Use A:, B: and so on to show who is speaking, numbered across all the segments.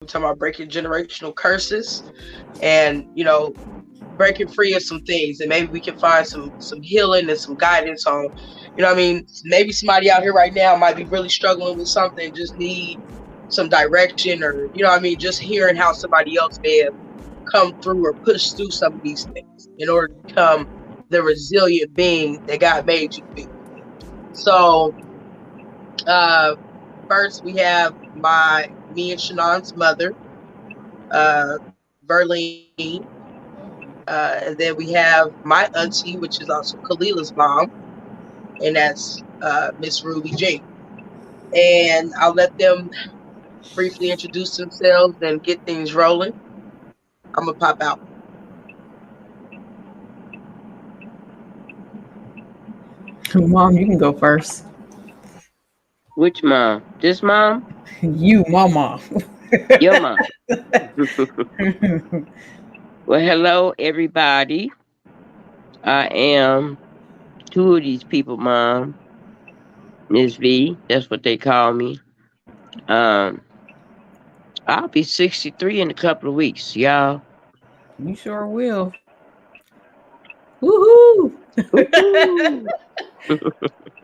A: We're talking about breaking generational curses and, breaking free of some things, and maybe we can find some healing and some guidance on, maybe somebody out here right now might be really struggling with something, just need some direction, or just hearing how somebody else may have come through or pushed through some of these things in order to become the resilient being that God made you to be. So first we have me and Shanon's mother, Verlene. And then we have my auntie, which is also Kalila's mom, and that's Miss Ruby J. And I'll let them briefly introduce themselves and get things rolling. I'm gonna pop out.
B: Mom, you can go first.
C: Which mom? This mom?
B: You, mama.
C: Your mom. Well, hello, everybody. I am two of these people, mom. Miss V, that's what they call me. Um, I'll be 63 in a couple of weeks, y'all.
B: You sure will. Woohoo!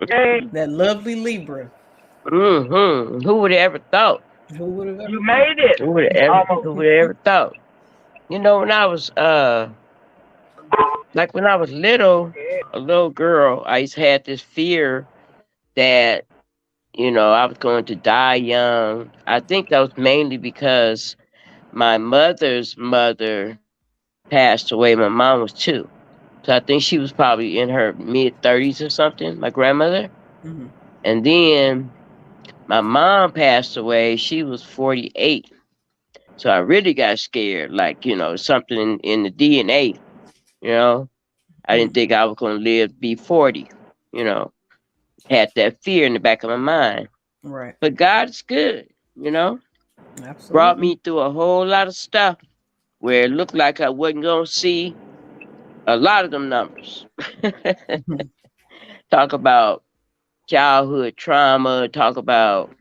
B: That lovely Libra.
C: Who would have ever thought?
B: Who would have ever
D: You made it.
C: Who would have ever thought? When I was when I was a little girl, I used to have this fear that I was going to die young. I think that was mainly because my mother's mother passed away. My mom was two. So I think she was probably in her mid-30s or something, my grandmother.
B: Mm-hmm.
C: And then my mom passed away. She was 48. So I really got scared, something in the DNA, you know. I didn't think I was going to live be 40, you know. Had that fear in the back of my mind.
B: Right.
C: But God's good, you know.
B: Absolutely.
C: Brought me through a whole lot of stuff where it looked like I wasn't going to see a lot of them numbers. Talk about childhood trauma, talk about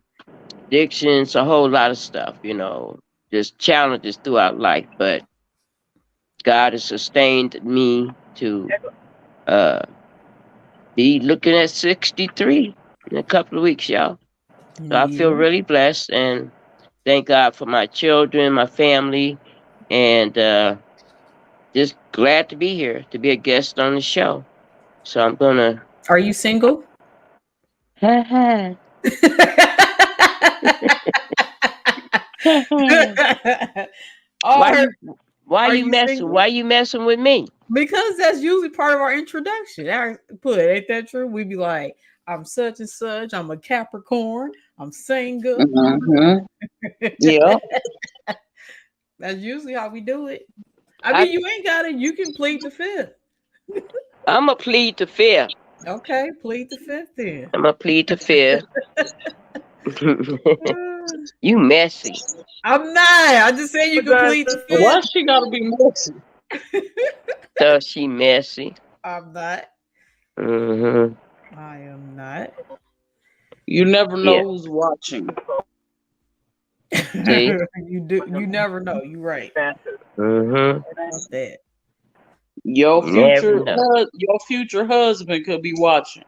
C: addictions, a whole lot of stuff, just challenges throughout life. But God has sustained me to uh, be looking at 63 in a couple of weeks, y'all. So I feel really blessed and thank God for my children, my family, and just glad to be here to be a guest on the show. So I'm gonna.
B: Are you single?
C: why
B: Are,
C: why
B: are
C: you
B: you
C: messing?
B: single?
C: Why you messing with me?
B: Because that's usually part of our introduction. Ain't that true? We be like, I'm such and such. I'm a Capricorn. I'm single.
D: Mm-hmm. Yeah.
B: That's usually how we do it. I mean, you ain't got it. You can plead the fifth.
C: I'm a plead the fifth.
B: Okay, plead the fifth then.
C: I'm a plead the fifth. You messy.
B: I'm not. I just saying you can plead the
D: Why
B: fifth.
D: she gotta be messy?
C: So she messy.
B: I'm not.
C: Mm-hmm.
B: I am not.
D: You never know
C: Yeah.
D: who's watching.
C: See.
B: You do. You never know. You right.
C: Mm-hmm.
B: About that.
C: Never know.
D: Your future husband could be watching.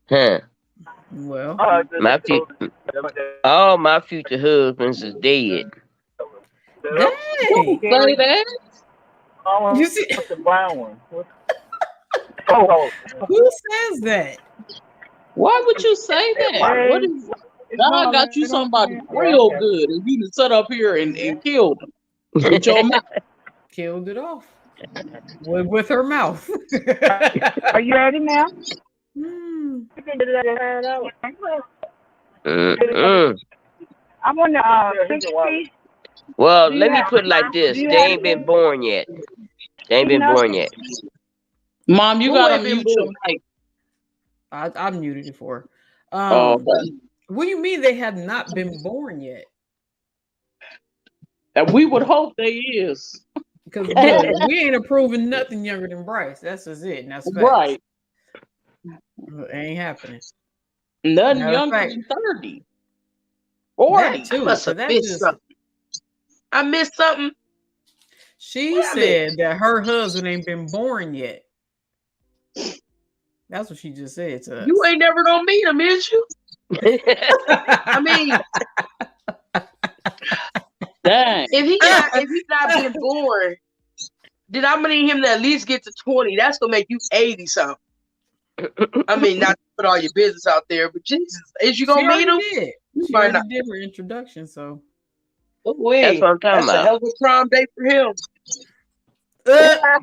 C: Huh.
B: Well,
C: My future. All my future husbands is dead.
B: dang.
D: Don't say that.
B: You see,
E: the brown one.
B: who says that?
D: Why would you say that? What is God got you somebody real good and you can sit up here and kill them with your mouth.
B: Killed it off with her mouth.
E: Are you ready now?
B: Hmm.
C: Mm-mm.
E: I'm on the 60.
C: Well,
E: Do you
C: let me
E: have-
C: put it like this:
E: do you
C: they
E: have
C: ain't been
E: any-
C: born yet. They ain't been born yet.
D: Mom, you
C: Who
D: gotta
C: ain't been
D: mute your
C: born?
D: mic.
B: I muted it for her.
D: Oh, okay.
B: What do you mean they have not been born yet?
D: And we would hope they is.
B: Because look, we ain't approving nothing younger than Bryce. That's just it. And that's facts.
D: Right.
B: It ain't happening.
D: Nothing
B: Matter of
D: younger
B: fact,
D: than 30. 40.
B: too.
A: Must
B: So
A: have
B: that
A: missed
B: just
A: something. I missed something.
B: she
A: Damn
B: said that her husband ain't been born yet. That's what she just said to
A: You
B: us.
A: ain't never gonna meet him, is you? I mean,
D: Dang.
A: if he not been born, then I'm gonna need him to at least get to 20. That's gonna make you 80 something. I mean, not to put all your business out there, but Jesus, is you
B: She
A: gonna meet
B: already
A: him?
B: did.
A: You
B: She
A: might
B: already
A: not.
B: did her introduction, so
C: That's what I'm talking
A: That's a
C: about.
A: hell of a prom date for him.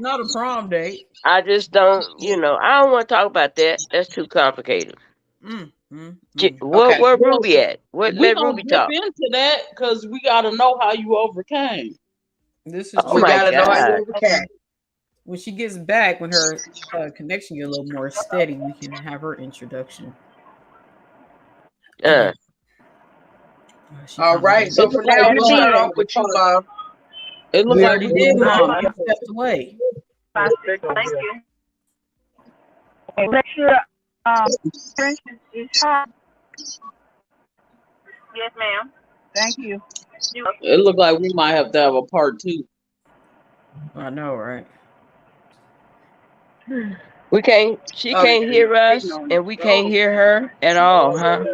B: not a prom date.
C: I just don't, I don't want to talk about that. That's too complicated.
B: Mm, mm,
C: J-
B: mm.
C: Where,
A: Okay.
C: where
D: Well,
C: Ruby at?
D: we
C: Let
D: gonna
C: Ruby
D: dip
C: talk.
D: into that because we gotta know how you overcame.
B: This is
C: Oh
A: We
B: true.
C: my
A: gotta know how
C: God.
A: you overcame.
B: When she gets back, when her connection get a little more steady, we can have her introduction.
C: Uh,
B: She
A: All
B: coming
A: right.
B: in.
A: So
D: It
A: for
D: look like
A: now,
D: we
A: we'll
D: might
A: start
D: have
A: off
D: a
A: with you,
D: part.
A: Mom.
D: It look
B: We
D: like
B: already
D: we
B: did,
D: might
B: Mom.
D: have
B: You stepped away.
E: Thank you. Okay, make sure French is hot. Yes, ma'am. Thank you.
D: It look like we might have to have a part 2.
B: I know, right?
C: she can't hear us and we can't hear her at all, huh?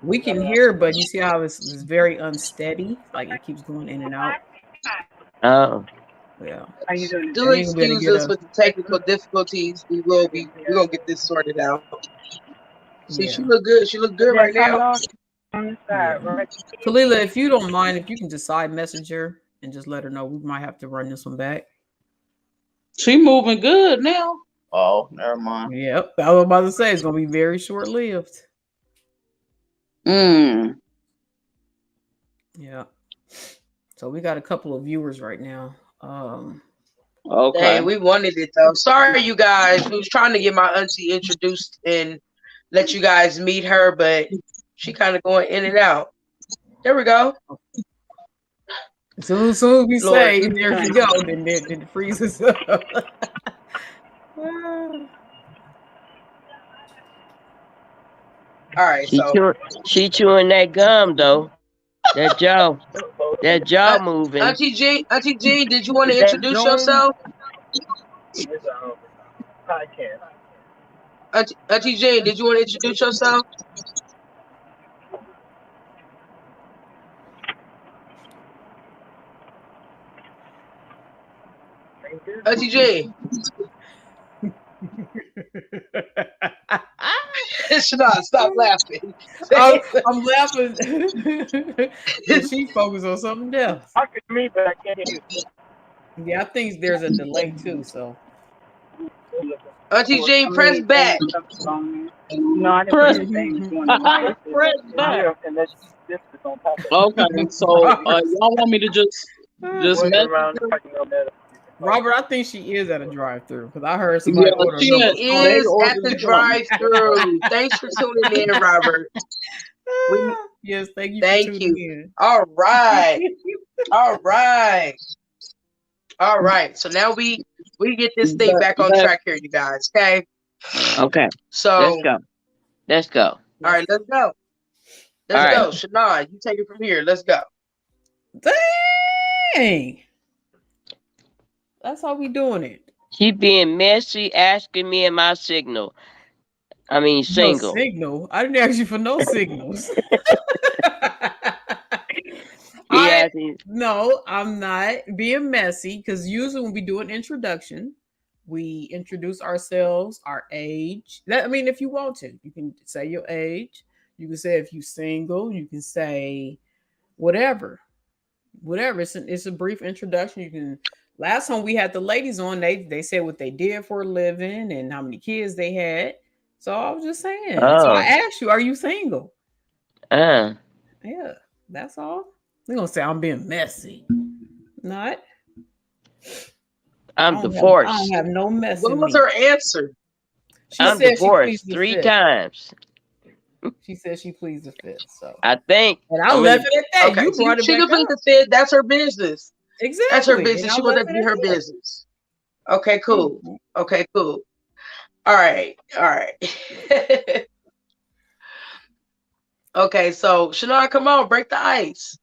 B: We can hear, but you see how it's very unsteady? Like it keeps going in and out.
C: Oh.
B: Yeah.
E: How you doing?
A: Do
B: We ain't gonna be able to
A: excuse
B: get
A: us
B: a
A: with the technical difficulties. We're gonna get this sorted out. See, she
B: yeah.
A: look good. She look good right
E: That's
A: now.
E: how on the
B: Yeah.
E: side, right?
B: Kalila, if you don't mind, if you can just side message her and just let her know we might have to run this one back.
D: She moving good now. Oh, never mind.
B: Yep. I was about to say it's gonna be very short lived.
D: Mm.
B: Yeah. So we got a couple of viewers right now.
D: Okay.
A: Hey, we wanted it though. Sorry, you guys. We was trying to get my auntie introduced and let you guys meet her, but she kind of going in and out. There we go.
B: Soon as we
A: Lord.
B: say there you go, then it freezes up.
A: All right, so
C: She chewing that gum though. That jaw moving.
A: Auntie Jean, did you want to
E: Is that
A: introduce
E: Zoom?
A: yourself?
E: It's podcast.
A: Auntie Jean, did you want to introduce yourself? Auntie Jean. Stop laughing.
B: I'm laughing because she focused on something else.
E: Talk to me, but I can't hear you.
B: Yeah, I think there's a delay too. So
A: Auntie Jean, press back.
E: No, I didn't
D: Press,
E: put anything on
D: press back.
E: unless this is on top of it.
D: Okay, so y'all want me to just message her?
B: Robert, I think she is at a drive-through because I heard
D: Yeah,
B: somebody order
A: She
B: number
D: they
A: is at
D: ordered
A: the
D: something.
A: drive-through. Thanks for tuning in, Robert.
B: Yes, thank you.
A: Thank
B: for
A: you.
B: tuning in.
A: All right. All right. All right. So now we get this thing back on track here, you guys. Okay.
C: Okay.
A: So
C: Let's go.
A: All right, let's go. Let's go. Shannon, you take it from here. Let's go.
B: Dang. That's how we doing it.
C: She being messy, asking me in my signal. I mean,
B: No
C: single.
B: signal. I didn't ask you for no signals. No, I'm not being messy because usually when we do an introduction, we introduce ourselves, our age. If you want to, you can say your age. You can say if you're single. You can say whatever. It's a brief introduction. You can. Last time we had the ladies on, they said what they did for a living and how many kids they had. So I was just saying. So I asked you, are you single? Yeah, that's all. They're gonna say I'm being messy. Not.
C: I'm divorced.
B: I don't have no mess.
A: What was her answer?
C: I'm divorced 3 times.
B: She said she pleads the fifth. So
C: I think.
B: And I left it at that.
A: Okay,
B: You brought it
A: she
B: back
A: can plead
B: up.
A: the fifth. That's her business.
B: Exactly.
A: That's her business. She wants that to be her business. Okay, cool. Okay, cool. All right. All right. Okay, so Shania, come on, break the ice.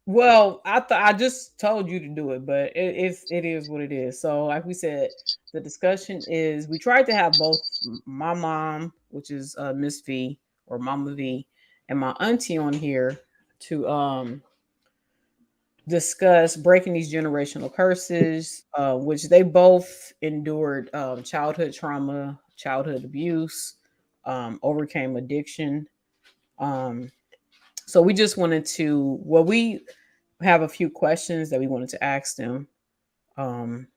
B: Well, I thought I just told you to do it, but it is what it is. So, like we said, the discussion is we tried to have both my mom, which is Miss V or Mama V, and my auntie on here to discuss breaking these generational curses, which they both endured childhood trauma, childhood abuse, overcame addiction. Um, so we just wanted to, well, we have a few questions that we wanted to ask them. Um,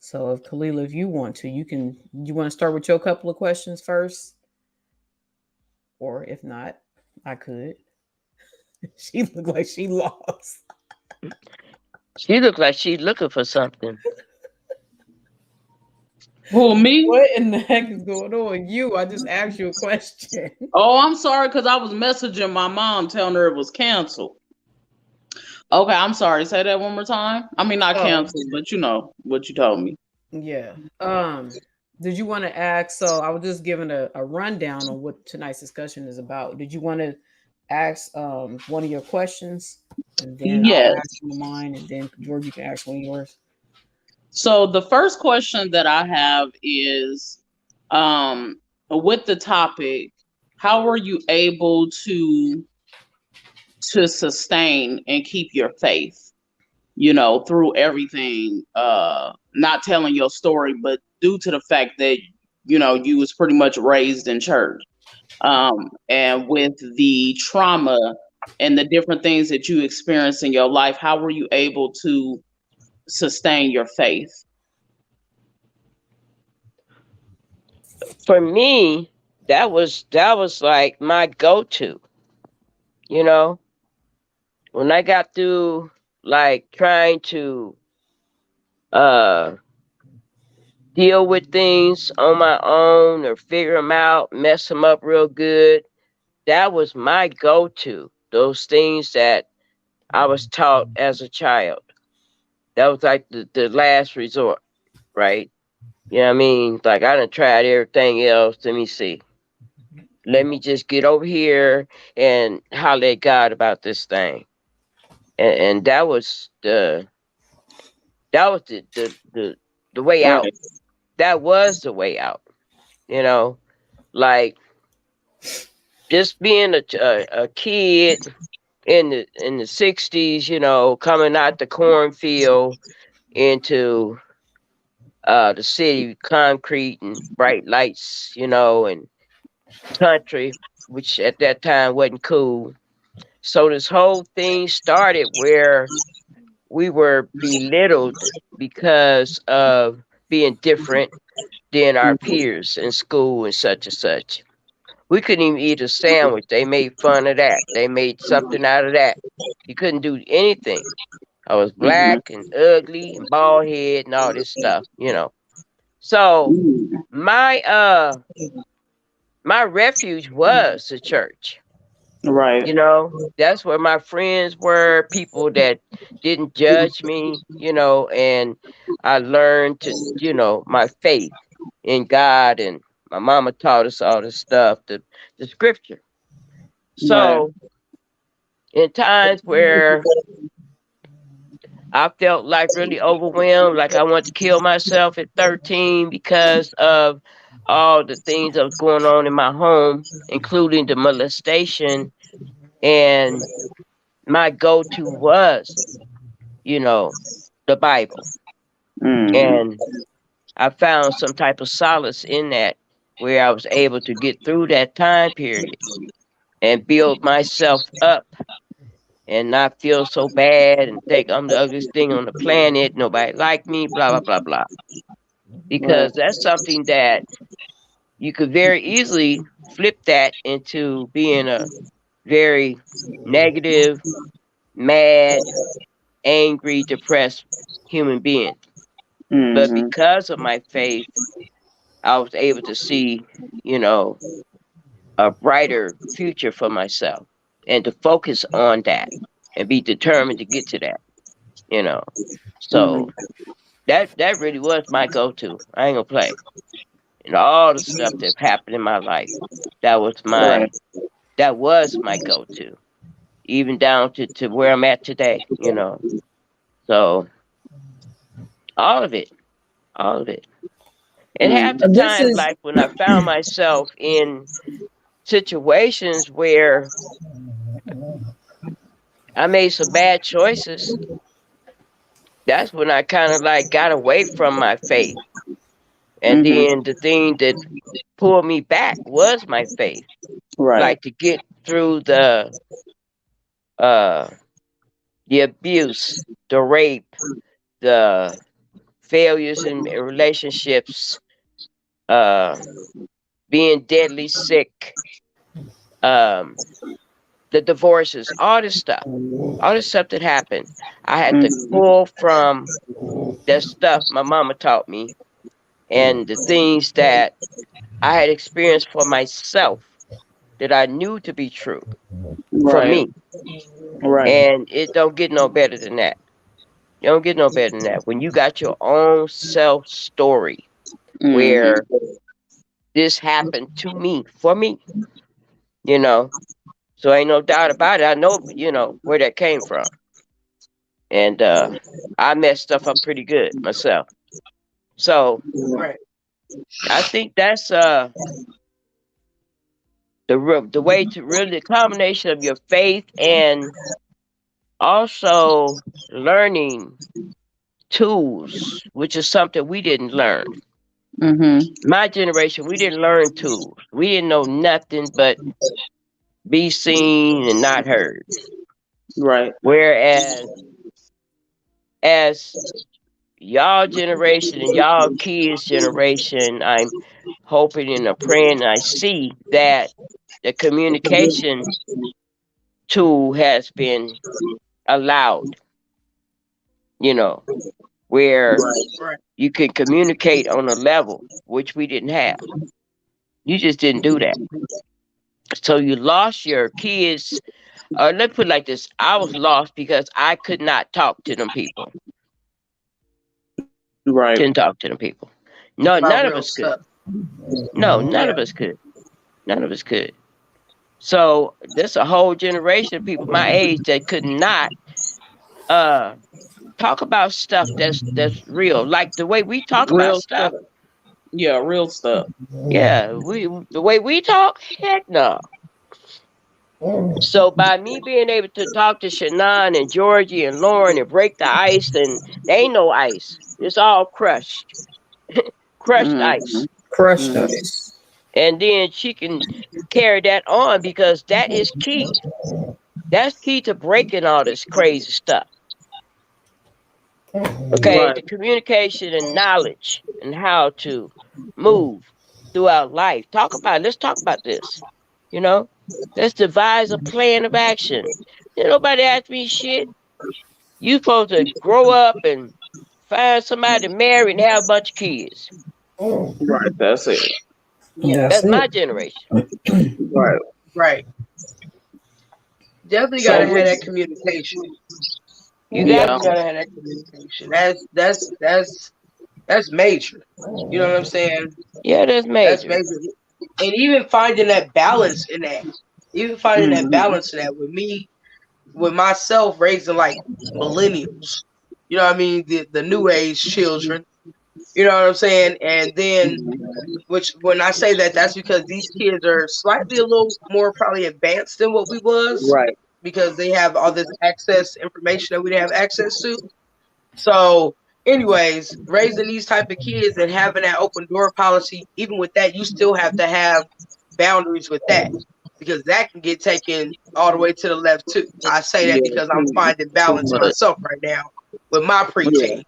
B: so if Kalila, if you want to, you want to start with your couple of questions first, or if not, I could. She looked like she lost.
C: She looked like she's looking for something.
D: Who, me?
B: What in the heck is going on? You, I just asked you a question.
D: Oh, I'm sorry because I was messaging my mom telling her it was canceled. Okay, I'm sorry. Say that one more time. I mean, not
B: Oh,
D: canceled, but you know what you told me.
B: yeah. Did you want to ask? So I was just giving a rundown on what tonight's discussion is about. Did you want to ask one of your questions, and then I'll
D: Yes.
B: ask you mine, and then George, you can ask one of yours.
D: So the first question that I have is, with the topic, how were you able to sustain and keep your faith? You know, through everything. Not telling your story, but due to the fact that you was pretty much raised in church, and with the trauma and the different things that you experienced in your life, how were you able to sustain your faith?
C: For me, that was like my go-to. You know, when I got through like trying to uh deal with things on my own or figure them out, mess them up real good, that was my go-to. Those things that I was taught as a child. That was like the last resort, right? You know what I mean? Like I done tried everything else. Let me see. Let me just get over here and holler at God about this thing. And that was the way out.
D: Right.
C: That was the way out. You know, like just being a kid in the 60s, coming out the cornfield into the city, concrete and bright lights, and country, which at that time wasn't cool. So this whole thing started where we were belittled because of being different than our peers in school and such and such. We couldn't even eat a sandwich. They made fun of that. They made something out of that. You couldn't do anything. I was black and ugly and bald head and all this stuff. So
D: Mhm.
C: my refuge was the church.
D: Right.
C: That's where my friends were, people that didn't judge me, and I learned my faith in God, and my mama taught us all this stuff, the scripture.
D: Right.
C: So in times where I felt like really overwhelmed, like I wanted to kill myself at 13 because of all the things that was going on in my home, including the molestation, and my go-to was, you know, the Bible.
D: Hmm.
C: And I found some type of solace in that where I was able to get through that time period and build myself up and not feel so bad and think I'm the ugliest thing on the planet, nobody like me, blah blah blah blah.
D: Right.
C: Because that's something that you could very easily flip that into being a very negative, mad, angry, depressed human being. But
D: Hmm.
C: because of my faith, I was able to see, you know, a brighter future for myself and to focus on that and be determined to get to that.
D: Hmm.
C: So that really was my go-to. I ain't gonna play. And all the stuff that happened in my life, that was
D: Right.
C: my that was my go-to, even down to where I'm at today, you know. So all of it, all of it. And half the
B: This
C: time,
B: is
C: like when I found myself in situations where I made some bad choices, that's when I kind of like got away from my faith. And
D: Mm-hmm.
C: then the thing that pulled me back was my faith.
D: Right.
C: Like to get through uh the abuse, the rape, the failures in relationships, uh being deadly sick, um, the divorces, all this stuff that happened. I had to
D: Mm-hmm.
C: pull from the stuff my mama taught me and the things that I had experienced for myself that I knew to be true for
D: Right.
C: me.
D: Right.
C: And it don't get no better than that. You don't get no better than that. When you got your own self story
D: Mm-hmm.
C: where this happened to me, for me, you know. So ain't no doubt about it. I know, you know, where that came from. And I messed stuff up pretty good myself. So
A: Right.
C: I think that's the way to really the combination of your faith and also learning tools, which is something we didn't learn.
D: Mm-hmm.
C: My generation, we didn't learn tools. We didn't know nothing but be seen and not heard.
D: Right.
C: Whereas as y'all generation and y'all kids generation, I'm hoping and I'm praying and I see that the communication tool has been allowed, you know, where
A: Right.
C: you can communicate on a level which we didn't have. You just didn't do that. So you lost your kids. Let's put it like this. I was lost because I could not talk to them people.
D: Right.
C: Couldn't talk to them people. No,
A: About
C: none of
A: real
C: us could.
A: stuff.
C: No, none
A: Yeah.
C: of us could. None of us could. So there's a whole generation of people my age that could not uh talk about stuff that's real. Like the way we talk about
D: Real stuff.
C: stuff.
D: Yeah, real stuff.
C: Yeah, we the way we talk, heck no. So by me being able to talk to Shannon and Georgie and Lauren and break the ice, and there ain't no ice. It's all crushed. Crushed
D: Mm-hmm.
C: ice.
B: crushed
D: Mm-hmm.
B: ice.
C: And then she can carry that on because that is key. That's key to breaking all this crazy stuff. Okay,
D: Right.
C: the communication and knowledge and how to move throughout life. Talk about it. Let's talk about this. You know, let's devise a plan of action. Did nobody ask me shit. You supposed to grow up and find somebody to marry and have a bunch of kids.
D: Right. That's it.
B: That's
C: That's my
B: it.
C: generation.
D: Right.
A: Right. Definitely
D: So
A: gotta have
D: with
A: that communication.
C: You got
D: yeah.
A: Definitely
C: to.
A: gotta have that communication. That's major. You know what I'm saying?
C: Yeah, that's
A: That's
C: major.
A: major. And even finding that balance in that. Even finding that
D: Mm-hmm.
A: balance in that with me, with myself raising like millennials. You know what I mean? The new age children. You know what I'm saying? And then which when I say that, that's because these kids are slightly a little more probably advanced than what we was
D: Right.
A: because they have all this access information that we didn't have access to. So, anyways, raising these type of kids and having that open door policy, even with that, you still have to have boundaries with that because that can get taken all the way to the left too. I say that
D: Yeah.
A: because I'm
D: Too,
A: finding
D: too
A: balance
D: much.
A: myself right now with my
D: Yeah.
A: preteen.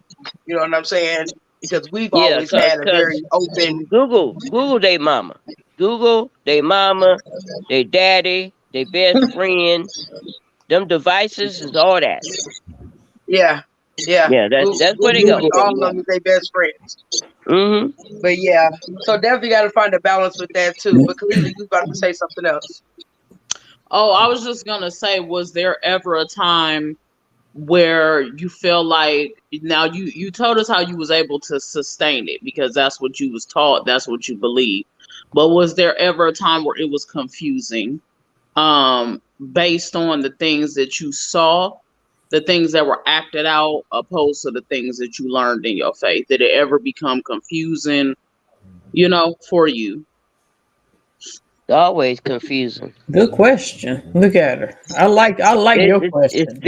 A: You know what I'm saying? Because we've
C: Yeah,
A: always
C: cause
A: had a very
C: cause
A: open.
C: Google they mama. Google they mama, they daddy, they best friend. Them devices is all that.
A: Yeah, yeah.
C: Yeah, that's where they
A: Google and
C: go.
A: all of them is their best friends.
C: Hmm.
A: But yeah, so definitely got to find a balance with that too. But Khaleesi, you about to say something else?
D: Oh, I was just gonna say, was there ever a time where you feel like now you told us how you was able to sustain it because that's what you was taught, that's what you believe. But was there ever a time where it was confusing? based on the things that you saw, the things that were acted out, opposed to the things that you learned in your faith? Did it ever become confusing, for you?
C: It's always confusing.
B: Good question. Look at her. I like your
C: It's
B: question.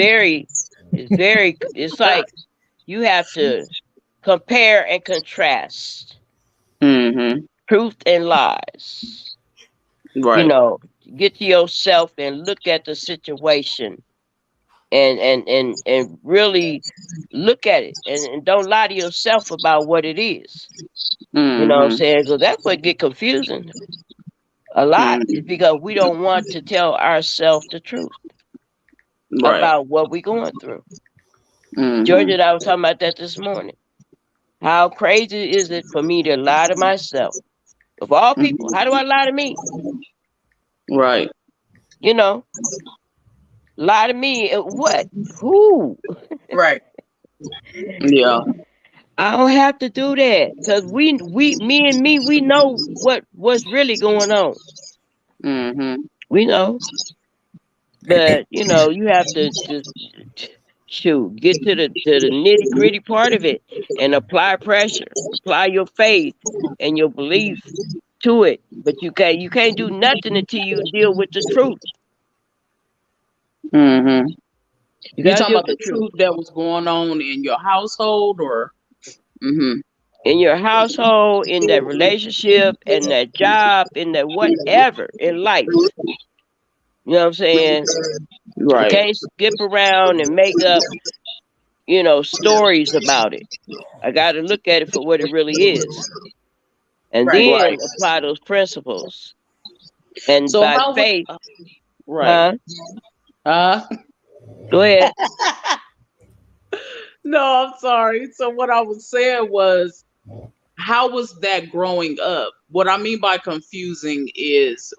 C: it's like you have to compare and contrast
D: Mm-hmm.
C: truth and lies. You
D: Right.
C: know, get to yourself and look at the situation and really look at it and don't lie to yourself about what it is. You know what I'm
D: Mm-hmm.
C: saying? Because that's what get confusing a lot is
D: Mm-hmm.
C: because we don't want to tell ourselves the truth
D: Right.
C: about what we're going through. Georgia
D: Mm-hmm.
C: and I were talking about that this morning. How crazy is it for me to lie to myself? Of all people, how do I lie to me?
D: Right.
C: You know, lie to me. What? Who?
A: Right.
D: Yeah.
C: I don't have to do that because me, we know what's really going on.
D: Mm-hmm.
C: We know, but you have to just shoot, get to the nitty gritty part of it and apply pressure, apply your faith and your belief to it. But you can't do nothing until you deal with the truth.
D: Mm-hmm.
C: You
D: You
C: gotta
D: talking
C: deal
D: about
C: with the
D: the
C: truth
D: truth that was going on in your household, or? Mm-hmm.
C: in your household, in that relationship, in that job, in that whatever in life. You know what I'm saying? You
D: Right.
C: can't skip around and make up, stories about it. I got to look at it for what it really is, and
A: Right.
D: Right.
C: then apply those principles. And
D: So
C: by
D: how would
C: faith,
D: right?
C: huh?
D: Uh
C: Go ahead.
D: no, I'm sorry. So what I was saying was, how was that growing up? What I mean by confusing is,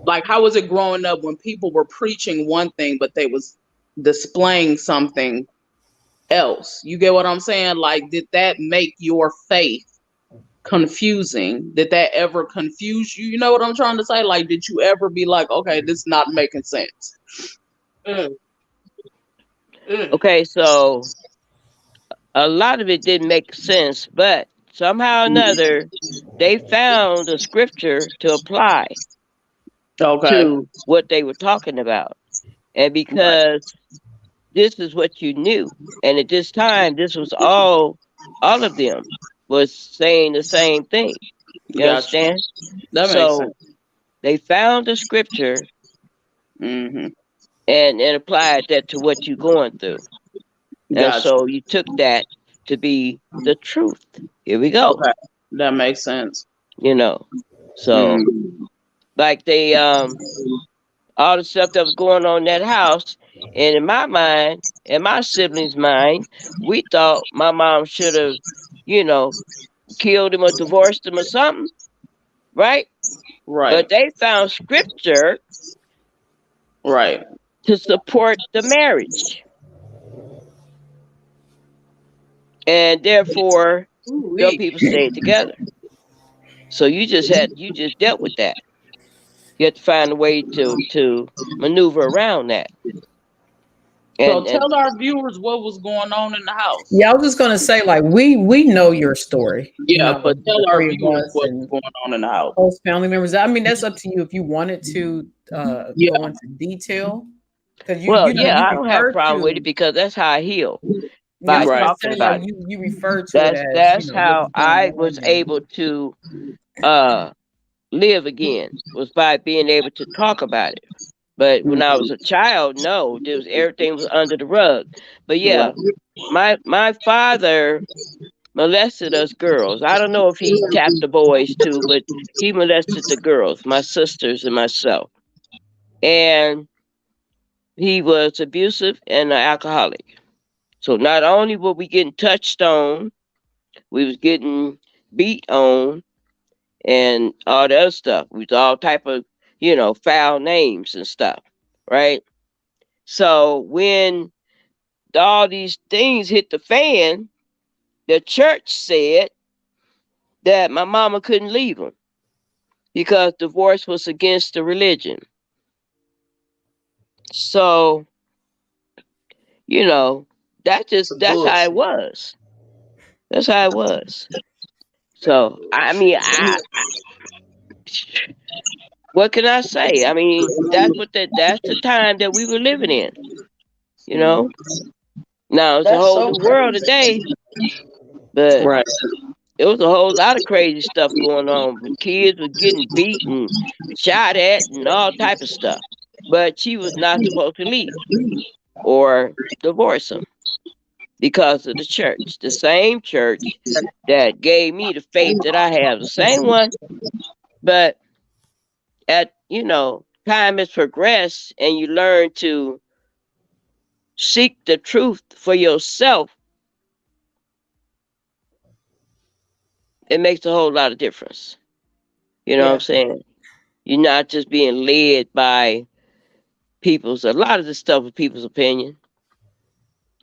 D: like, how was it growing up when people were preaching one thing but they was displaying something else? You get what I'm saying? Like, did that make your faith confusing? Did that ever confuse you? You know what I'm trying to say? Like, did you ever be like, okay, this is not making sense?
A: Mm, mm.
C: Okay, so a lot of it didn't make sense, but somehow or another, they found a scripture to apply
D: Okay.
C: to what they were talking about. And
D: Right.
C: because this is what you knew. And at this time, this was all of them was saying the same thing. You
D: Gotcha.
C: understand?
D: That makes sense.
C: So they found the scripture
D: Hmm.
C: and applied that to what you're going through. And
D: Gotcha.
C: so you took that to be the truth. Here we go.
D: Okay. That makes sense.
C: You know. So
D: Mm.
C: like they all the stuff that was going on in that house. And in my mind, in my siblings' mind, we thought my mom should have, you know, killed him or divorced him or something, right?
D: Right.
C: But they found scripture
D: Right.
C: to support the marriage. And therefore, your
A: Ooh-wee.
C: people stayed together. So you just dealt with that. You had to find a way to maneuver around that.
D: So
C: And
D: tell our viewers what was going on in the house.
B: Yeah, I was just gonna say, like, we know your story,
D: Yeah, but
B: the
D: tell our
B: three of
D: viewers
B: us
D: what's
B: and
D: going on in the house.
B: close family members. I mean, that's up to you if you wanted to
D: Yeah.
B: go into detail. Because
C: well, yeah,
B: you
C: I don't have a
B: refer
C: problem with it
B: to,
C: because that's how I heal
B: yeah, I
C: by
B: was gonna
D: Right.
C: talking
B: say, like,
C: about it.
B: you refer to it
C: That's
B: as,
C: that's
B: what
C: how
B: was going
C: I
B: on
C: was
B: and
C: able to uh live again was by being able to talk about it. But when I was a child, no, there was everything was under the rug. But
D: Right.
C: yeah, my father molested us girls. I don't know if he tapped the boys too, but he molested the girls, my sisters and myself. And he was abusive and an alcoholic. So not only were we getting touched on, we was getting beat on and all the other stuff. We was all type of, foul names and stuff, right? So when all these things hit the fan, the church said that my mama couldn't leave him because divorce was against the religion. So, you know,
A: Some
C: that's how it
A: bullshit.
C: was. That's how it was. So, I mean, what can I say? I mean, that's the time that we were living in, you know? Now it's a
A: That's
C: whole
A: so
C: new world
A: crazy.
C: today, but
D: Right.
C: it was a whole lot of crazy stuff going on. Kids were getting beaten, shot at, and all type of stuff. But she was not supposed to leave or divorce him because of the church. The same church that gave me the faith that I have, the same one. But time has progressed and you learn to seek the truth for yourself, it makes a whole lot of difference. You know what I'm
A: Yeah.
C: saying? You're not just being led by a lot of the stuff is people's opinion.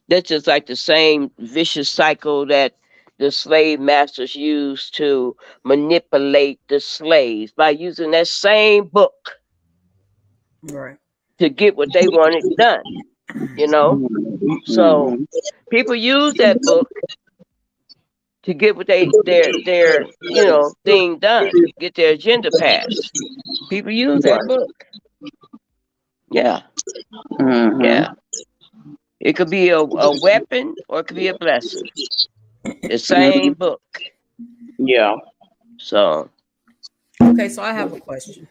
C: That's just like the same vicious cycle that the slave masters used to manipulate the slaves by using that same book
B: Right.
C: to get what they wanted done, you know? So
D: Mm-hmm.
C: people use that book to get what their thing done, get their agenda passed. People use that
D: Right.
C: book. Yeah,
D: Mm-hmm.
C: yeah. It could be a weapon or it could be a blessing. The
D: Mm-hmm.
C: same book.
D: Yeah.
C: So
B: Okay, so I have a question.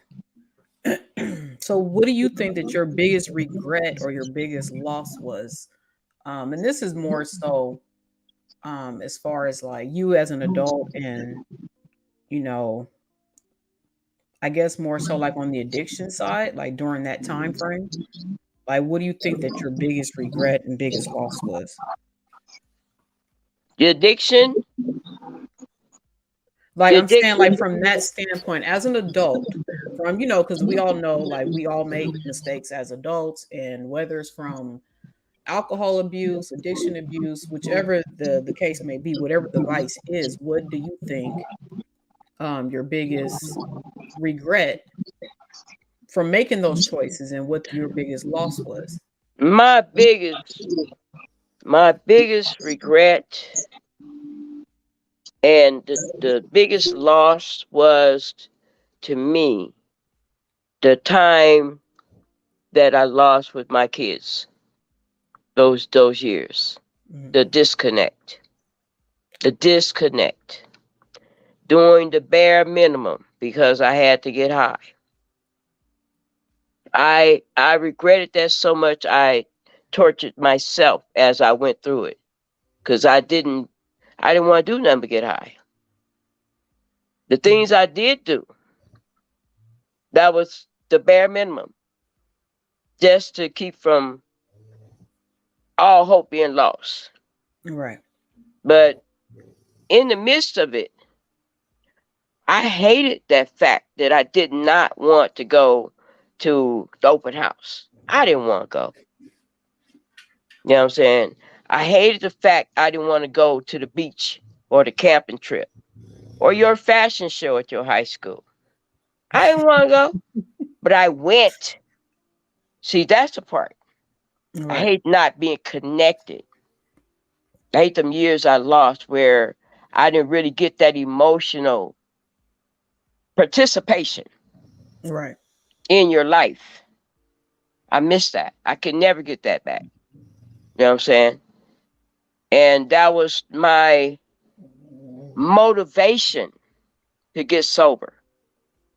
B: So, what do you think that your biggest regret or your biggest loss was? And this is more so as far as like you as an adult, and you know, I guess more so like on the addiction side, like during that time frame. Like, what do you think that your biggest regret and biggest loss was?
C: the addiction,
B: Like
C: the
B: I'm saying, like
C: addiction.
B: from that standpoint, as an adult, from because we all know, like we all make mistakes as adults, and whether it's from alcohol abuse, addiction abuse, whichever the case may be, whatever the vice is, what do you think your biggest regret from making those choices and what your biggest loss was?
C: My biggest regret and the biggest loss was to me the time that I lost with my kids. Those years.
B: Mhm.
C: The disconnect. The disconnect. Doing the bare minimum because I had to get high. I regretted that so much I tortured myself as I went through it. Cause I didn't want to do nothing but get high. The
B: Mhm.
C: things I did do, that was the bare minimum. Just to keep from all hope being lost.
B: Right.
C: But in the midst of it, I hated that fact that I did not want to go to the open house. I didn't want to go. You know what I'm saying? I hated the fact I didn't want to go to the beach or the camping trip or your fashion show at your high school. I didn't want to go, but I went. See, that's the part. I
B: Right.
C: hate not being connected. I hate them years I lost where I didn't really get that emotional participation
B: Right.
C: in your life. I miss that. I can never get that back. You know what I'm saying? And that was my motivation to get sober,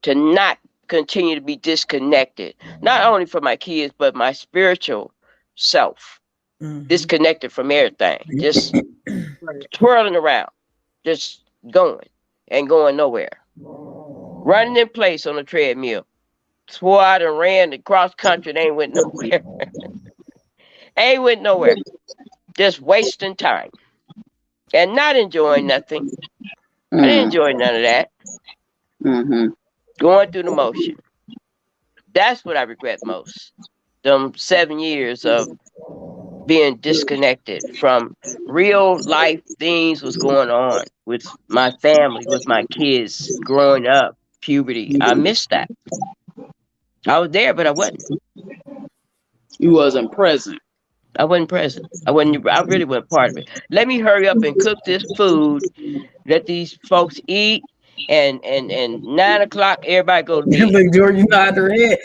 C: to not continue to be disconnected, not only from my kids, but my spiritual self,
B: Hmm.
C: disconnected from everything, just
A: Right.
C: twirling around, just going and going nowhere. Running in place on a treadmill. Swore out and ran the cross country and ain't went nowhere. Ain't went nowhere. Just wasting time and not enjoying nothing. I didn't
D: Mm-hmm.
C: enjoy none of that.
D: Mm-hmm.
C: Going through the motion. That's what I regret most. Them 7 years of being disconnected from real life things was going on with my family, with my kids growing up, puberty. I missed that. I was there, but I wasn't.
D: You wasn't present.
C: I wasn't present. I really wasn't part of it. Let me hurry up and cook this food. Let these folks eat, and 9 o'clock, everybody go to bed.
B: Look, George, you nod her head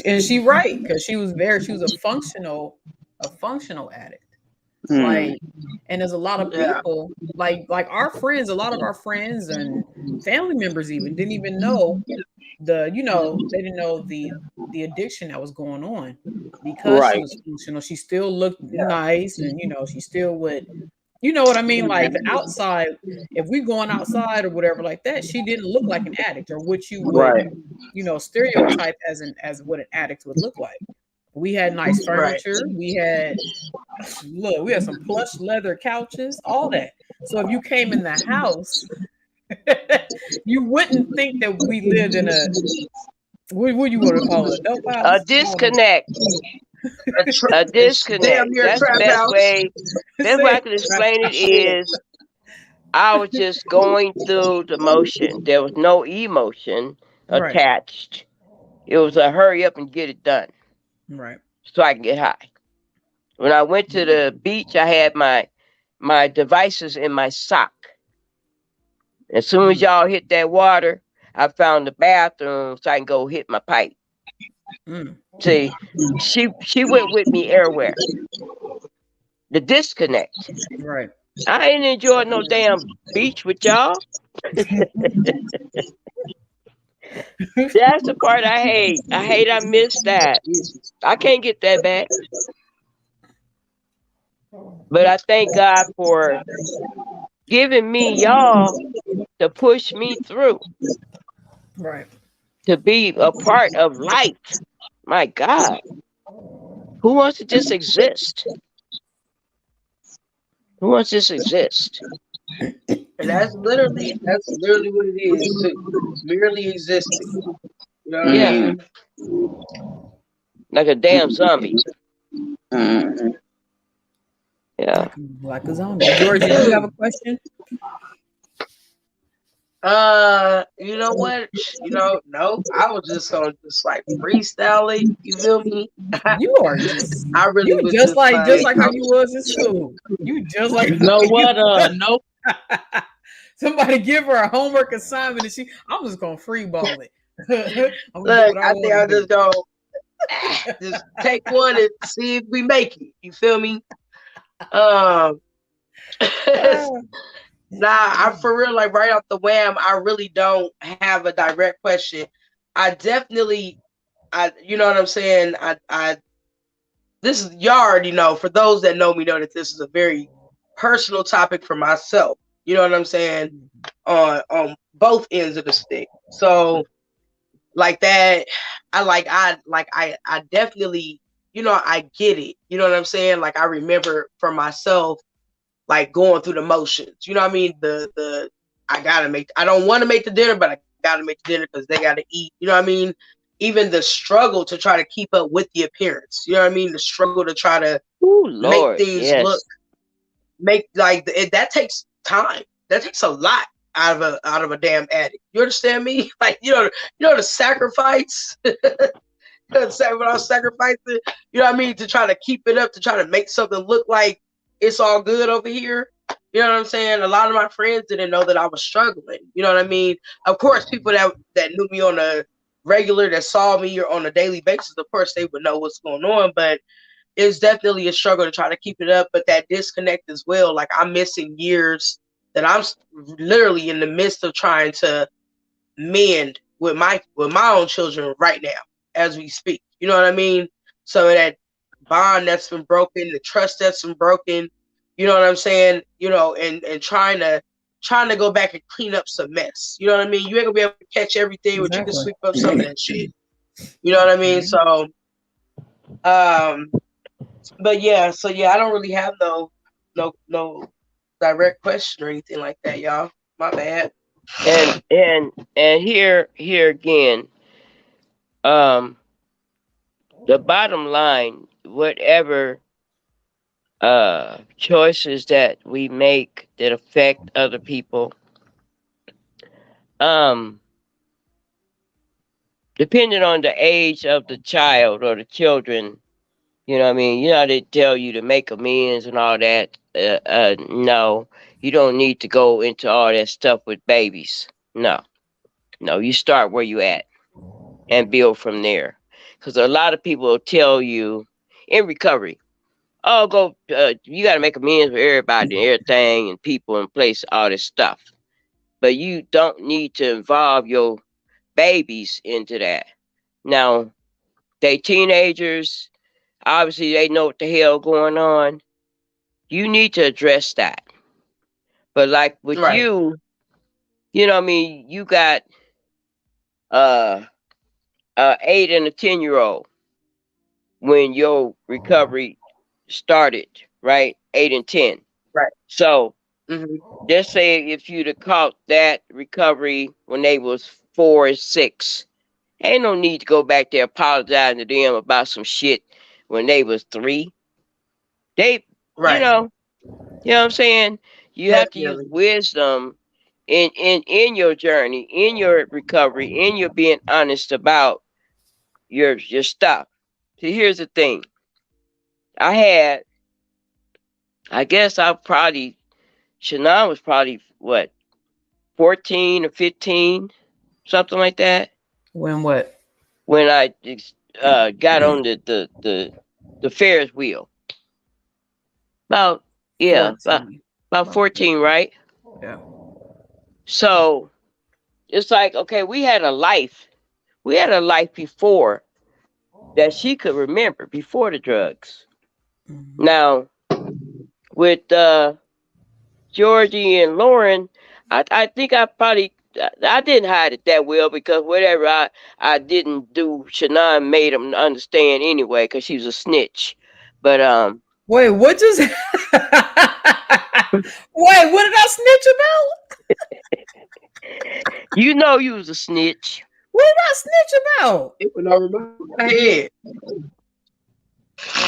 B: and she right because she was a functional addict.
D: Hmm.
B: Like, and there's a lot of
A: Yeah.
B: people like our friends, a lot of our friends and family members even didn't even know they didn't know the addiction that was going on because she
D: Right.
B: was functional. She still looked nice, and she still would, you know what I mean? Like the outside, if we going outside or whatever like that, she didn't look like an addict or what you would,
D: Right.
B: stereotype as what an addict would look like. We had nice
A: Right.
B: furniture. We had some plush leather couches, all that. So if you came in the house, you wouldn't think that we lived in what you want to call it, a dope
C: A
B: house? I don't know.
C: disconnect. A
A: It's damn
C: disconnect.
A: near a
C: That's the
A: trap
C: best
A: house.
C: way. Best way I
B: Say,
C: can explain it is I was just going through the motion. There was no emotion
B: right,
C: attached. It was a hurry up and get it done
B: right,
C: so I can get high. When I went to the beach, I had my devices in my sock. As soon as y'all hit that water, I found the bathroom so I can go hit my pipe.
B: mm,
C: See, she went with me everywhere. The disconnect.
B: right.
C: I ain't enjoyed no damn beach with y'all. That's the part I hate. I miss that. I can't get that back. But I thank God for giving me y'all to push me through,
B: Right.
C: to be a part of life. My God. Who wants to just exist? Who wants to just exist?
A: And that's literally what it is too. Merely existing. You know what I
C: Yeah,
D: Hmm.
A: mean?
C: like a damn zombie.
D: Hmm.
C: Yeah.
B: Like a zombie. George, did you have a question?
A: You know what? No, I was just gonna just like freestyle it. You feel me?
B: You are just
A: I really
B: you
A: was
B: just
A: just
B: just
A: like,
B: like how you was in school. You just like
D: You
B: how
D: know
B: you
D: what? Nope.
B: somebody give her a homework assignment and I'm just gonna free ball it. I'm gonna do
A: look,
B: what I
A: I think
B: want to
A: I'll
B: do.
A: just go just take one and see if we make it. You feel me? Um
B: Ah,
A: Nah, I for real, like right off the wham, I really don't have a direct question. I definitely you know what I'm saying? I this is y'all already know, for those that know me know that this is a very personal topic for myself. You know what I'm saying? On both ends of the stick. So like that, I definitely, I get it. You know what I'm saying? Like I remember for myself, like going through the motions. You know what I mean? I don't want to make the dinner, but I gotta make the dinner because they gotta eat. You know what I mean? Even the struggle to try to keep up with the appearance. You know what I mean? The struggle to try to
C: Oh
A: make
C: Lord,
A: things look
C: yes.
A: make like that takes time. That takes a lot out of a damn addict. You understand me? Like the sacrifice. When I was sacrificing, you know what I mean, to try to keep it up, to try to make something look like it's all good over here. You know what I'm saying? A lot of my friends didn't know that I was struggling. You know what I mean? Of course, people that knew me on a regular, that saw me or on a daily basis, of course they would know what's going on. But it's definitely a struggle to try to keep it up. But that disconnect as well, like I'm missing years that I'm literally in the midst of trying to mend with my own children right now as we speak. You know what I mean? So that bond that's been broken, the trust that's been broken, you know what I'm saying? And trying to go back and clean up some mess. You know what I mean? You ain't gonna be able to catch everything, but you can
B: exactly.
A: sweep up some of that shit. You know what I mean? So um but yeah, I don't really have no direct question or anything like that, y'all. My bad.
C: And here again, um, the bottom line, whatever choices that we make that affect other people, um, depending on the age of the child or the children, You know what I mean? You know they tell you to make amends and all that. No, you don't need to go into all that stuff with babies. No, no, you start where you at and build from there. Because a lot of people will tell you in recovery, oh, go, you got to make amends with everybody and everything and people and place, all this stuff. But you don't need to involve your babies into that. Now, they teenagers, obviously they know what the hell going on. You need to address that. But like with
A: Right.
C: you know what I mean, you got uh 8 and a 10-year old when your recovery started, right? 8 and 10.
A: Right.
C: So
A: Hmm.
C: let's say if you'd have caught that recovery when they was 4 and 6, ain't no need to go back there apologizing to them about some shit when they was 3. They, you
A: Right.
C: know, you know what I'm saying? You have to use
A: Definitely.
C: wisdom in your journey, in your recovery, in your being honest about your stuff. See, here's the thing. I had, I guess I probably, Shannon was probably what, 14 or 15, something like that,
B: When what?
C: when I got on the Ferris wheel. About, yeah, about,
B: 14.
C: about
B: About
C: 14,
B: 14.
C: right?
B: Yeah.
C: So it's like, okay, we had a life. We had a life before that she could remember before the drugs.
B: Mhm.
C: Now, with Georgie and Lauren, I think I didn't hide it that well because whatever I didn't do, Shannon made them understand anyway because she was a snitch. But
B: Wait, what just Wait, what did I snitch about?
C: you know you was a snitch.
B: What did I snitch about?
A: It went over my head.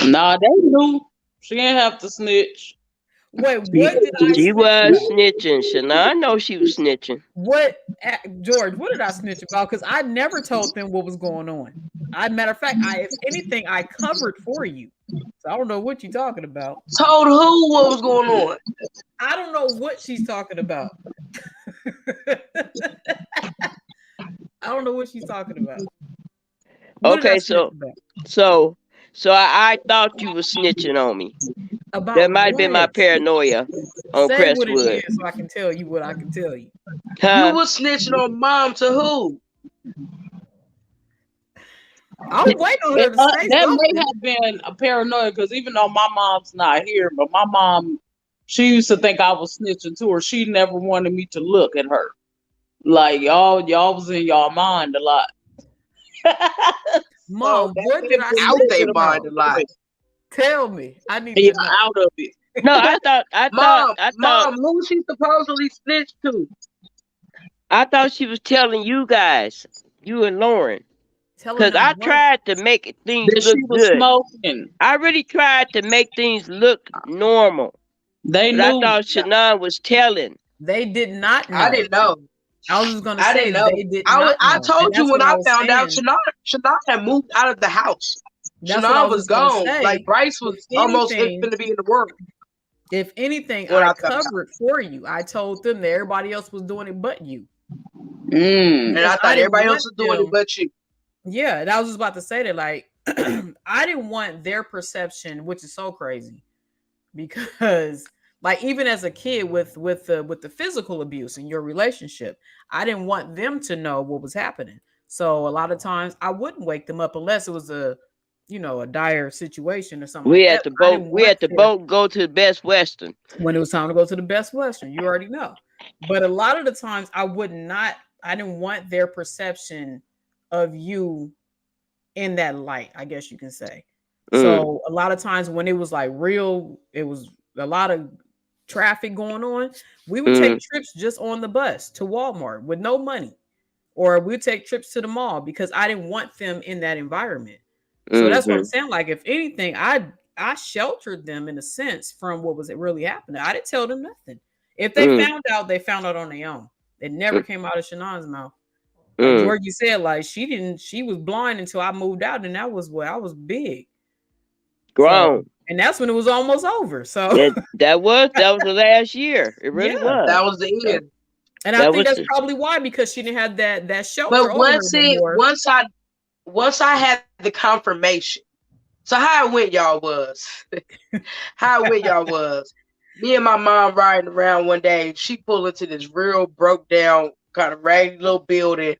D: Nah, they knew. She didn't have to snitch.
B: Wait,
C: She
B: what did I
C: she
B: snitch
C: was
B: about?
C: snitching. Shannon know she was snitching.
B: George, what did I snitch about? Because I never told them what was going on. Matter of fact, if anything, I covered for you. So I don't know what you're talking about.
A: Told who what was going on?
B: I don't know what she's talking about. I don't know what she's talking about. What did I
C: Okay,
B: snitch
C: so
B: about?
C: so I thought you was snitching on me. That
B: About
C: might have been my
B: what?
C: paranoia on
B: Say what it
C: Crestwood.
B: is so I can tell you what I can tell you.
A: You
C: Huh?
A: was snitching on mom to who?
B: I'm waiting on her to say
D: That may
B: something.
D: have been a paranoia because even though my mom's not here, but my mom, she used to think I was snitching to her. She never wanted me to look at her. Like y'all was in y'all mind a lot. So
B: Mom,
D: that
B: what
D: may
B: did
D: have
B: I
D: been
A: Out
D: a
B: snitch
A: they
D: little bit
A: mind
B: about?
A: a lot.
D: of it.
B: Tell me. I need
D: Yeah,
B: to know.
D: out of it.
C: No,
A: Mom, who she supposedly snitched to?
C: I thought she was telling you guys, you and Lauren,
B: Telling
C: because
B: them
C: I
B: what?
C: tried to make things
D: That she
C: look
D: was
C: good.
D: smoking.
C: I really tried to make things look normal,
D: They
C: but I
D: knew.
C: thought Shannon was telling.
B: They did not
A: I
B: know.
A: didn't know.
B: I was just gonna
A: I
B: say
A: didn't know.
B: they did not
A: I
B: know. And
A: told you
B: that's
A: when
B: what I
A: I
B: was
A: found out
B: saying.
A: Shannon had moved out of the house.
B: That's what I
A: Shannon
B: was
A: was
B: just gonna
A: gone.
B: say.
A: Like Bryce
B: If
A: was almost
B: anything,
A: finna be in the world when
B: I
A: I found out.
B: covered for you. I told them that everybody else was doing it but you.
D: Mm.
A: And
B: Because
A: I
B: I
A: thought
B: didn't
A: everybody else
B: want
A: was doing it
B: them.
A: but you.
B: Yeah, and I was just about to say that, like, I didn't want their perception, which is so crazy, because, like, even as a kid with the physical abuse in your relationship, I didn't want them to know what was happening. So a lot of times I wouldn't wake them up unless it was a dire situation or something
C: We
B: like
C: had
B: that.
C: to
B: But I
C: both
B: didn't
C: we
B: want
C: had to
B: them
C: both go to the Best Western.
B: when it was time to go to the Best Western. You already know. But a lot of the times I didn't want their perception of you in that light, I guess you can say.
C: Mm,
B: So a lot of times when it was like real, it was a lot of traffic going on. We would take
C: mm,
B: trips just on the bus to Walmart with no money, or we'd take trips to the mall because I didn't want them in that environment. So that's what I'm
C: mm-hmm,
B: saying. Like, if anything, I sheltered them in a sense from what was really happening. I didn't tell them nothing. If they
C: mm,
B: found out, they found out on their own. It never
C: mm,
B: came out of Shanon's mouth. Like
C: mm.
B: Georgie said, like she was blind until I moved out, and that was what I was big.
C: Grown.
B: So, and that's when it was almost over. So
C: That was the last year. It really
B: yeah.
C: was.
A: That was the end.
B: And I think that's probably why, because she didn't have that shelter
A: But
B: over her anymore.
A: once I had the confirmation. So how it went, y'all was how it went, y'all was. Me and my mom riding around one day. She pulled into this real broke down kind of raggedy little building.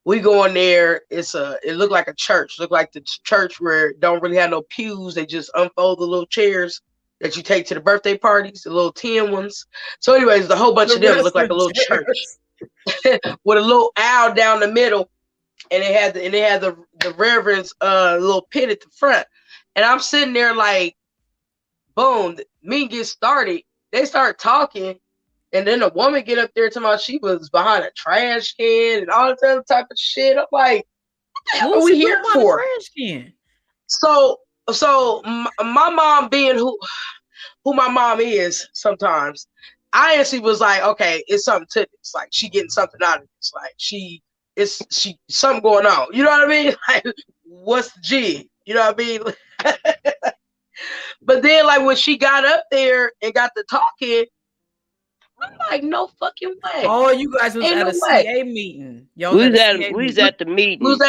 A: We go in there. It looked like a church. Looked like the church where it don't really have no pews. They just unfold the little chairs that you take to the birthday parties, the little tin ones. So, anyways, the whole bunch of them looked like a little church with a little aisle down the middle, and they had the reverend's little pit at the front. And I'm sitting there like, boom, me get started. They start talking. And then a woman get up there talking about she was behind a trash can and all this other type of shit. I'm like, what the hell are we here for?
B: Trash can?
A: So my mom being who my mom is sometimes, I actually was like, okay, it's something to this. Like, she getting something out of this. Like, she something going on. You know what I mean? Like, what's the G? You know what I mean? But then, like, when she got up there and got to talking, I'm like, no fucking way.
B: Oh, you guys was at a CA meeting.
C: We was at the meeting.
A: We was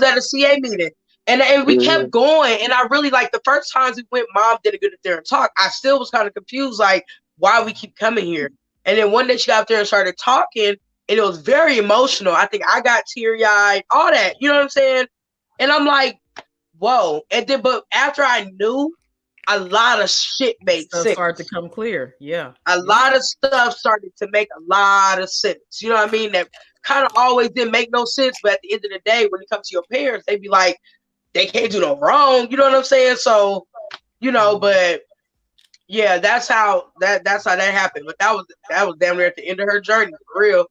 A: at a CA meeting. And we kept going. And I really, like, the first times we went, Mom didn't get up there and talk. I still was kind of confused, like, why we keep coming here. And then one day she got up there and started talking, and it was very emotional. I think I got teary-eyed, all that. You know what I'm saying? And I'm like, whoa. And then, but after I knew, a lot of shit made sense.
B: Started to come clear. Yeah.
A: A lot of stuff started to make a lot of sense. You know what I mean? That kind of always didn't make no sense. But at the end of the day, when it comes to your parents, they be like, they can't do no wrong. You know what I'm saying? So, you know, but yeah, that's how that happened. But that was damn near at the end of her journey, for real.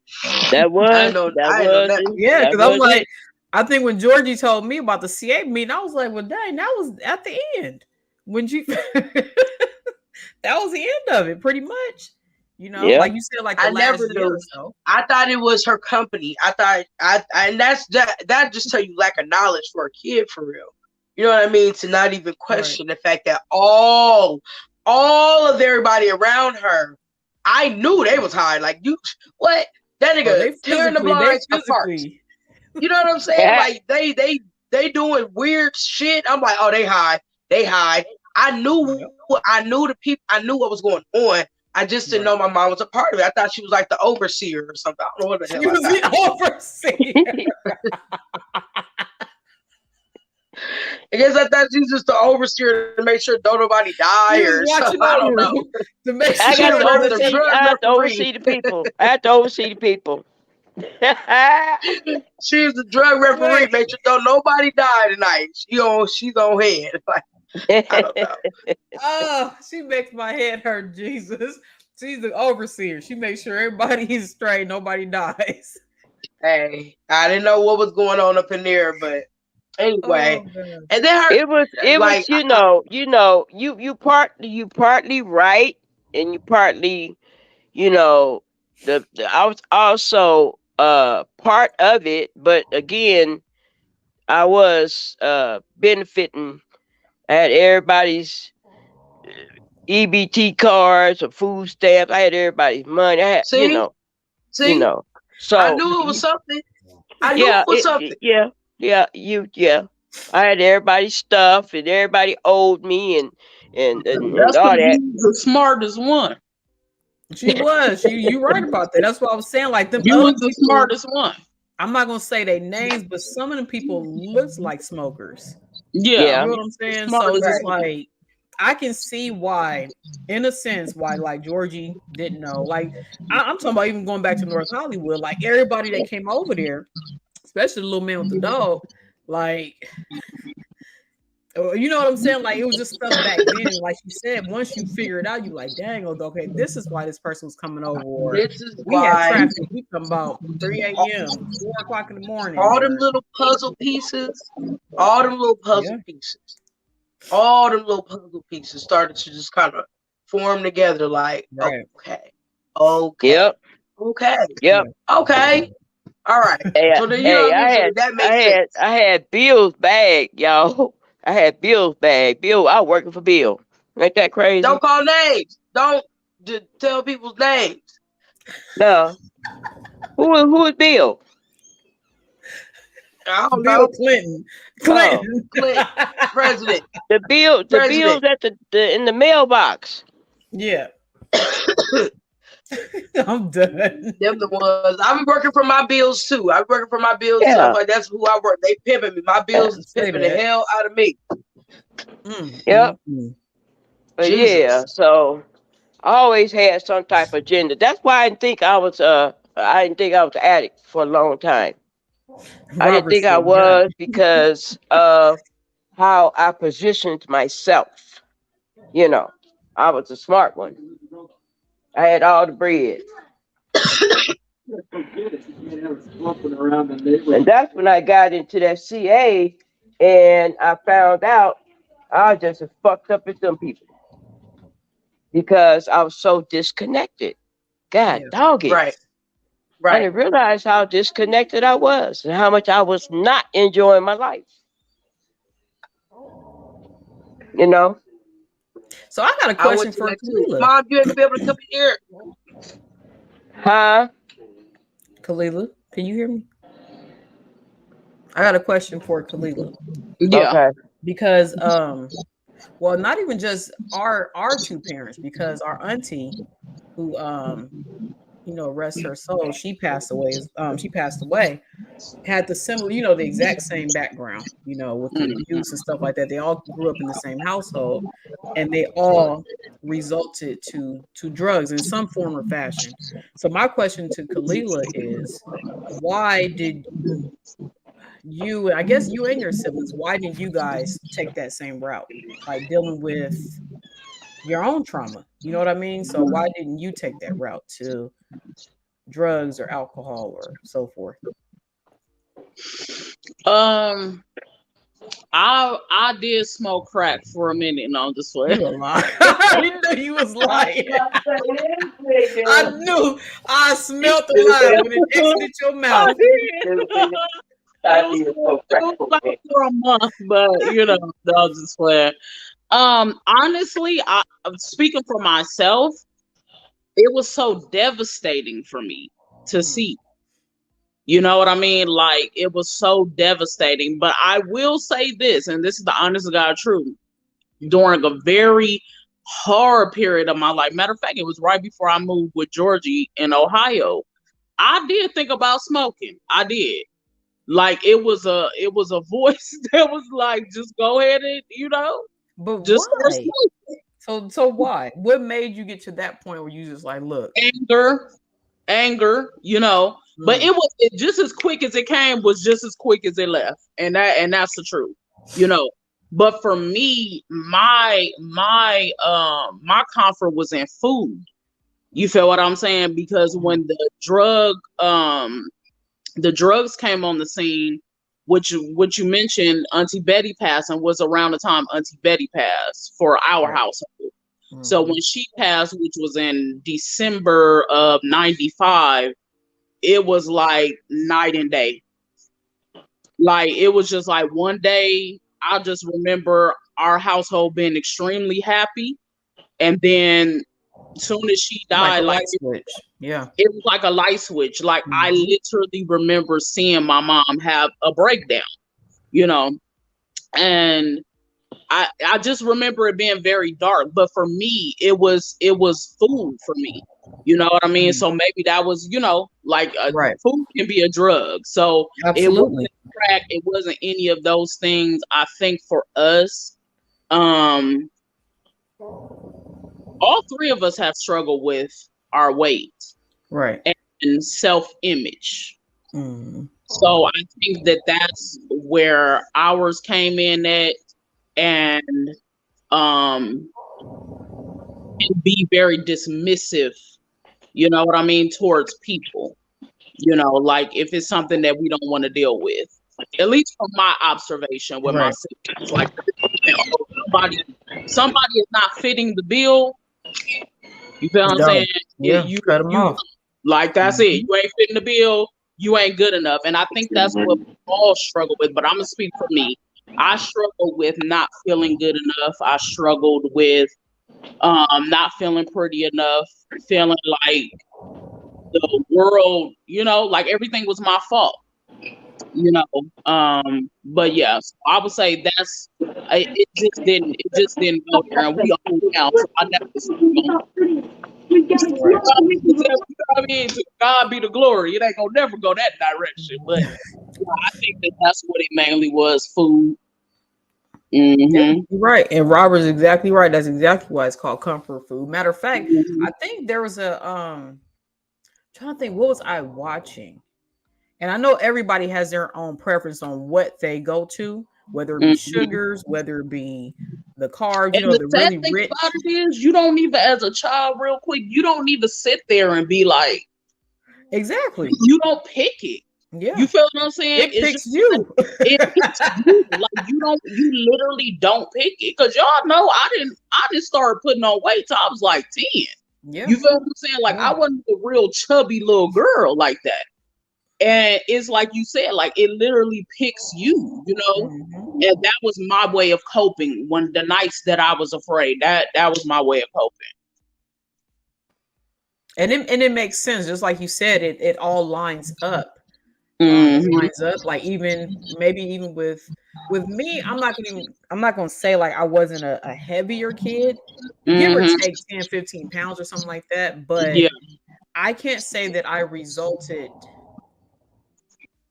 C: That was.
B: Yeah, because I'm like, I think when Georgie told me about the CA meeting, I was like, well, dang, that was at the end. When you that was the end of it, pretty much. You know, like you said, like
A: I never knew. So. I thought it was her company. And that just tell you lack of knowledge for a kid, for real. You know what I mean? To not even question the fact that all of everybody around her, I knew they was high. Like, you, what? That nigga tearing the blinds apart. You know what I'm saying? Like, they doing weird shit. I'm like, oh, they high. They high. I knew the people. I knew what was going on. I just didn't know my mom was a part of it. I thought she was like the overseer or something. I don't know what the hell. She was the overseer. I guess I thought she was just the overseer to make sure don't nobody die or something. I don't know.
C: To make sure I have to oversee the people. I have to oversee the people.
A: She was the drug referee. Make sure don't nobody die tonight. She's on hand. Like, I don't know.
B: Oh, she makes my head hurt, Jesus. She's the overseer. She makes sure everybody is straight, nobody dies.
A: Hey, I didn't know what was going on up in there, but anyway. And then
C: it was you partly right, and you partly, I was also part of it, but again, I was benefiting. I had everybody's EBT cards or food stamps. I had everybody's money. I had, So
A: I knew it was something. I knew it was something.
C: I had everybody's stuff, and everybody owed me, and
D: that's
C: all that.
D: The smartest one.
B: She was. You right about that. That's what I was saying. Like, them
D: you was the smartest one.
B: I'm not gonna say their names, but some of them people looks like smokers.
C: Yeah.
B: You know what I'm saying? So it's just like, I can see why, in a sense, why like Georgie didn't know. Like, I'm talking about even going back to North Hollywood. Like, everybody that came over there, especially the little man with the dog, like, you know what I'm saying? Like, it was just stuff back then. Like you said, once you figure it out, you like, dang, okay, this is why this person was coming over. Or
A: this is
B: we had traffic. We come about 3 a.m., 4 o'clock in the morning.
A: All them little puzzle pieces, all them little puzzle pieces started to just kind of form together. Like, okay,
C: yep,
A: okay,
C: yep,
A: okay. All right.
C: So then, that makes sense. I had Bill's bag, y'all. I had Bill's bag. Bill, I was working for Bill. Ain't that crazy?
A: Don't call names. Don't tell people's names.
C: No. Who is Bill?
A: I don't
B: Bill
A: know.
B: Clinton.
A: Clinton, president.
C: The Bill's
A: President.
C: at the in the mailbox.
B: Yeah. I'm done.
A: Them the ones. I be working for my bills too. I be working for my bills too.
C: Yeah.
A: I'm like, that's who I work. They pimping me. My bills is
B: Say
A: pimping the
B: that.
A: hell out of me.
C: Yep.
B: Mm.
C: But
A: Jesus.
C: yeah, so I always had some type of agenda. That's why I didn't think I was an addict for a long time. I didn't
B: Robert
C: think I
B: said,
C: was because of how I positioned myself. You know, I was a smart one. I had all the bread. And that's when I got into that CA and I found out I was just as fucked up as them people because I was so disconnected. God
B: Yeah.
C: dog it.
A: Right.
C: I
A: Right.
C: didn't realize how disconnected I was and how much I was not enjoying my life. You know?
B: So I got a
A: I went
B: question
A: to
B: for
A: that too.
B: Kalila.
A: Mom, you ain't gonna be able to come in here.
C: Huh?
B: Kalila, can you hear me? I got a question for Kalila.
D: Yeah.
C: Okay.
B: Because well, not even just our two parents, because our auntie, who rest her soul, she passed away, had the similar, the exact same background, with the abuse and stuff like that. They all grew up in the same household, and they all resulted to drugs in some form or fashion. So my question to Kalila is, why did you, I guess you and your siblings, why didn't you guys take that same route, like dealing with your own trauma? You know what I mean? So why didn't you take that route to drugs or alcohol or so forth?
D: I did smoke crack for a minute. No, I'm just
B: You a lie. I knew you was lying. I knew. I smelt the lie when it exited your mouth.
D: It was like for a month, but no, I'm just playing. Honestly, I'm speaking for myself. It was so devastating for me to see. You know what I mean? Like, it was so devastating. But I will say this, and this is the honest to God truth. During a very hard period of my life, matter of fact, it was right before I moved with Georgie in Ohio. I did think about smoking. I did. Like, it was a voice that was like, just go ahead and
B: But
D: just start
B: why?
D: smoking.
B: So why? What made you get to that point where you just like, look,
D: anger, but it just as quick as it came was just as quick as it left, and that's the truth, But for me, my comfort was in food. You feel what I'm saying? Because when the drugs came on the scene, which you mentioned, Auntie Betty passing was around the time Auntie Betty passed for our household. So when she passed, which was in December of 95, it was like night and day. Like, it was just like one day, I just remember our household being extremely happy. And then as soon as she died,
B: like a light switch. Yeah.
D: It was like a light switch. Like, I literally remember seeing my mom have a breakdown, and I just remember it being very dark. But for me, it was food for me. You know what I mean? So maybe that was, like food can be a drug. So
B: absolutely.
D: It wasn't crack. It wasn't any of those things. I think for us, all three of us have struggled with our weight, and self-image. So I think that's where ours came in at, and be very dismissive, you know what I mean, towards people. Like, if it's something that we don't want to deal with, at least from my observation with my siblings, like, somebody is not fitting the bill. You feel what I'm saying?
B: Yeah, you cut them off.
D: Like, that's it. You ain't fitting the bill. You ain't good enough. And I think that's what we all struggle with. But I'm gonna speak for me. I struggled with not feeling good enough. I struggled with not feeling pretty enough, feeling like the world, like everything was my fault, you know. But yeah, so I would say it just didn't go there, and we old now, so I never see it going.
B: Right.
D: You know what I mean? To God be the glory. It ain't gonna never go that direction, but yeah, I think that's what it mainly was, food.
B: Yeah,
D: Mm-hmm.
B: you're right. And Robert's exactly right. That's exactly why it's called comfort food. Matter of fact,
D: Mm-hmm.
B: I think there was a trying to think what was I watching? And I know everybody has their own preference on what they go to, whether it be
D: Mm-hmm.
B: sugars, whether it be the carbs,
D: And the
B: the
D: sad
B: really
D: thing
B: rich.
D: about it is, you don't even, as a child, real quick, you don't even sit there and be like,
B: Exactly.
D: you don't pick it. You
B: Yeah.
D: feel what I'm saying?
B: It
D: It's
B: picks
D: just like
B: you.
D: it picks you. Like you literally don't pick it. Cause y'all know I didn't start putting on weight till I was like 10.
B: Yeah.
D: You feel what I'm saying? Like
B: Yeah.
D: I wasn't a real chubby little girl like that. And it's like you said, like it literally picks you.
B: Mhm.
D: And that was my way of coping when the nights that I was afraid. That was my way of coping.
B: And it makes sense, just like you said, it all lines up. It
D: Mm-hmm.
B: lines up, like even maybe even with me, I'm not gonna say like I wasn't a heavier kid, give or
D: Mm-hmm.
B: take 10, 15 pounds or something like that. But
D: Yeah.
B: I can't say that I resulted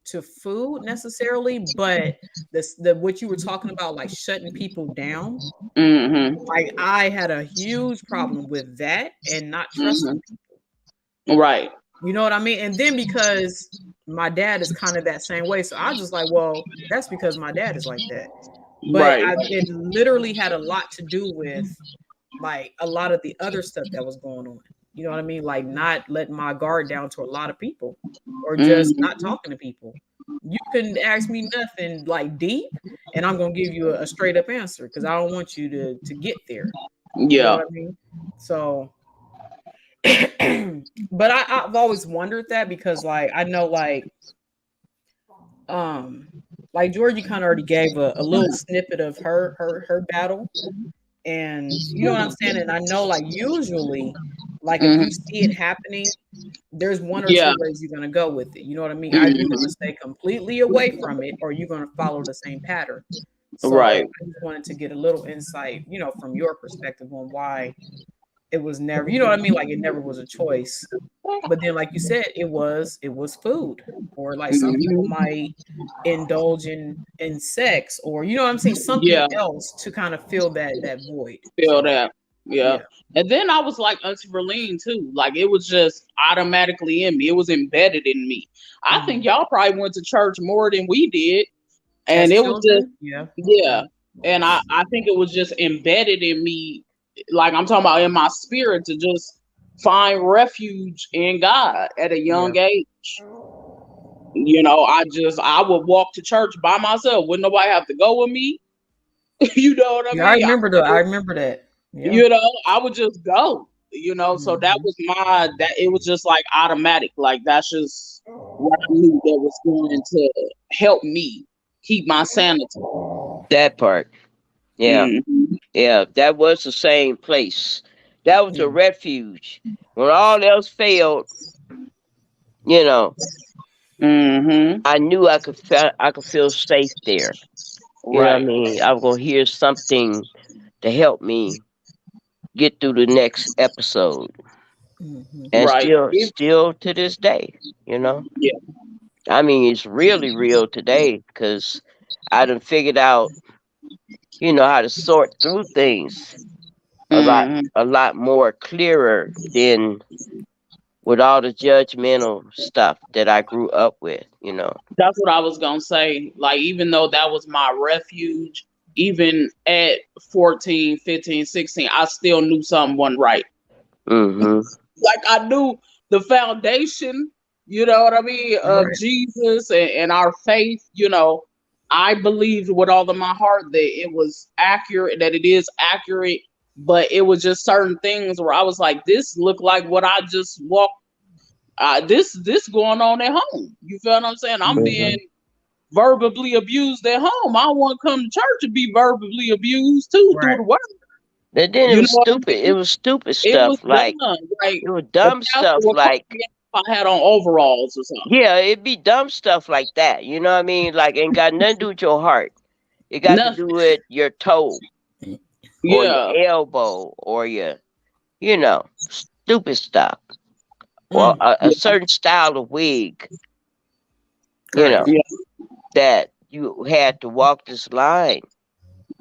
B: to food necessarily, but the what you were talking about, like shutting people down,
D: Mm-hmm.
B: like I had a huge problem with that and not trusting
D: Mm-hmm.
B: people.
D: Right.
B: You know what I mean? And then because my dad is kind of that same way, so I was just like, well, that's because my dad is like that. But
D: Right.
B: it literally had a lot to do with like a lot of the other stuff that was going on. You know what I mean? Like not letting my guard down to a lot of people or just not
D: Mm-hmm.
B: talking to people. You couldn't ask me nothing like deep, and I'm gonna give you a straight up answer because I don't want you to get there. You know
D: Yeah.
B: what I mean? So but I've always wondered that because like I know um like Georgie kind of already gave a little snippet of her battle, and you know what I'm saying, and I know like usually like if
D: Mm-hmm.
B: you see it happening, there's one or
D: Yeah.
B: two ways you're going to go with it. You know what I mean? Either you're going to
D: Mm-hmm.
B: stay completely away from it or you're going to follow the same pattern. So
D: Right.
B: I just wanted to get a little insight, from your perspective on why it was never, you know what I mean, like it never was a choice. But then like you said, it was food, or like some people
D: Mm-hmm.
B: might indulge in sex, or you know what I'm saying, something
D: Yeah.
B: else to kind of fill that void.
D: Feel
B: So
D: that. Yeah.
B: yeah.
D: And then I was like Auntie Verlene too. Like it was just automatically in me. It was embedded in me. I think
B: Mhm.
D: y'all probably went to church more than we did. And
B: As
D: it was just,
B: children, yeah.
D: yeah. And I think it was just embedded in me, like I'm talking about in my spirit, to just find refuge in God at a
B: Yeah.
D: young age. I would walk to church by myself. Wouldn't nobody have to go with me? You know what I
B: Yeah, I
D: mean?
B: remember the I remember that. Yeah.
D: I would just go. So that
B: Mhm.
D: was that it was just like automatic. Like that's just what I knew that was going to help me keep my sanity.
C: That part. Yeah.
D: Mm-hmm.
C: Yeah. That was the same place. That was a
B: Yeah.
C: refuge. When all else failed, you know,
D: Mm-hmm.
C: I knew I could feel safe there. You know what I
D: Right.
C: mean? I was gonna hear something to help me get through the next episode.
B: Mhm.
C: And
D: Right.
C: still to this day, you know.
D: Yeah.
C: I mean, it's really real today because I done figured out, how to sort through things
D: Mm-hmm.
C: a lot more clearer than with all the judgmental stuff that I grew up with.
D: That's what I was gonna say. Like, even though that was my refuge, even at 14, 15, 16, I still knew something wasn't right.
C: Mhm.
D: Like I knew the foundation, you know what I mean, of
B: Right.
D: Jesus and our faith. I believed with all of my heart that it was accurate, that it is accurate, but it was just certain things where I was like, this looked like what I just walked. This going on at home. You feel what I'm saying? I'm being
C: Mhm.
D: verbally abused at home. I want to come to church and be verbally abused too through
B: Right.
D: the word.
C: And then it
D: You know
C: was
D: what I
C: stupid. It
D: mean?
C: was stupid
D: It was
C: stuff like
D: dumb. Like
C: it was
D: the
C: dumb
D: pastor
C: stuff
D: would call
C: like
D: me if I had on overalls or something.
C: yeah, it'd be dumb stuff like that. You know what I mean? Like ain't got nothing to do with your heart. It got to do
D: Nothing.
C: with your toe or your
D: Yeah.
C: elbow or your stupid stuff. Or
B: Mm,
C: a
D: Yeah.
C: certain style of wig, you
B: right.
C: know,
D: Yeah.
C: that you had to walk this line.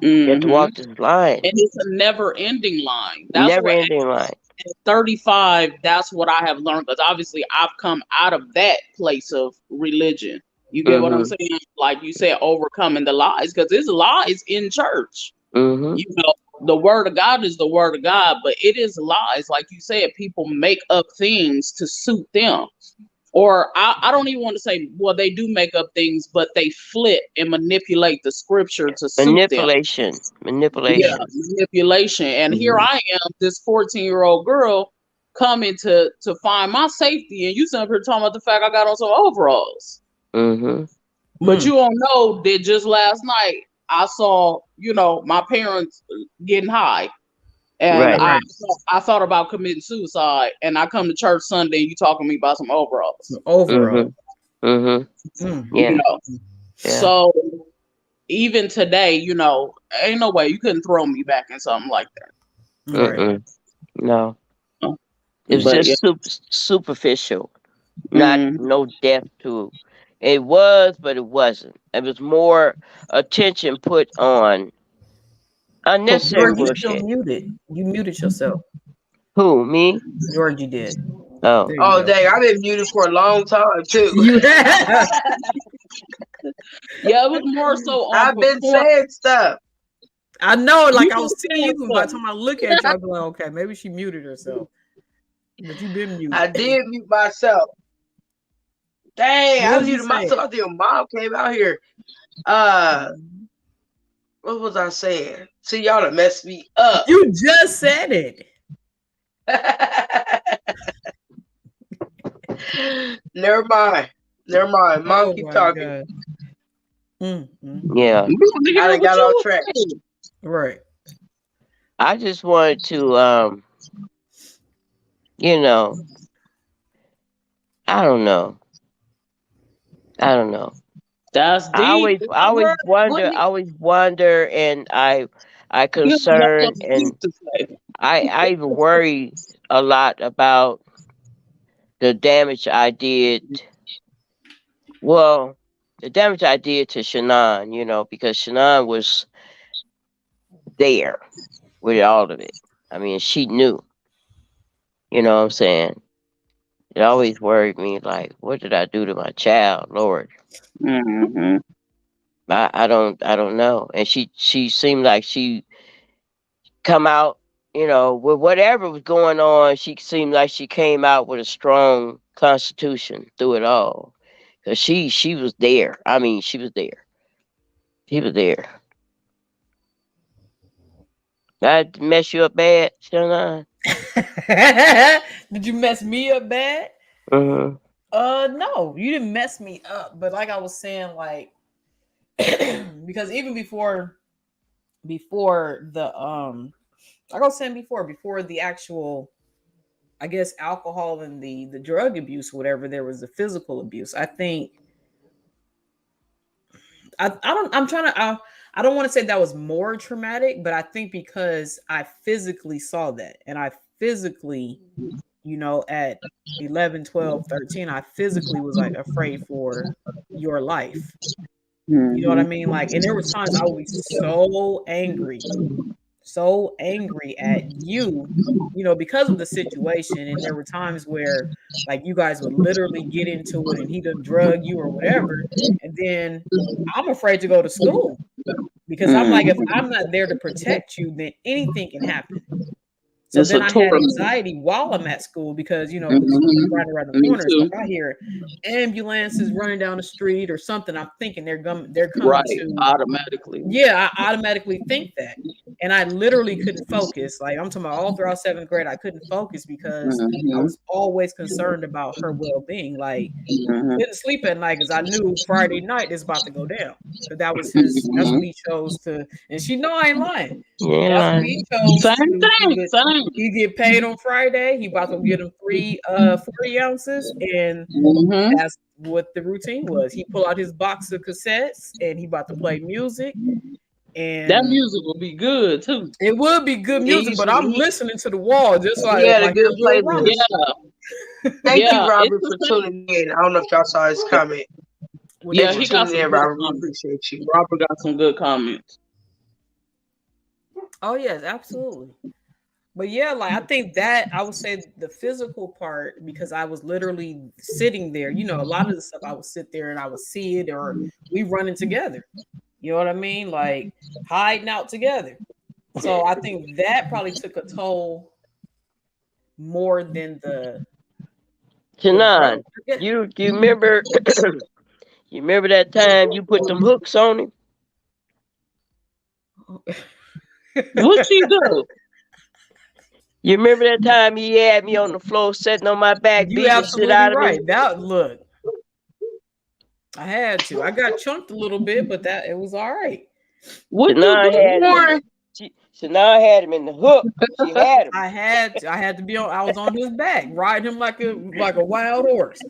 C: You had to
D: Hmm.
C: walk this line.
D: And it's a never ending line. That's
C: Never
D: what
C: ending line.
D: at 35, that's what I have learned. Because obviously I've come out of that place of religion. You get what I'm
C: Mhm.
D: saying? Like you said, overcoming the lies, because there's lies in church.
C: Mhm.
D: You know, the word of God is the word of God, but it is lies. Like you said, people make up things to suit them. Or I don't even want to say, well, they do make up things, but they flip and manipulate the scripture to suit them.
C: Manipulation.
D: Yeah,
C: Manipulation.
D: manipulation. And here
C: Mhm.
D: I am, this 14-year-old girl coming to find my safety, and you sitting up here talking about the fact I got on some overalls.
C: Mhm.
D: But
B: Mm,
D: you don't know that just last night I saw, my parents getting high. And
C: Right.
D: I
B: right.
D: I thought about committing suicide, and I come to church Sunday, and you talking to me about some overalls.
B: So overall.
C: Mhm. Mhm.
B: Mm,
D: You
C: Yeah.
D: know.
C: Yeah.
D: So even today, ain't no way you couldn't throw me back in something like
B: right.
C: Mm-mm. No.
D: that.
C: It was
D: But yeah.
C: just superficial. Not
D: Mm,
C: no depth to it. It was, but it wasn't. It was more attention put on unnecessary
B: George, you still
C: bullshit.
B: muted. You muted yourself.
C: Who? Me?
B: George, you did.
C: Oh.
B: There you
A: Oh
B: go.
A: dang, I've been muted for a long time too.
B: You have.
D: yeah, it was more so on
A: I've been
D: perform.
A: saying stuff.
B: I know, like
D: You
B: I
D: been
B: was seeing
D: saying
B: you, and by the
D: stuff.
B: time I look at you, I'll be like, okay, maybe she muted herself. But you've been muted.
A: I did mute myself. Dang,
B: What
A: I
B: was you
A: muted
B: saying?
A: myself. I think mom came out here. Uh, what was I saying? See, y'all done messed me up.
B: You just said it.
A: Never mind. Never mind. Mom,
B: Oh
A: keep
B: my
A: talking.
B: god.
C: Yeah.
D: We want to
A: I
D: hear
A: done
D: what
A: got
D: you
A: off
D: were
A: track.
D: saying.
B: Right.
C: I just wanted to you know, I don't know. I don't know.
D: That's deep.
C: I always wonder and I
D: You got
C: concern
D: something
C: and
D: deep to say.
C: I even worry a lot about the damage I did. Well, the damage I did to Shannon, because Shannon was there with all of it. I mean, she knew, you know what I'm saying? It always worried me like, what did I do to my child, Lord?
D: Hmm.
C: I don't know. And she seemed like she come out, with whatever was going on, she seemed like she came out with a strong constitution through it all. Cause she was there. I mean, she was there. She was there. That mess you up bad, Shannon?
B: Did you mess me up bad?
C: Mm-hmm.
B: No, you didn't mess me up. But like I was saying, like because even before the like I was saying before the actual, I guess, alcohol and the drug abuse, whatever, there was the physical abuse. I think I don't I'm trying to I don't want to say that was more traumatic, but I think because I physically saw that and I physically, at 11, 12, 13, I physically was like afraid for your life. You know what I
D: Hmm.
B: mean? Like, and there was times I would be so angry at you, because of the situation. And there were times where like you guys would literally get into it and he done drug you or whatever. And then I'm afraid to go to school because I'm like, if I'm not there to protect you, then anything can happen. So
D: It's
B: then
D: a
B: I had
D: tournament.
B: anxiety while I'm at school because, because right around the
D: Me
B: corner, so
D: too.
B: if I hear ambulances running down the street or something, I'm thinking they're coming
D: Right,
B: to.
D: automatically.
B: Yeah, I automatically think that. And I literally couldn't focus. Like I'm talking about all throughout seventh grade, I couldn't focus because I
D: Mm-hmm.
B: was always concerned about her well-being. Like
D: Mm-hmm.
B: couldn't sleep at night because I knew Friday night is about to go down. Because that's
D: Mm-hmm.
B: what he chose to, and she know I ain't lying.
C: You ain't
B: That's what
C: lying.
B: he chose
D: Same
B: to
D: thing.
B: get.
D: Same.
B: He get paid on Friday. He about to get him 40 ounces, and
D: Mm-hmm.
B: that's what the routine was. He pull out his box of cassettes and he about to play music,
D: That
B: and
D: music will be good too.
B: it would be good
A: He
B: music,
A: used
B: but
A: to,
B: I'm listening to the wall just so
A: he
B: if
A: had a
B: I hear
A: good
B: Will Robert.
A: playlist.
D: Yeah,
A: Thank you,
D: yeah. It's
A: Robert,
D: the
A: for
D: same.
A: tuning in. I don't know if y'all saw his comment.
B: What
D: Yeah,
A: Thanks
B: you
A: for
D: he got
A: tuning
D: some
A: in,
D: good
A: Robert. We
D: comments.
A: appreciate you.
D: Robert got some good comments.
B: Oh yes, absolutely. But yeah, like I think that I would say the physical part because I was literally sitting there. A lot of the stuff I would sit there and I would see it, or we running together. You know what I mean? Like hiding out together. So I think that probably took a toll more than the drug.
C: Tanan, you remember you remember that time you put them hooks on him?
D: What she do?
C: You remember that time he had me on the floor sitting on my back
B: You
C: beating the shit
B: absolutely
C: out of me?
B: right. That look, I had to. I got chunked a little bit, but that it was all right.
D: What you
C: Tanan
D: do?
C: had him in
A: Warren,
C: Tanan had him in the hook. She had him.
B: I had to be on. I was on his back, riding him like a wild horse.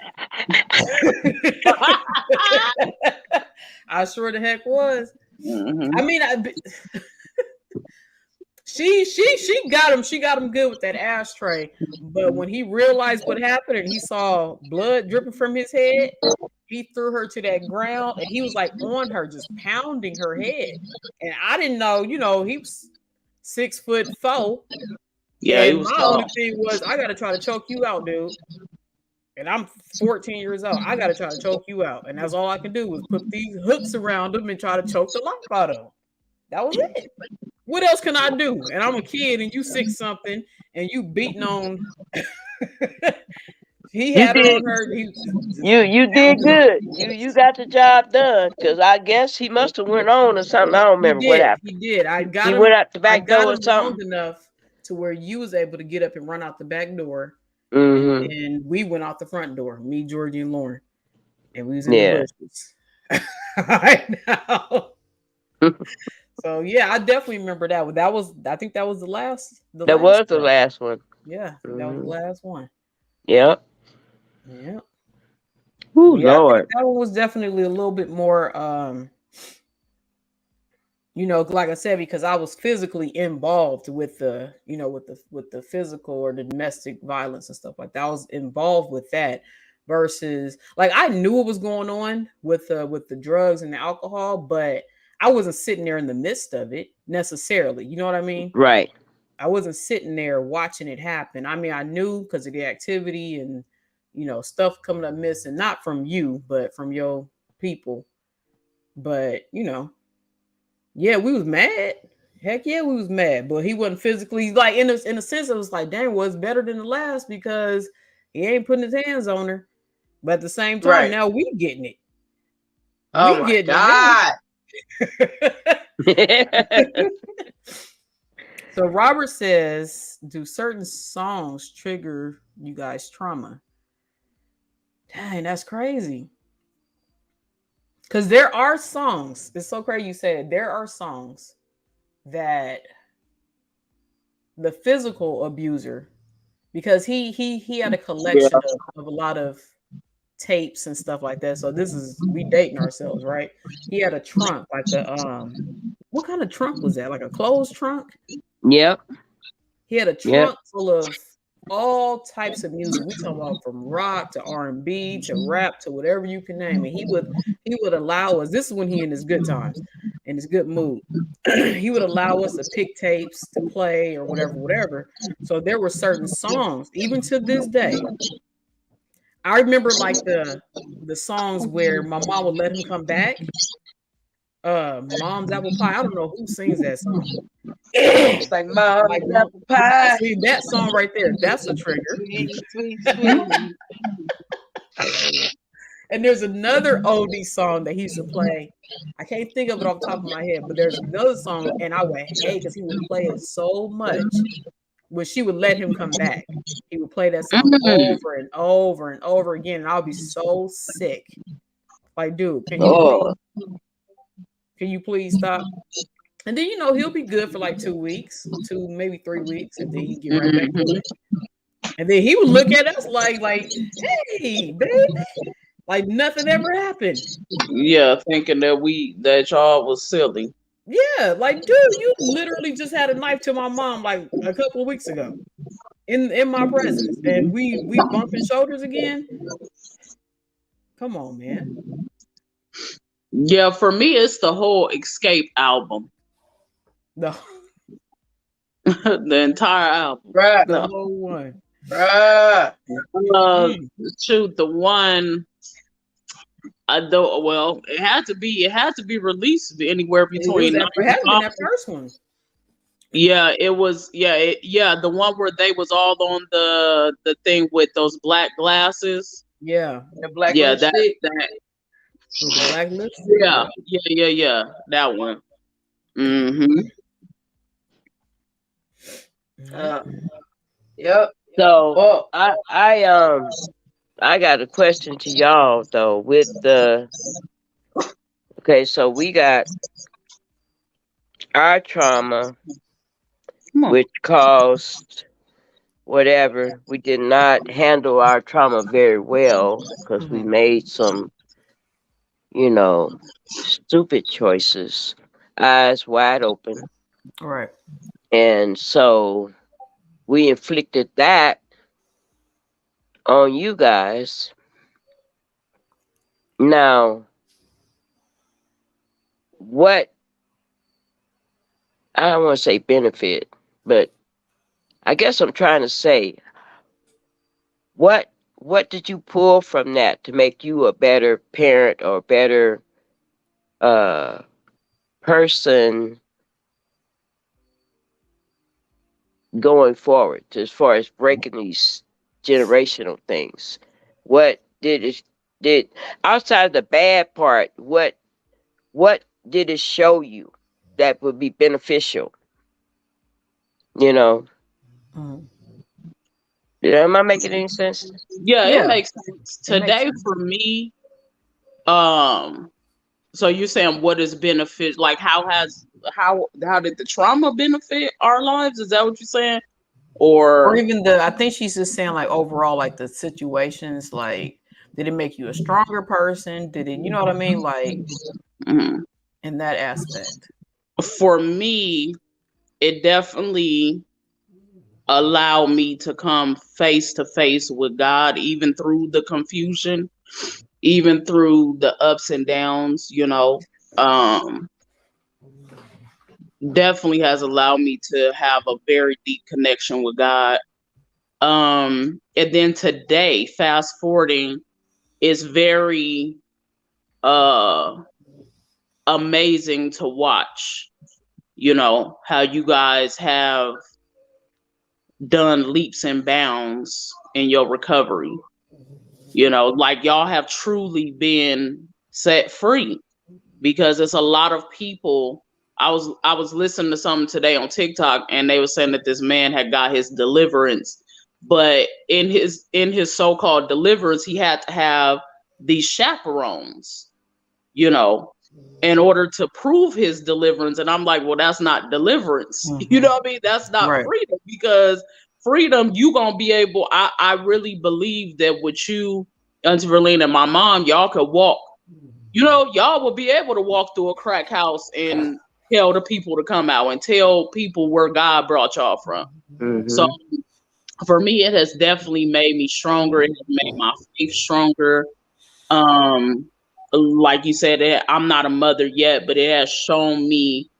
B: I sure the heck was.
D: Mhm.
B: I mean, she got him. She got him good with that ashtray. But when he realized what happened and he saw blood dripping from his head, he threw her to that ground and he was like on her, just pounding her head. And I didn't know, he was 6'4".
D: Yeah, he
B: And
D: was
B: my
D: tall.
B: only thing was, I got to try to choke you out, dude. And I'm 14 years old. I got to try to choke you out. And that's all I can do was put these hooks around him and try to choke the life out of him. That was it. What else can I do? And I'm a kid and you 6 something and you beating on. He
C: You
B: had her
C: did
B: on her.
C: you did good. You got the job done because I guess he must have went on or something. I don't
B: He
C: remember what
B: did.
C: happened.
B: He did.
C: He went out the
B: I
C: back
B: got
C: door or
B: him long
C: something.
B: enough to where you was able to get up and run out the back door.
C: Mm-hmm.
B: And we went out the front door, me, Georgie, and Lauren. And we was in the
C: Yeah.
B: bushes. Right now. So yeah, I definitely remember that one. I think that was the last
C: That was the
B: one.
C: last one.
B: Yeah, that was the last one.
C: Yep.
B: Yeah.
C: Ooh,
B: Yeah, I think
C: Lord.
B: that one was definitely a little bit more like I said, because I was physically involved with the, with the physical or the domestic violence and stuff like that. I was involved with that versus like I knew what was going on with the drugs and the alcohol, but I wasn't sitting there in the midst of it necessarily. You know what I mean?
C: Right.
B: I wasn't sitting there watching it happen. I mean, I knew because of the activity and stuff coming up missing, not from you, but from your people. But yeah, we was mad. Heck yeah, we was mad. But he wasn't physically like in a sense. It was like, dang, was better than the last because he ain't putting his hands on her. But at the same time,
A: right?
B: now we getting it.
A: Oh
B: We
A: my
B: getting
A: God!
B: it. So Robert says, do certain songs trigger you guys' trauma? Dang, that's crazy. Because there are songs. It's so crazy you say it. There are songs that the physical abuser, because he had a collection of a lot of tapes and stuff like that. So we dating ourselves, right? He had a trunk, like what kind of trunk was that? Like a closed trunk?
C: Yep.
B: He had a trunk full of all types of music. We talk about from rock to R&B to rap to whatever you can name it. He would allow us. This is when he in his good times, in his good mood. He would allow us to pick tapes to play or whatever. So there were certain songs, even to this day. I remember like the songs where my mom would let him come back. Mom's Apple Pie. I don't know who sings that song.
A: It's like mom,
B: Like mom,
A: apple pie.
B: see that song right there. That's a trigger.
A: Sweet, sweet, sweet.
B: And there's another oldie song that he used to play. I can't think of it off the top of my head, but there's another song, and I would hate because he would play it so much when she would let him come back. He would play that song over and over and over again, and I'll be so sick. Like, dude, can you please stop? And then he'll be good for like 2 weeks, maybe 3 weeks, and then he get right back to it. And then he would look at us like, hey, baby, like nothing ever happened.
D: Yeah, thinking that y'all was silly.
B: Yeah, like, dude, you literally just had a knife to my mom like a couple of weeks ago in my presence, and we bumping shoulders again. Come on, man.
D: Yeah, for me, it's the whole Escape album,
B: The
D: the entire album.
A: Right.
B: the whole one.
A: Right.
D: Shoot, the one. It had to be released anywhere between.
B: It had to be that first one.
D: Yeah, it was. Yeah, the one where they was all on the thing with those black glasses.
B: Yeah,
A: The black
D: Yeah,
A: lipstick.
B: with the black lips.
D: Yeah, that one. Mm-hmm.
A: Yep.
C: So
A: Well,
C: I got a question to y'all though with the okay, so we got our trauma which caused whatever. We did not handle our trauma very well because we made some, stupid choices, eyes wide open.
B: Right.
C: And so we inflicted that on you guys. Now, what I don't want to say benefit, but I guess I'm trying to say what did you pull from that to make you a better parent or better person going forward as far as breaking these generational things? What did outside of the bad part, what did it show you that would be beneficial? Am I making any sense?
D: Yeah, it makes sense. Today for me, so you're saying what is benefit? Like how did the trauma benefit our lives? Is that what you're saying? Or
B: even I think she's just saying like overall, like the situations, like did it make you a stronger person? Did it, you know what I mean? Like in that aspect.
D: For me, it definitely allowed me to come face to face with God, even through the confusion, even through the ups and downs, definitely has allowed me to have a very deep connection with God. And then today, fast forwarding, is very amazing to watch, how you guys have done leaps and bounds in your recovery. Like y'all have truly been set free, because it's a lot of people. I was listening to something today on TikTok, and they were saying that this man had got his deliverance, but in his so-called deliverance, he had to have these chaperones, in order to prove his deliverance. And I'm like, well, that's not deliverance. You know what I mean? That's not freedom, because freedom, you gonna be able. I really believe that with you, Auntie Verlene, and my mom, y'all could walk. Y'all will be able to walk through a crack house and tell the people to come out and tell people where God brought y'all from. So for me, it has definitely made me stronger. It has made my faith stronger. Like you said, I'm not a mother yet, but it has shown me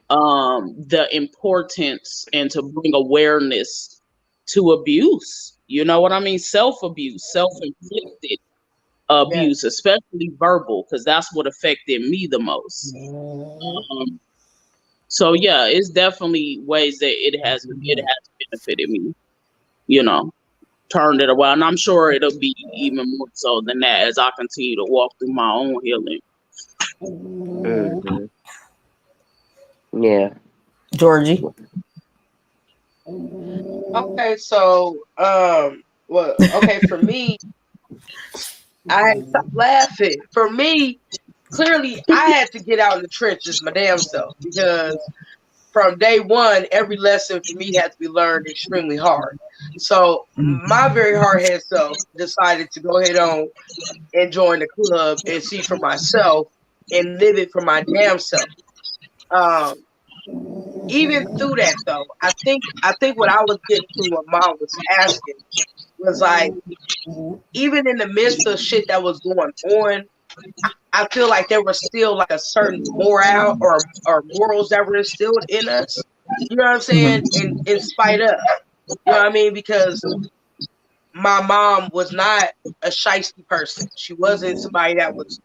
D: the importance and to bring awareness to abuse. You know what I mean? Self-abuse, self-inflicted. abuse, especially verbal, because that's what affected me the most. So yeah, it's definitely ways that it has benefited me. You know, turned it around. And I'm sure it'll be even more so than that as I continue to walk through my own healing.
C: Mm-hmm. Yeah.
B: Georgie.
A: Okay, so well, okay, for me, I had to stop laughing. For me, clearly I had to get out in the trenches my damn self because from day one, every lesson for me had to be learned extremely hard. So my very hard head self decided to go ahead on and join the club and see for myself and live it for my damn self. Um, Even through that though, I think what I was getting to what mom was asking was like, even in the midst of shit that was going on, I feel like there was still like a certain morale or morals that were instilled in us. You know what I'm saying? In spite of, you know what I mean? Because my mom was not a shiesty person. She wasn't somebody that was,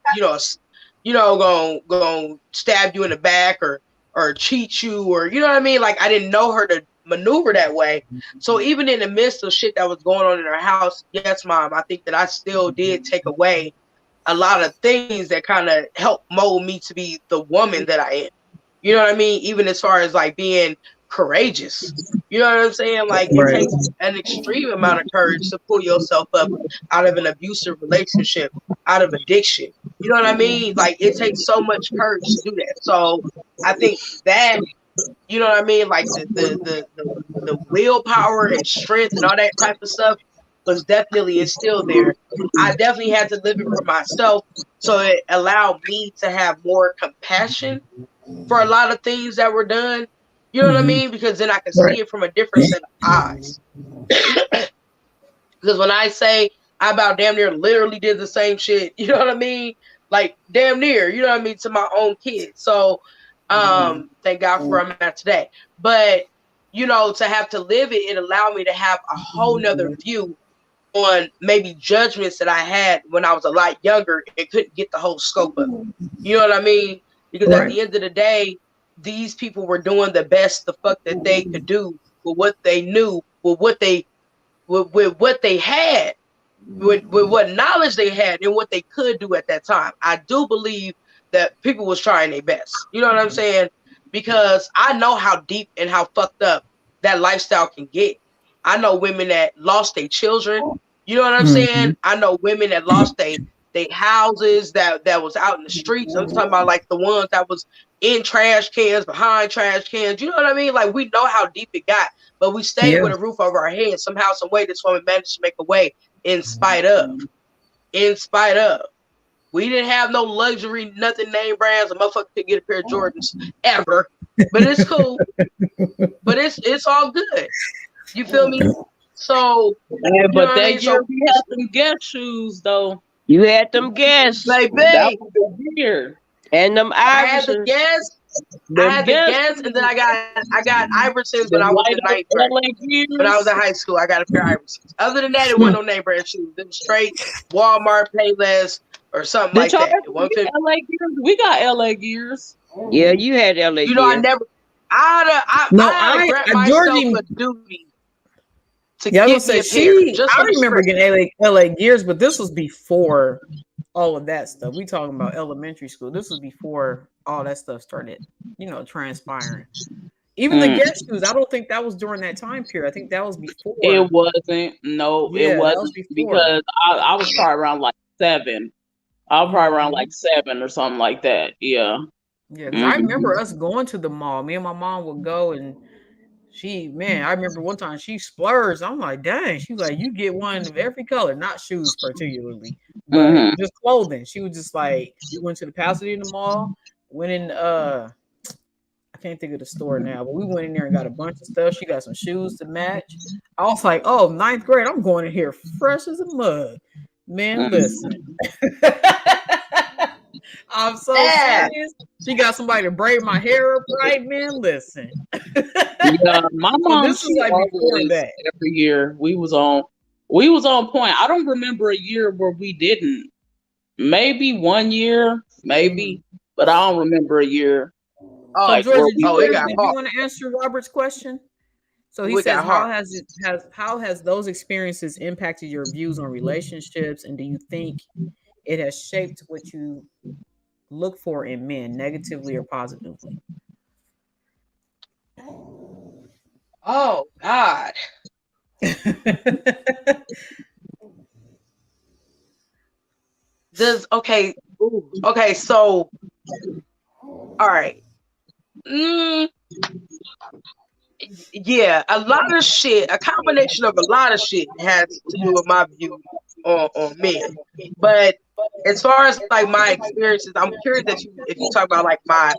A: going stab you in the back or cheat you or you know what I mean. Like I didn't know her to maneuver that way. So even in the midst of shit that was going on in our house, yes, mom, I think that I still did take away a lot of things that kind of helped mold me to be the woman that I am. You know what I mean? Even as far as like being courageous. You know what I'm saying? Like it
B: Right.
A: takes an extreme amount of courage to pull yourself up out of an abusive relationship, out of addiction. You know what I mean? Like it takes so much courage to do that. So I think that, you know what I mean? Like the willpower and strength and all that type of stuff was definitely instilled there. I definitely had to live it for myself. So it allowed me to have more compassion for a lot of things that were done. You know what I mean? Because then I could
B: Right.
A: see it from a different set of eyes. Because when I say I about damn near literally did the same shit, you know what I mean? Like damn near, you know what I mean, to my own kids. So thank God for where I'm at today. But to have to live it, it allowed me to have a whole nother view on maybe judgments that I had when I was a lot younger and couldn't get the whole scope of it. You know what I mean? Because at the end of the day, these people were doing the best the fuck that they could do with what they knew, with what they had, with what knowledge they had and what they could do at that time. I do believe that people was trying their best. You know what I'm saying? Because I know how deep and how fucked up that lifestyle can get. I know women that lost their children. You know what I'm saying? I know women that lost they houses that was out in the streets. I'm talking about like the ones that was in trash cans, behind trash cans. You know what I mean? Like we know how deep it got, but we stayed with a roof over our heads somehow, some way. This woman managed to make a way in spite of. We didn't have no luxury, nothing name brands. A motherfucker could get a pair of Jordans ever, but it's cool. But it's all good. You feel me? So,
D: Yeah, but that year
A: So,
D: we had them guest shoes though.
C: You had them guests
A: like,
D: That
A: babe,
D: was the year.
C: and them
A: I had the
C: Iversons.
A: guess. I
D: Them
A: had the
D: guest
A: guess, and then I got Iversons when
D: them
A: I was
D: light
A: in
D: up
A: ninth grade.
D: LA
A: When I was in
D: gears.
A: high school, I got a pair of Iversons. Other than that, it wasn't no name brand shoes. It was straight Walmart, Payless, or something
D: Did
A: like
D: y'all
A: that.
D: ever
A: It wasn't
D: get LA gears? We got LA gears.
C: Yeah, you had LA
A: I
C: gear.
A: never. I had to grant myself
B: Georgie.
A: a duty to
B: Yeah, I
A: get
B: was
A: me
B: gonna
A: a
B: say
A: pair just
B: I
A: for the
B: remember
A: strength.
B: getting LA Gears, but this was before all of that stuff. We talking about elementary school. This was before all that stuff started, transpiring. Even the guest shoes, I don't think that was during that time period. I think that was before.
D: It wasn't. No, it
B: Yeah, that was
D: wasn't
B: before.
D: because I was probably around like 7. I was probably around like 7 or something like that. Yeah.
B: Yeah, because I remember us going to the mall. Me and my mom would go, and I remember one time she splurged. I'm like, dang. She was like, you get one of every color, not shoes particularly, but just clothing. She was just like, we went to the Pasadena Mall, went in. I can't think of the store now, but we went in there and got a bunch of stuff. She got some shoes to match. I was like, oh, ninth grade, I'm going in here fresh as a mug. Man, listen. I'm so serious. She got somebody to braid my hair up right, man. Listen.
D: Yeah, my mom.
B: This is like before that.
D: Every year we was on point. I don't remember a year where we didn't. maybe 1 year,
B: Mhm.
D: maybe, but I don't remember a year.
B: So
A: Oh,
D: Like where
B: Georgia,
D: we
A: it got
B: did
A: hard.
B: you want to answer Robert's question? So he
A: It
B: says,
A: got hard.
B: how has those experiences impacted your views on relationships, and do you think it has shaped what you look for in men, negatively or positively?
A: Oh God. Does okay. Okay. So all right. Mm, yeah, a lot of shit, a combination of a lot of shit has to do with my view on men. But as far as like my experiences, I'm curious that you if you talk about like my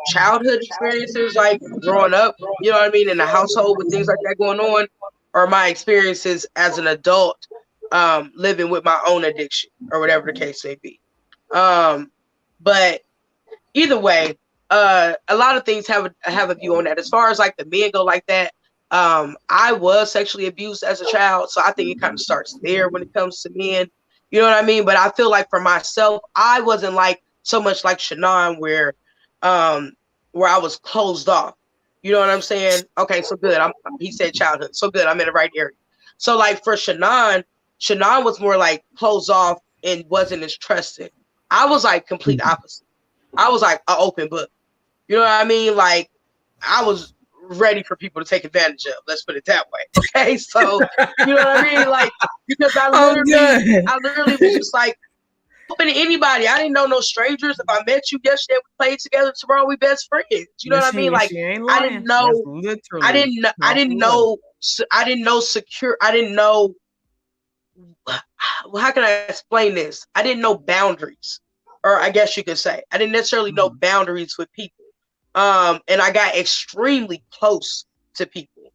A: childhood experiences, like growing up, you know what I mean, in a household with things like that going on, or my experiences as an adult, living with my own addiction or whatever the case may be. Um, but either way, a lot of things have a view on that. As far as like the men go like that, I was sexually abused as a child, so I think it kind of starts there when it comes to men. You know what I mean? But I feel like for myself, I wasn't like so much like Shannon um, where I was closed off. You know what I'm saying? Okay, so good. He said childhood, so good. I'm in the right area. So like for Shannon was more like closed off and wasn't as trusted. I was like complete opposite. I was like an open book. You know what I mean? Like I was ready for people to take advantage of. Let's put it that way. Okay, so you know what I mean? Like because
B: Oh, good.
A: I literally was just like open to anybody. I didn't know no strangers. If I met you yesterday, we played together. Tomorrow, we best friends. You know
B: And
A: what I mean? Like
B: she ain't
A: I didn't
B: lying. That's
A: know.
B: literally
A: I
B: off
A: didn't
B: the rip.
A: know. I didn't know secure. I didn't know. How can I explain this? I didn't know boundaries, or I guess you could say I didn't necessarily know
B: Mhm.
A: boundaries with people. And I got extremely close to people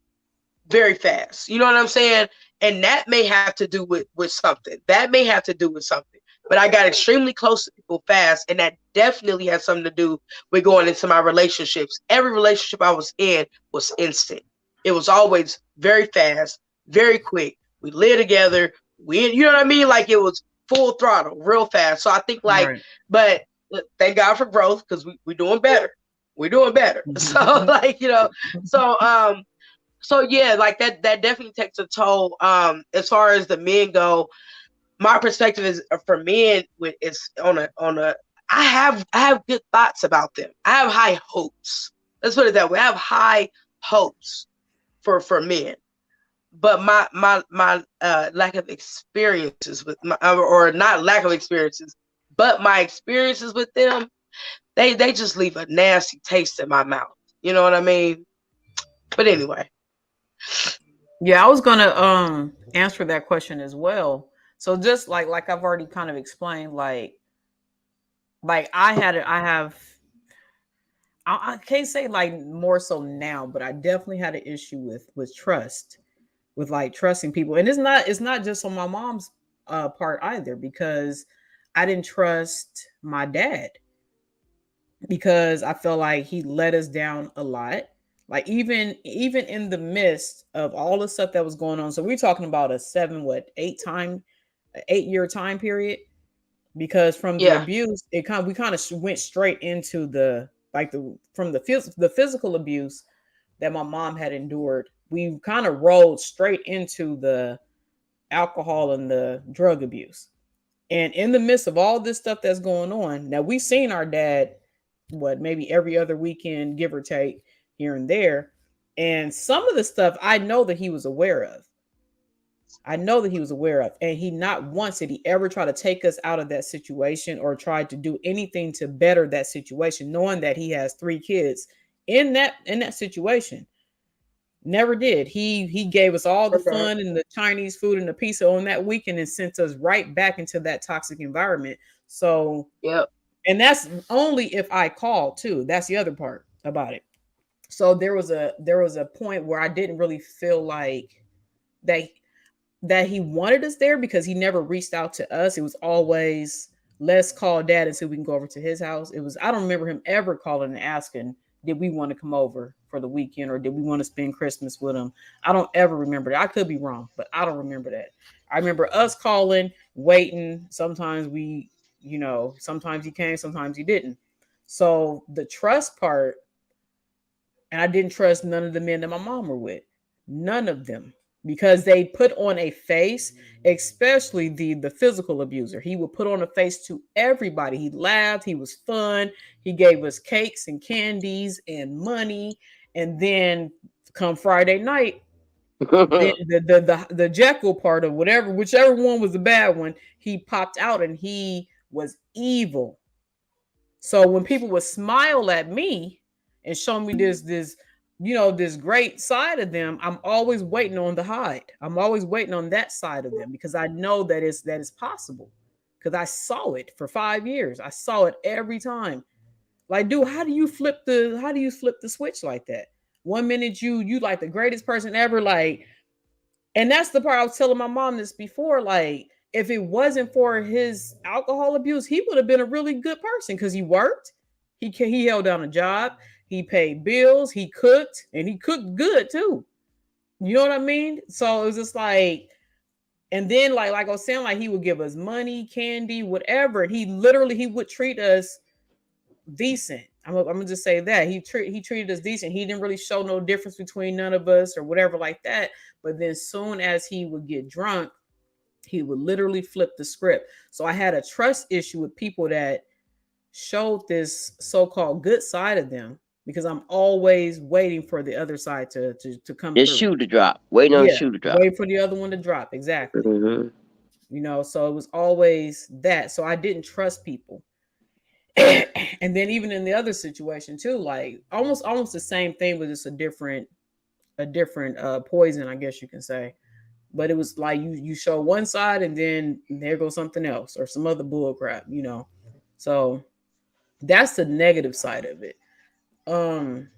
A: very fast. You know what I'm saying? And that may have to do with something. That may have to do with something. But I got extremely close to people fast, and that definitely has something to do with going into my relationships. Every relationship I was in was instant. It was always very fast, very quick. We lived together. You know what I mean? Like it was full throttle, real fast. So I think like,
B: Right.
A: but thank God for growth because we're doing better. We're doing better. So like so yeah, like that definitely takes a toll. As far as the men go, my perspective is for men with is on a I have good thoughts about them. I have high hopes. Let's put it that way. I have high hopes for men. But my lack of experiences with my or not lack of experiences, but my experiences with them, they just leave a nasty taste in my mouth. You know what I mean? But anyway.
B: Yeah, I was gonna answer that question as well. So just like I've already kind of explained, like I have I can't say like more so now, but I definitely had an issue with trust, with like trusting people. And it's not just on my mom's part either, because I didn't trust my dad because I felt like he let us down a lot. Like even in the midst of all the stuff that was going on. So we're talking about a 8-year time period, because from the
A: Yeah.
B: abuse, we kind of went straight into the like the physical abuse that my mom had endured. We kind of rolled straight into the alcohol and the drug abuse. And in the midst of all this stuff that's going on, now we've seen our dad, what, maybe every other weekend, give or take, here and there. And some of the stuff I know that he was aware of. I know that he was aware of. And he not once did he ever try to take us out of that situation or try to do anything to better that situation, knowing that he has 3 kids in that situation. Never did. He gave us all the
A: Okay.
B: fun and the Chinese food and the pizza on that weekend and sent us right back into that toxic environment. So,
A: Yep.
B: and that's only if I called too. That's the other part about it. So there was a point where I didn't really feel like that that he wanted us there, because he never reached out to us. It was always, let's call dad and see if we can go over to his house. It was, I don't remember him ever calling and asking, did we want to come over for the weekend or did we want to spend Christmas with him? I don't ever remember that. I could be wrong, but I don't remember that. I remember us calling, waiting. Sometimes we You know, sometimes he came, sometimes he didn't. So the trust part, and I didn't trust none of the men that my mom were with. None of them. Because they put on a face, especially the physical abuser. He would put on a face to everybody. He laughed, he was fun, he gave us cakes and candies and money. And then come Friday night, then the Jekyll part of whichever one was the bad one, he popped out and he was evil. So when people would smile at me and show me this this great side of them, I'm always waiting on the hide. I'm always waiting on that side of them because I know that is possible. Because I saw it for 5 years. I saw it every time. Like, dude, how do you flip the switch like that? One minute you like the greatest person ever, like, and that's the part I was telling my mom this before. Like, if it wasn't for his alcohol abuse, he would have been a really good person because he worked, he held down a job, he paid bills, he cooked, and he cooked good too. You know what I mean? So it was just like, and then like I was saying, like he would give us money, candy, whatever, and he would treat us decent. I'm gonna just say that he treated us decent. He didn't really show no difference between none of us or whatever like that. But then soon as he would get drunk, he would literally flip the script. So I had a trust issue with people that showed this so-called good side of them because I'm always waiting for the other side to come
C: The
B: through.
C: shoe to drop. Waiting on the shoe to drop.
B: Wait for the other one to drop. Exactly.
C: Mm-hmm.
B: You know, so it was always that. So I didn't trust people. And then even in the other situation too, like almost the same thing, but it's a different poison, I guess you can say. But it was like you show one side and then there goes something else or some other bull crap, you know. So that's the negative side of it. And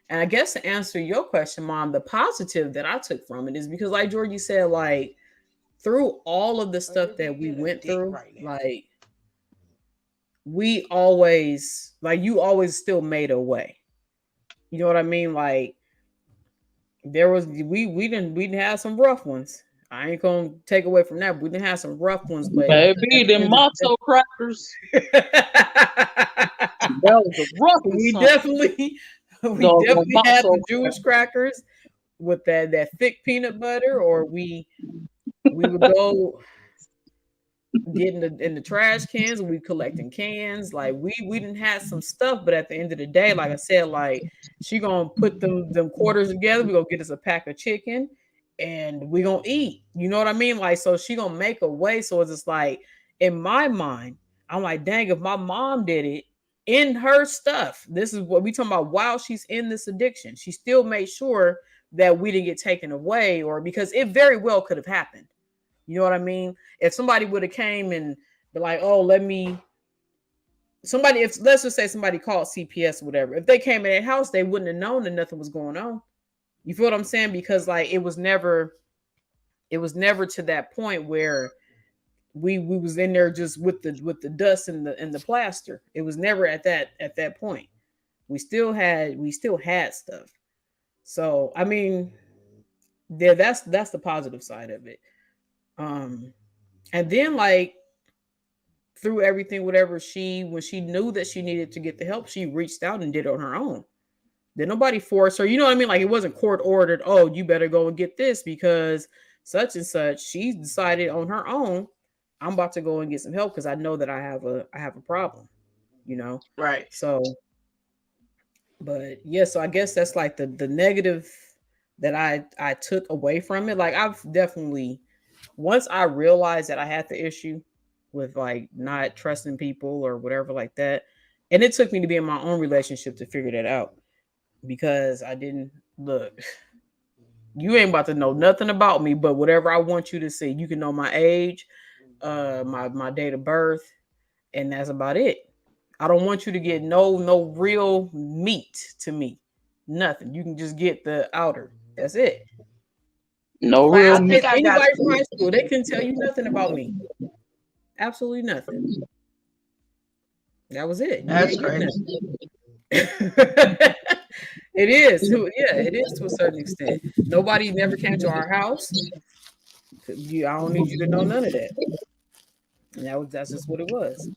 B: I guess to answer your question, Mom, the positive that I took from it is because, like Georgie said, like through all of the stuff that we went through, like we always, like you always still made a way. You know what I mean? Like there was we didn't have some rough ones. I ain't gonna take away from that. But we didn't have some rough ones, but
D: baby, them matzo crackers. That was the roughest.
B: we definitely had the Jewish crackers with that thick peanut butter, or we would go get in the trash cans and we collecting cans. Like we didn't have some stuff, but at the end of the day, like I said, like she gonna put them quarters together. We gonna get us a pack of chicken and we gonna eat. You know what I mean? Like, so she gonna make a way. So it's just like in my mind, I'm like, dang, if my mom did it in her stuff, this is what we talking about. While she's in this addiction, she still made sure that we didn't get taken away, or because it very well could have happened. You know what I mean? If somebody would have came and be like, oh, if let's just say somebody called CPS or whatever, if they came in their house, they wouldn't have known that nothing was going on. You feel what I'm saying? Because like it was never to that point where we was in there just with the dust and the plaster. It was never at that point. We still had stuff. So I mean, yeah, that's the positive side of it. And then like through everything, whatever when she knew that she needed to get the help, she reached out and did it on her own. Then nobody forced her. You know what I mean? Like it wasn't court ordered. Oh, you better go and get this because such and such. She decided on her own, I'm about to go and get some help because I know that I have a problem. You know?
A: Right.
B: So, but yeah, so I guess that's like the negative that I took away from it. Like I've definitely, once I realized that I had the issue with like not trusting people or whatever like that, and it took me to be in my own relationship to figure that out because I didn't look. You ain't about to know nothing about me, but whatever I want you to see, you can know my age, my date of birth, and that's about it. I don't want you to get no real meat to me, nothing. You can just get the outer. That's it.
D: No
B: Like,
D: real.
B: anybody from high school, they can tell you nothing about me. Absolutely nothing. That was it.
A: That's crazy.
B: It is. Yeah, it is to a certain extent. Nobody never came to our house. I don't need you to know none of that. And that's just what it was.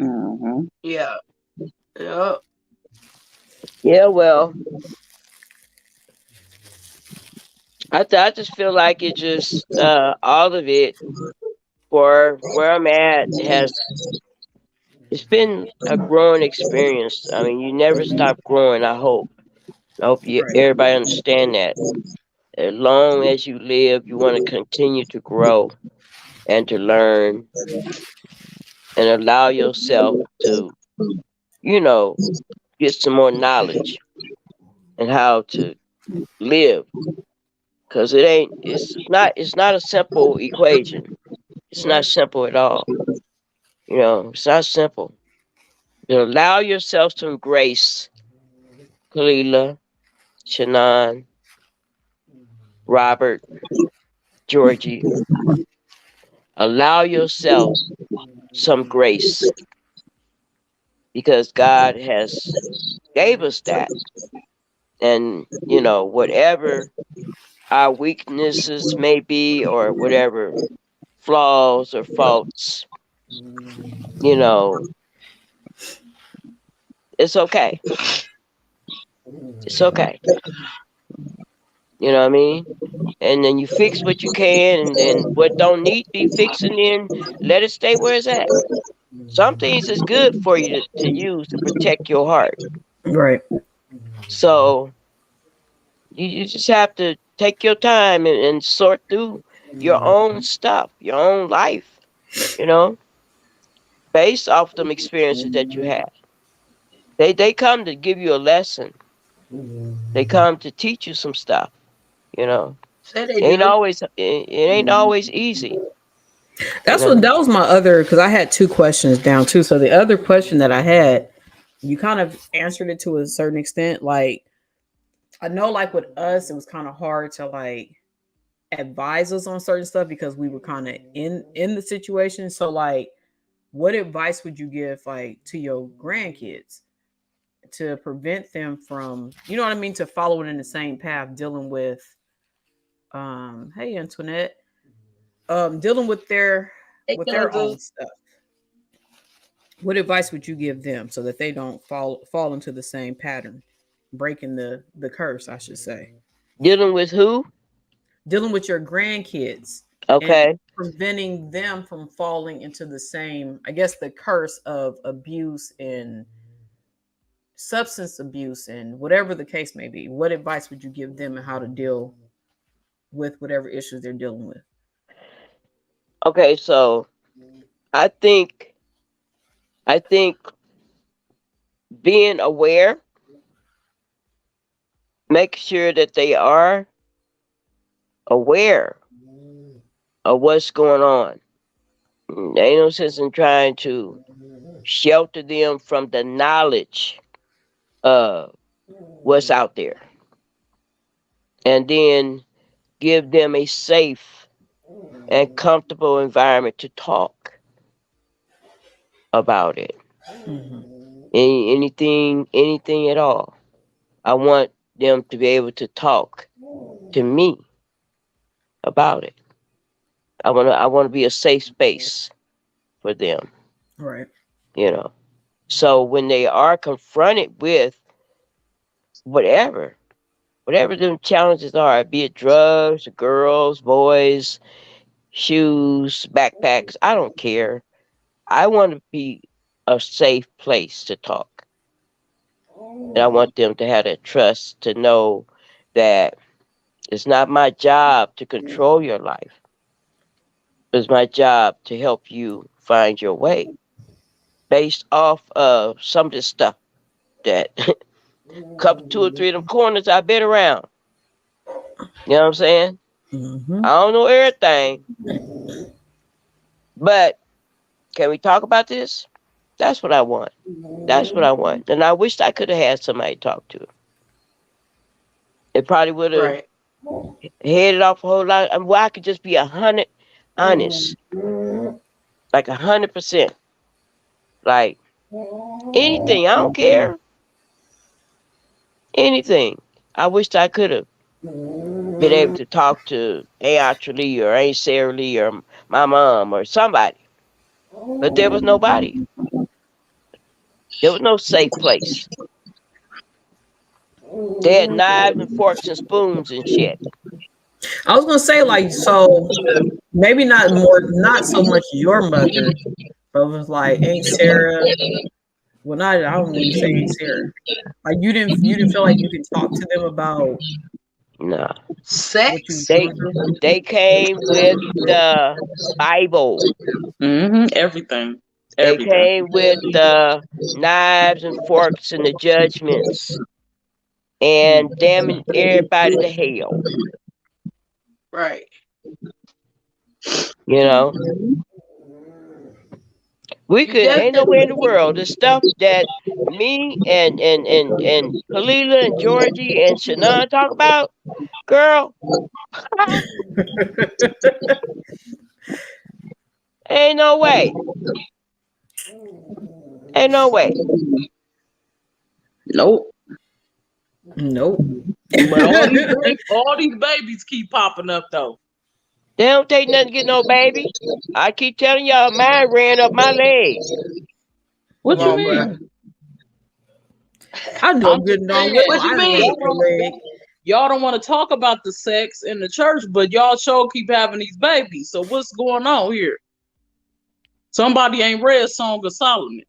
D: Mm-hmm.
A: Yeah. Yeah.
C: Yeah, well, I just feel like it just all of it for where I'm at has it's been a growing experience. I mean, you never stop growing. I hope you
B: Right.
C: everybody understand that. As long as you live, you want to continue to grow and to learn and allow yourself to, you know, get some more knowledge and how to live. Cause it's not a simple equation. It's not
B: Right.
C: simple at all. It's not simple. You allow yourself some grace, Kalila, Shannon, Robert, Georgie. Allow yourself some grace because God has gave us that. And, whatever our weaknesses may be or whatever flaws or faults, you know, it's okay. It's okay. You know what I mean? And then you fix what you can and what don't need to be fixing, then let it stay where it's at. Some things is good for you to use to protect your heart.
B: Right.
C: So you just have to take your time and sort through your own stuff, your own life, you know, based off them experiences that you had. They come to give you a lesson. They come to teach you some stuff, you know.
A: Say they do.
C: It ain't always easy, you
B: That's what
C: know.
B: that was my other because I had two questions down too. So the other question that I had, you kind of answered it to a certain extent. Like I know, like with us, it was kind of hard to like advise us on certain stuff because we were kind of in the situation. So like, what advice would you give like to your grandkids to prevent them from, you know what I mean, to following in the same path, dealing with, hey Antoinette, dealing
A: Hey,
B: with their
A: cousin.
B: own stuff. What advice would you give them so that they don't fall into the same pattern, breaking the curse, I should say,
C: Dealing with who?
B: dealing with your grandkids and
C: Okay.
B: preventing them from falling into the same, I guess, the curse of abuse and substance abuse and whatever the case may be. What advice would you give them and how to deal with whatever issues they're dealing with?
C: Okay, so I think I think being aware, make sure that they are aware of what's going on. There ain't no sense in trying to shelter them from the knowledge of what's out there. And then give them a safe and comfortable environment to talk about it.
B: Mm-hmm.
C: Anything at all. I want them to be able to talk to me about it. I want to be a safe space for them,
B: Right.
C: you know. So when they are confronted with whatever, whatever them challenges are, be it drugs, girls, boys, shoes, backpacks, I don't care. I want to be a safe place to talk. And I want them to have that trust to know that it's not my job to control your life. It's my job to help you find your way based off of some of the stuff that couple two or three of them corners I've been around. You know what I'm saying?
B: Mm-hmm.
C: I don't know everything, but can we talk about this? That's what I want. That's what I want. And I wished I could have had somebody to talk to. It probably would have
A: Right.
C: headed off a whole lot. I mean, well, I could just be 100 honest, like 100%. Like anything, I don't care. Anything. I wished I could have. been able to talk to Aunt Lee or Aunt Sarah Lee or my mom or somebody. But there was nobody. There was no safe place. They had knives and forks and spoons and shit.
B: I was gonna say like so maybe not so much your mother, but it was like Aunt Sarah. Well, not I don't even say Aunt Sarah. Like you didn't feel like you can talk to them about
C: No.
B: what you was
A: Sex.
C: They
B: going through.
C: they came with the Bible.
D: Everything,
C: They
D: everything.
C: came with the knives and forks and the judgments and damning everybody to hell.
A: Right.
C: You know, we
A: You
C: could ain't
A: definitely.
C: nowhere in the world the stuff that me and Kalila and Georgie and Shannon talk about, girl. Ain't no way. Ain't no way.
D: Nope.
B: Nope.
D: But all these babies keep popping up though.
C: They don't take nothing to get no baby. I keep telling y'all, mine ran up my leg.
D: What
A: Come
D: you
A: on, bro.
D: mean?
B: I know
D: I'm
B: good
D: just
B: and darn
D: saying,
B: well
A: What you
B: I didn't run
A: mean?
B: up your leg.
D: y'all don't want to talk about the sex in the church, but y'all sure keep having these babies. So what's going on here? Somebody ain't read Song of Solomon.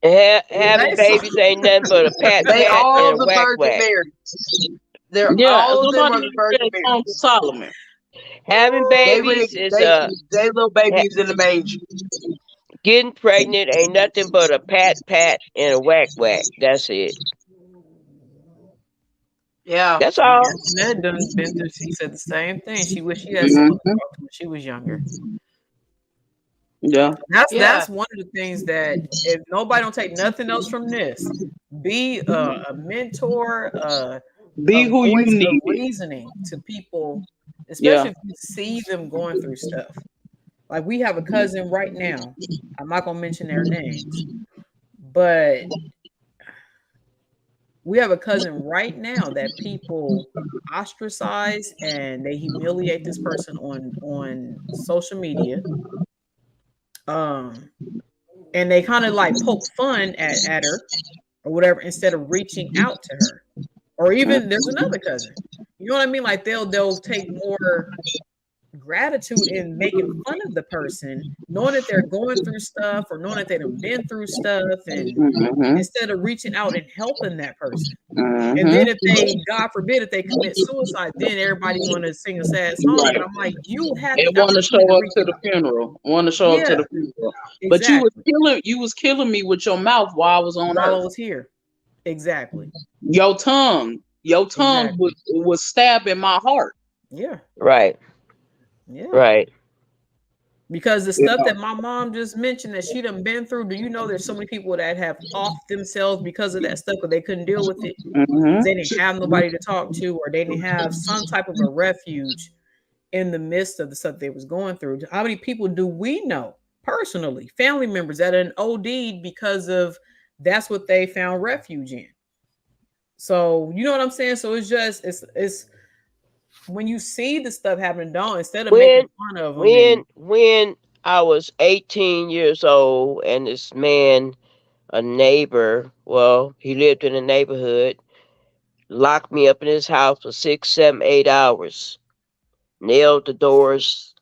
C: Having
B: That's
C: babies ain't nothing but a pat
A: They
C: pat and
A: all
C: a
A: the
C: whack
A: Virgin
C: whack.
A: Marys. They're
D: Yeah,
A: all of them
D: somebody
A: are the
D: ain't
A: Virgin
D: read Song of
A: Marys.
D: Solomon.
C: Having
A: They really
C: babies is
A: they little
C: ha-
A: babies in the manger.
C: getting pregnant ain't nothing but a pat pat and a whack whack. That's it.
A: Yeah.
C: That's all.
B: Ned done been through. She said the same thing. She wished she had someone to
D: Hmm.
B: talk to when she was younger.
D: Yeah.
A: Yeah.
B: That's one of the things that if nobody don't take nothing else from this, be a mentor,
D: Be
B: a
D: who you
B: voice of
D: need it.
B: reasoning to people,
D: Yeah.
B: especially if you see them going through stuff. Like we have a cousin right now. I'm not gonna mention their names, but we have a cousin right now that people ostracize and they humiliate this person on social media. Um, and they kind of like poke fun at her or whatever instead of reaching out to her. Or even there's another cousin. You know what I mean? Like they'll take more gratitude in making fun of the person, knowing that they're going through stuff or knowing that they've been through stuff, and
D: Hmm.
B: instead of reaching out and helping that person. And
D: Hmm.
B: then if they, God forbid, if they commit suicide, then everybody want to sing a sad song.
D: Right.
B: And I'm like, you had
D: And
B: the
D: want to
B: opportunity to
D: show up
B: reach
D: to the
B: out.
D: funeral. Want to show up to
B: Yeah,
D: the funeral. But
B: exactly.
D: you was killing me with your mouth while I was on
B: While I
D: earth.
B: was here. Exactly.
D: Your tongue
B: Exactly.
D: was stabbing my heart.
B: Yeah.
C: Right.
B: Yeah.
C: Right.
B: Because the
D: You
B: stuff
D: know.
B: that my mom just mentioned that she done been through, do you know there's so many people that have off themselves because of that stuff, but they couldn't deal with it because
D: Hmm.
B: they didn't have nobody to talk to or they didn't have some type of a refuge in the midst of the stuff they was going through. How many people do we know personally, family members that are an OD'd because of that's what they found refuge in? So you know what I'm saying? So it's just it's when you see the stuff happening, don't instead of making
C: When
B: fun of them and
C: when I was 18 years old and this man, a neighbor, well, he lived in the neighborhood, locked me up in his house for 6, 7, 8 hours, nailed the doors,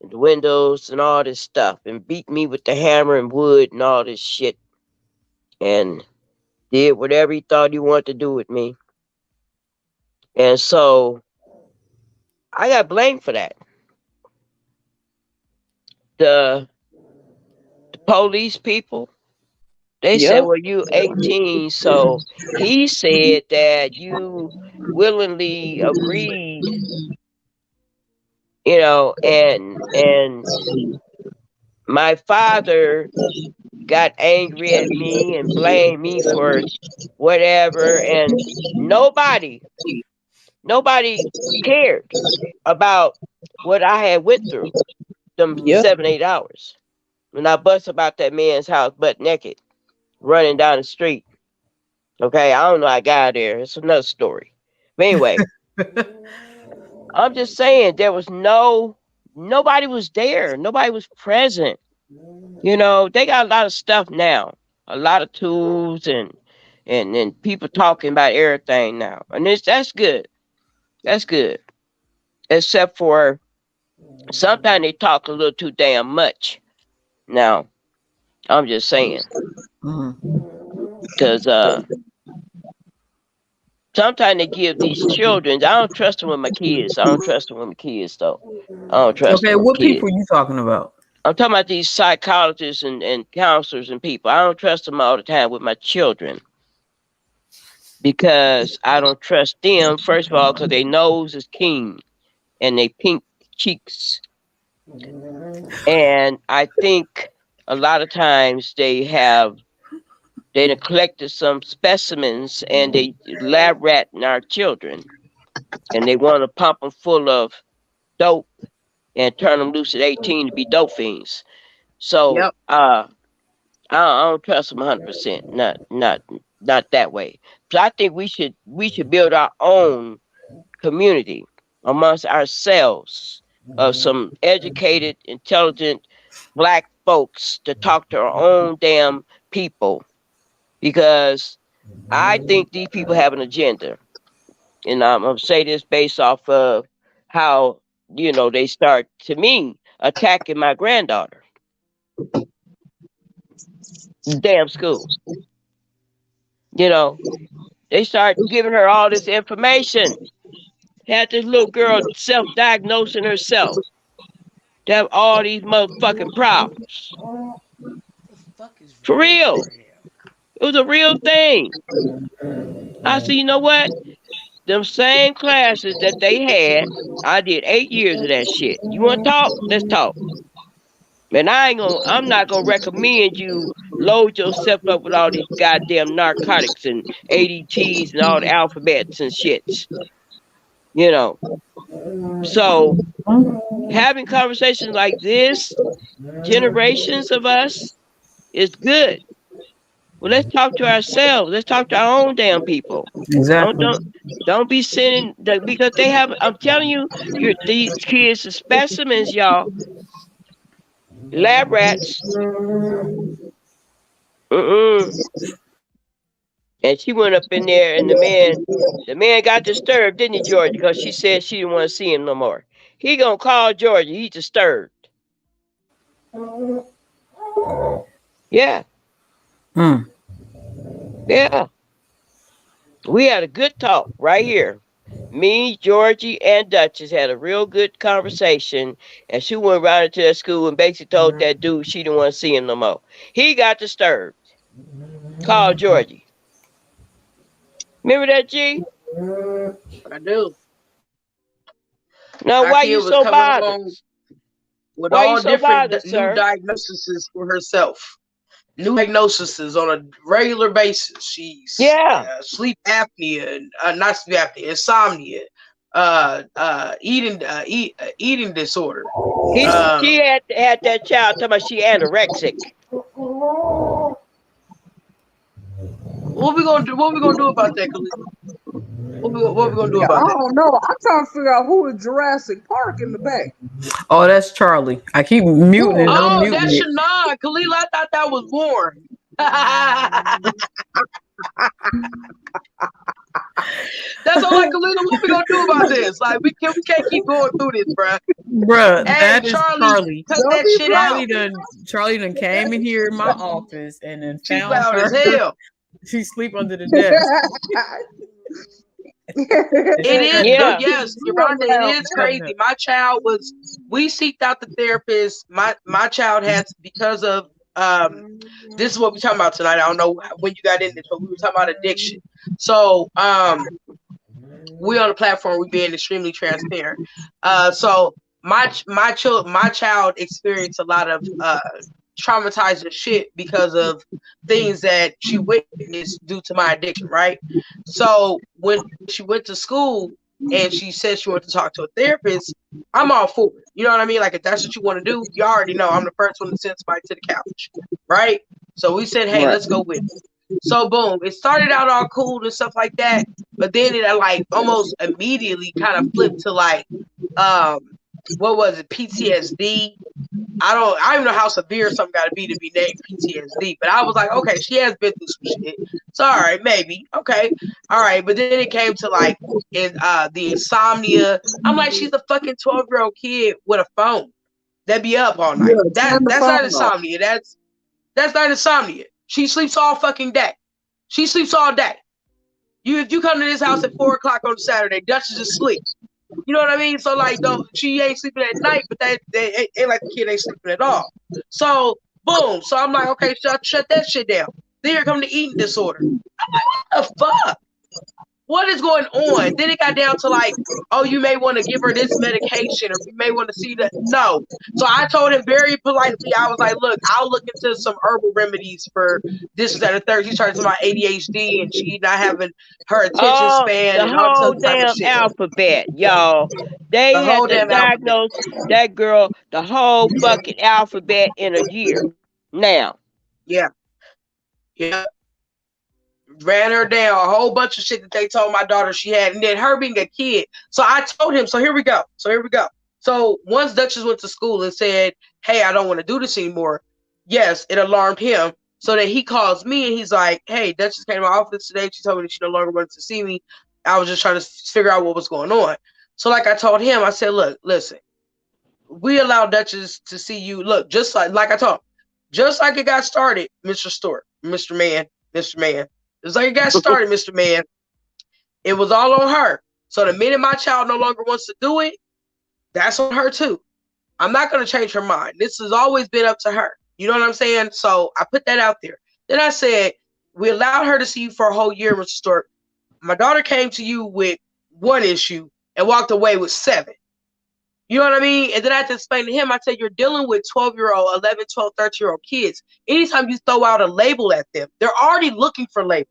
C: the windows, and all this stuff, and beat me with the hammer and wood and all this shit, and did whatever he thought he wanted to do with me. And so I got blamed for that. The, the police people, they said,
D: Yep.
C: well, you 18, so he said that you willingly agreed, and my father got angry at me and blamed me for whatever, and nobody nobody cared about what I had went through them
D: Yep.
C: 7, 8 hours when I bust about that man's house butt naked running down the street. Okay, I don't know how I got there. It's another story. But anyway, I'm just saying there was nobody was there. Nobody was present. You know, they got a lot of stuff now, a lot of tools and people talking about everything now, and that's good. That's good. Except for sometimes they talk a little too damn much. Now, I'm just saying because sometimes they give these children. I don't trust them with my kids. I don't trust them with my kids though. I don't trust them
B: Okay,
C: with
B: what
C: kids.
B: people you talking about?
C: I'm talking about these psychologists and counselors and people. I don't trust them all the time with my children because I don't trust them, first of all, because their nose is keen and they pink cheeks. And I think a lot of times they done collected some specimens and they lab ratting our children and they want to pump them full of dope and turn them loose at 18 to be dope fiends. So
A: Yep.
C: I don't trust them 100%. Not that way. So I think we should build our own community amongst ourselves of some educated, intelligent black folks to talk to our own damn people because I think these people have an agenda. And I'm gonna say this based off of how, they start to me attacking my granddaughter. Damn school. You know, they start giving her all this information. Had this little girl self-diagnosing herself to have all these motherfucking problems.
B: The fuck is
C: For
B: wrong with
C: real. It was a real thing. I said, you know what? Them same classes that they had, I did 8 years of that shit. You want to talk? Let's talk. And I'm not gonna recommend you load yourself up with all these goddamn narcotics and ADTs and all the alphabets and shits. You know. So having conversations like this, generations of us, is good. Well, let's talk to ourselves. Let's talk to our own damn people. Don't
B: Exactly.
C: don't don't be sending because they have. I'm telling you, these kids are specimens, y'all. Lab rats. Mm-mm. And she went up in there, and the man got disturbed, didn't he, George? Because she said she didn't want to see him no more. He gonna call Georgia. He's disturbed. Yeah,
B: Mm.
C: yeah. We had a good talk right here. Me, Georgie, and Duchess had a real good conversation, and she went right into that school and basically told that dude she didn't want to see him no more. He got disturbed. Called Georgie. Remember that, G?
A: I do.
C: Now,
A: Our
C: why
A: kid
C: you
A: was
C: so
A: coming
C: bothered?
A: along with
C: Why you
A: all
C: so
A: different
C: bothered,
A: new
C: sir?
A: diagnoses for herself. New diagnoses on a regular basis. She's
C: Yeah.
A: sleep apnea, not sleep apnea, insomnia, eating disorder.
C: She had that child talking about she anorexic.
A: What we gonna do? What we gonna do about that, Khalid? What we gonna do
F: Yeah,
A: about
F: I
A: that?
F: don't know. I'm trying to figure out who is Jurassic Park in the back.
B: Oh, that's Charlie. I keep muting and
A: Oh,
B: unmuting
A: that's
B: it.
A: Shannon. Khalil, I thought that was Warren. That's all like Khalil. What we gonna do about this? Like we can't keep going through this, bruh.
B: Bruh,
A: Hey,
B: that is
A: Charlie,
B: Charlie.
A: cut
F: Don't
A: that
F: be
A: shit out.
B: Charlie done came in here in my office and then
A: She's
B: found
A: loud as
B: her.
A: hell.
B: She sleep under the desk.
A: It is,
C: Yeah.
A: yes, Yolanda, it is crazy. My child we seeked out the therapist. My child has, because of, this is what we're talking about tonight. I don't know when you got in this, but we were talking about addiction. So, we on the platform, we being extremely transparent. So my child experienced a lot of traumatizing shit because of things that she witnessed due to my addiction, right? So when she went to school and she said she wanted to talk to a therapist, I'm all for it. You know what I mean? Like, if that's what you want to do, you already know I'm the first one to send somebody to the couch, right? So we said, hey,
D: Right.
A: let's go with it. So boom, it started out all cool and stuff like that, but then it like almost immediately kind of flipped to like, um, what was it, PTSD? I don't even know how severe something got to be named PTSD, but I was like, okay, she has been through some shit. So all right, maybe okay, all right. But then it came to like the insomnia. I'm like, she's a fucking 12-year-old kid with a phone that be up all night.
F: Yeah, turn the
A: That's not
F: phone off.
A: insomnia. That's not insomnia. She sleeps all fucking day. She sleeps all day. If you come to this house at 4 o'clock on Saturday, Duchess is asleep. You know what I mean? So like, though she ain't sleeping at night, but they ain't like the kid ain't sleeping at all. So boom. So I'm like, okay, shut that shit down. Then here come the eating disorder. I'm like, what the fuck? What is going on? Then it got down to like, oh, you may want to give her this medication, or you may want to see that. No. So I told him very politely, I was like, look, I'll look into some herbal remedies for this, that, and third. She started talking about ADHD and she not having her attention
C: Oh,
A: span
C: the
A: and all this
C: whole
A: other type of
C: damn
A: shit.
C: alphabet, y'all. They
A: The
C: had
A: whole
C: to
A: damn alphabet.
C: diagnose that girl the whole fucking alphabet in a year. Now.
A: Yeah. Yeah. Ran her down a whole bunch of shit that they told my daughter she had, and then her being a kid. So I told him, so here we go. So once Duchess went to school and said, hey, I don't want to do this anymore, yes, it alarmed him. So that he calls me and he's like, hey, Duchess came to my office today. She told me that she no longer wanted to see me. I was just trying to figure out what was going on. So like I told him, I said, look, listen, we allow Duchess to see you. Look, just like I told him, just like it got started, Mr. Stewart, Mr. Man. It's like it got started, Mr. Man. It was all on her. So the minute my child no longer wants to do it, that's on her too. I'm not going to change her mind. This has always been up to her. You know what I'm saying? So I put that out there. Then I said, we allowed her to see you for a whole year, Mr. Stewart. My daughter came to you with one issue and walked away with 7. You know what I mean? And then I had to explain to him, I said, you're dealing with 12-year-old, 11, 12, 13-year-old kids. Anytime you throw out a label at them, they're already looking for labels.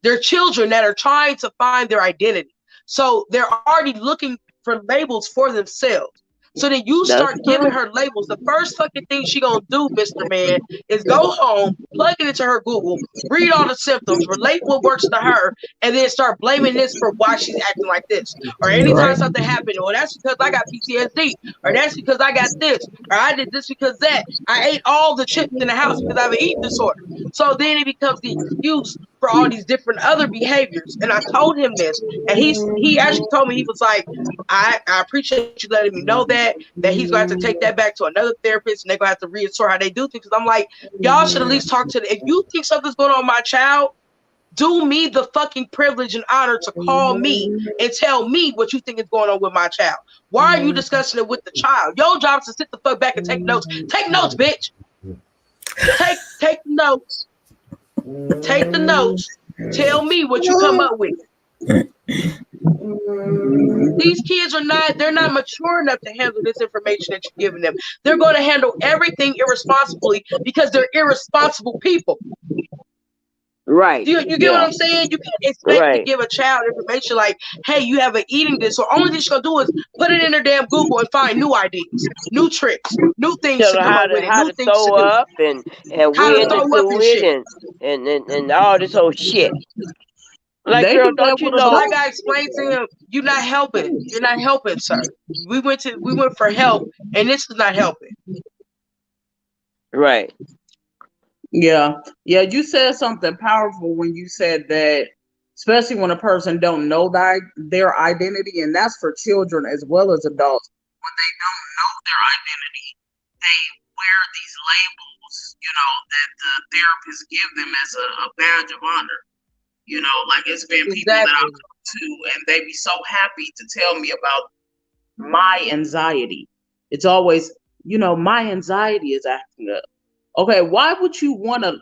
A: They're children that are trying to find their identity. So they're already looking for labels for themselves. So then you start giving her labels. The first fucking thing she gonna do, Mr. Man, is go home, plug it into her Google, read all the symptoms, relate what works to her, and then start blaming this for why she's acting like this. Or anytime something happened, or that's because I got PTSD, or that's because I got this, or I did this because that. I ate all the chips in the house because I have an eating disorder. So then it becomes the excuse for all these different other behaviors. And I told him this, and he actually told me, he was like, I appreciate you letting me know that he's going to have to take that back to another therapist and they're going to have to reassure how they do things. Because I'm like, y'all should at least talk to if you think something's going on with my child, do me the fucking privilege and honor to call me and tell me what you think is going on with my child. Why are you discussing it with the child? Your job is to sit the fuck back and take notes. Take notes, bitch. Take notes. Take the notes. Tell me what you come up with. These kids they're not mature enough to handle this information that you're giving them. They're going to handle everything irresponsibly because they're irresponsible people.
C: Right.
A: You get what I'm saying? You can't expect to give a child information like, hey, you have an eating disorder. Only thing she's going to do is put it in her damn Google and find new ideas, new tricks, new things to come up with, new things to do.
C: Up and when to do it and all this whole shit. Like,
F: They
C: girl,
F: do that
C: don't you
F: with
C: know?
A: Like I explained to him, you're not helping. You're not helping, sir. We went for help, and this is not helping.
C: Right.
F: Yeah. You said something powerful when you said that, especially when a person don't know their identity, and that's for children as well as adults. When they don't know their identity, they wear these labels, that the therapists give them as a badge of honor. Like it's been people that I've talked to, and they be so happy to tell me about my anxiety. It's always, my anxiety is acting up. Okay, why would you want to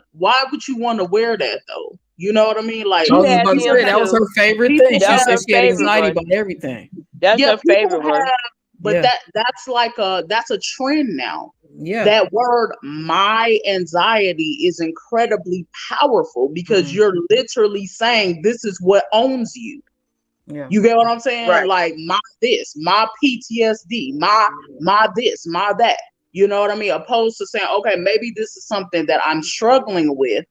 F: wear that though? You know what I mean? Like,
B: I was about to say that was her favorite thing. She said she had anxiety about everything.
C: That's her favorite one.
F: But that's a trend now.
B: Yeah.
F: That word, my anxiety, is incredibly powerful because you're literally saying this is what owns you.
B: Yeah.
F: You get what I'm saying?
A: Right.
F: Like my this, my PTSD, my this, my that. You know what I mean? Opposed to saying, okay, maybe this is something that I'm struggling with,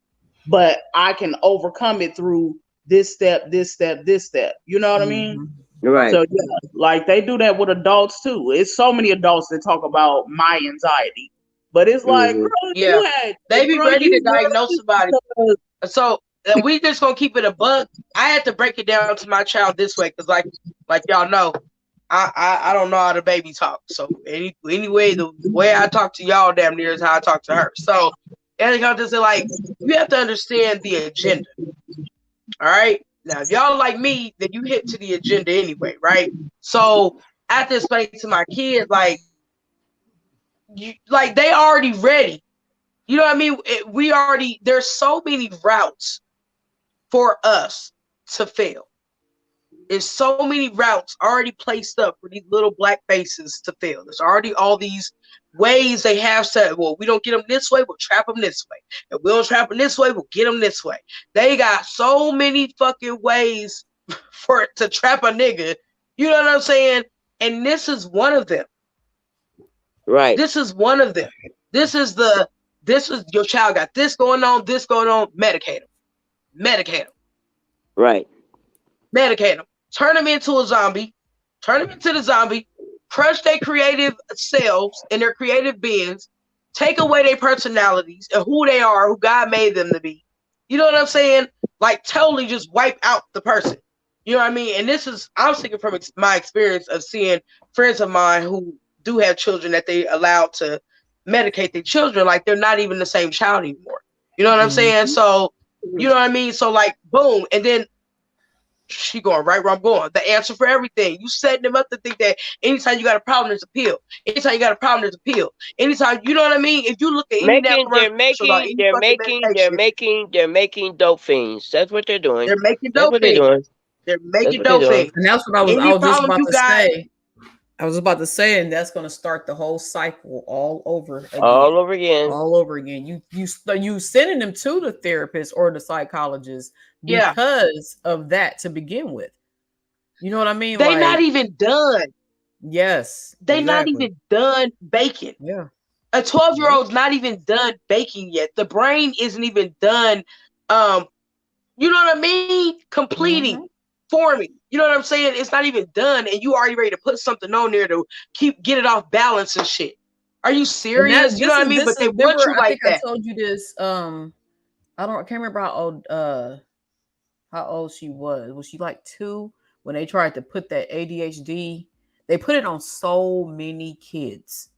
F: but I can overcome it through this step, this step, this step. You know what I mean?
B: Mhm.
C: Right.
F: So yeah, like they do that with adults too. It's so many adults that talk about my anxiety, but it's like,
C: Hmm.
F: girl,
A: Yeah, they be ready to
F: you were
A: diagnose somebody.
F: because
A: So we just gonna keep it a buck. I had to break it down to my child this way because, like y'all know, I don't know how the baby talk. So anyway, the way I talk to y'all damn near is how I talk to her. So and I'll just say like, you have to understand the agenda. All right. Now, if y'all like me, then you hit to the agenda anyway, right? So I have to explain to my kids like, like they already ready. You know what I mean? We already there's so many routes for us to fail. There's so many routes already placed up for these little black faces to fail. There's already all these ways they have said, well, we don't get them this way, we'll trap them this way. If we don't trap them this way, we'll get them this way. They got so many fucking ways to trap a nigga. You know what I'm saying? And this is one of them.
C: Right.
A: This is one of them. This is your child got this going on, medicate them. Medicate them.
C: Right.
A: Medicate them. Turn them into a zombie. Turn them into the zombie. Crush their creative selves and their creative beings. Take away their personalities and who they are, who God made them to be. You know what I'm saying? Like totally just wipe out the person. You know what I mean? And I'm speaking from my experience of seeing friends of mine who do have children that they allow to medicate their children like they're not even the same child anymore. You know what I'm saying?
B: Mhm.
A: So, you know what I mean? So like, boom. And then she going right where I'm going. The answer for everything. You setting them up to think that anytime you got a problem, there's a pill. Anytime you got a problem, there's a pill. Anytime, you know what I mean? If you look at any damn
C: Making, they're
A: commercial or
C: making,
A: any
C: they're
A: fucking
C: making, they're
A: medication,
C: making, they're making dope fiends. That's what they're doing.
A: they're making
C: That's
A: dope
C: what they're
A: things.
C: doing.
A: They're
C: That's
A: making
C: what they're
A: dope
C: doing.
B: And
A: things.
B: that's what I
A: Any
B: was just
A: problem
B: about
A: you
B: to
A: got,
B: say. I was about to say, and that's going to start the whole cycle all over again.
C: All over again.
B: All over again. You sending them to the therapist or the psychologist
A: yeah,
B: because of that to begin with. You know what I mean?
A: they not
B: Like,
A: even done.
B: yes,
A: They not
B: exactly.
A: even done baking.
B: Yeah.
A: A 12-year
B: Yeah.
A: old's not even done baking yet. The brain isn't even done. Um, you know what I mean? Completing,
B: Mm-hmm.
A: forming. You know what I'm saying? It's not even done, and you already ready to put something on there to get it off balance and shit. Are you
B: And
A: serious? You know what I mean?
B: this
A: But they
B: is
A: want
B: remember,
A: you
B: I
A: like
B: think I
A: that.
B: told you this. I can't remember how old she was. Was she like 2 when they tried to put that ADHD? They put it on so many kids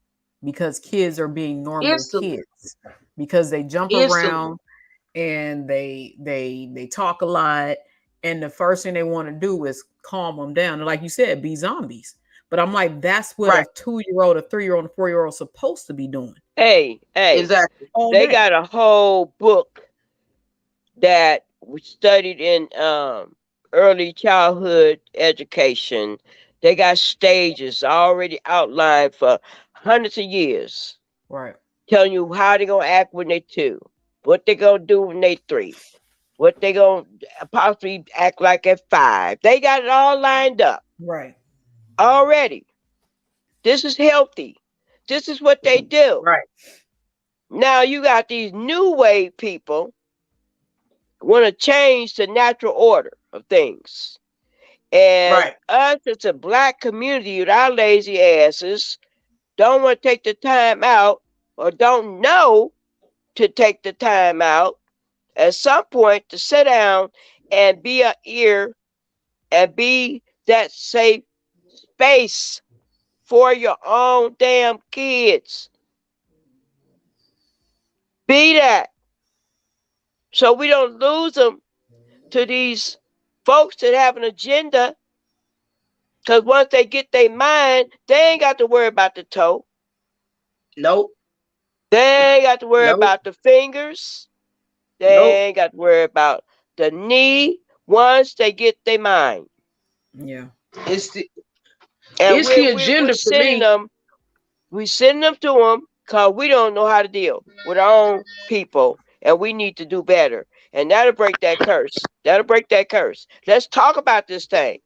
B: because kids are being normal
A: Instantly,
B: kids because they jump
A: instantly.
B: around and they talk a lot, and the first thing they want to do is calm them down. And like you said, be zombies. But I'm like, that's what
A: Right.
B: a 2-year-old, a 3-year-old, a 4-year-old supposed to be doing
C: Hey,
A: Exactly.
B: all
C: they
B: day.
C: got a whole book that we studied in early childhood education. They got stages already outlined for hundreds of years,
B: Right.
C: telling you how they gonna act when they 2, what they gonna do when they 3, what they gonna possibly act like at 5. They got it all lined up
B: Right.
C: already. This is healthy. This is what they do.
A: Right.
C: Now you got these new wave people want to change the natural order of things. And
A: Right.
C: us as a black community with our lazy asses don't want to take the time out or don't know to take the time out at some point to sit down and be a ear and be that safe space for your own damn kids. Be that. So we don't lose them to these folks that have an agenda. Because once they get their mind, they ain't got to worry about the toe.
A: Nope.
C: They ain't got to worry
A: Nope.
C: about the fingers.
A: Nope.
C: They ain't got to worry about the knee once they get their mind.
B: Yeah.
A: It's the
C: And
A: it's the
C: we're
A: agenda for
C: sending
A: me.
C: them, we send them to them because we don't know how to deal with our own people. And we need to do better. And that'll break that curse. That'll break that curse. Let's talk about this thing.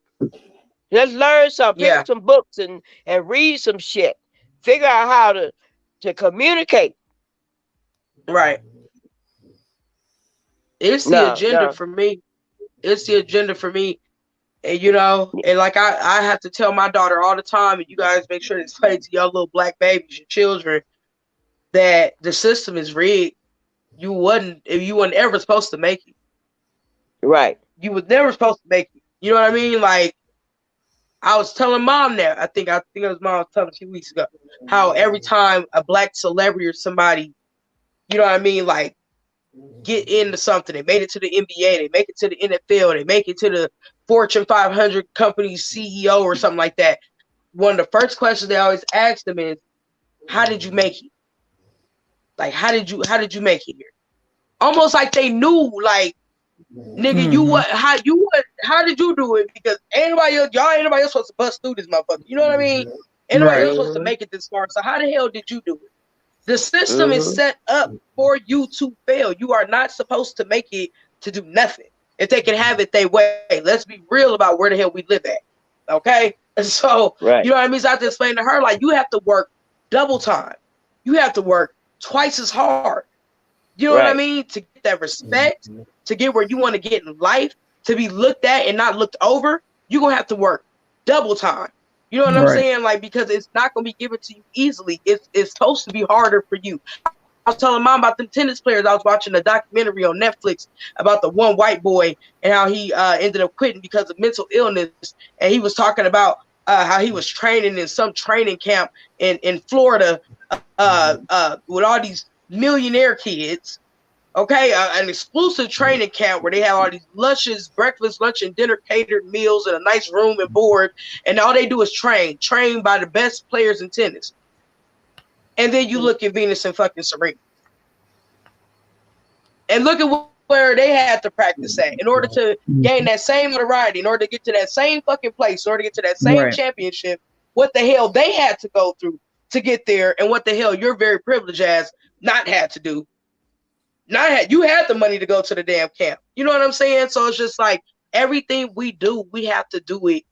C: Let's learn some, pick
A: Yeah.
C: up some books and read some shit. Figure out how to communicate.
A: Right. It's the
C: No,
A: agenda
C: no.
A: for me. It's the agenda for me. And and like I have to tell my daughter all the time, and you guys make sure to explain to your little black babies, your children, that the system is rigged. You wasn't ever supposed to make it.
C: Right.
A: You was never supposed to make it. You know what I mean? Like I was telling mom that. I think it was mom was telling a few weeks ago how every time a black celebrity or somebody, you know what I mean, like get into something, they made it to the NBA, they make it to the NFL, they make it to the Fortune 500 company's CEO or something like that. One of the first questions they always ask them is, "How did you make it? Like, how did you make it here?" Almost like they knew, like, nigga, you
B: Mhm.
A: what? How did you do it? Because anybody else, y'all, anybody else supposed to bust through this motherfucker. You know what I mean? Anybody
B: Right.
A: else supposed to
C: Mm-hmm.
A: make it this far. So how the hell did you do it? The system is
C: Mm-hmm.
A: set up for you to fail. You are not supposed to make it to do nothing. If they can have it their way, let's be real about where the hell we live at. Okay? And so, you know
C: Right.
A: what I mean? So I have to explain to her, like, you have to work double time. You have to work twice as hard. You know what I
C: Right.
A: mean? To get that respect, to get where you want to get in life, to be looked at and not looked over, you're going to have to work double time. You know what I'm
B: Right.
A: saying? Like, because it's not going to be given to you easily. It's supposed to be harder for you. I was telling mom about them tennis players. I was watching a documentary on Netflix about the one white boy and how he ended up quitting because of mental illness. And he was talking about how he was training in some training camp in Florida with all these millionaire kids. Okay, an exclusive training camp where they have all these luscious breakfast, lunch, and dinner catered meals and a nice room and board, and all they do is train by the best players in tennis. And then you look at Venus and fucking Serena, and look at where they had to practice at in order to gain that same notoriety, in order to get to that same fucking place, in order to get to that same
B: Right.
A: championship. What the hell they had to go through to get there, and what the hell you're very privileged as not had to do. Not had you had the money to go to the damn camp. You know what I'm saying? So it's just like everything we do, we have to do it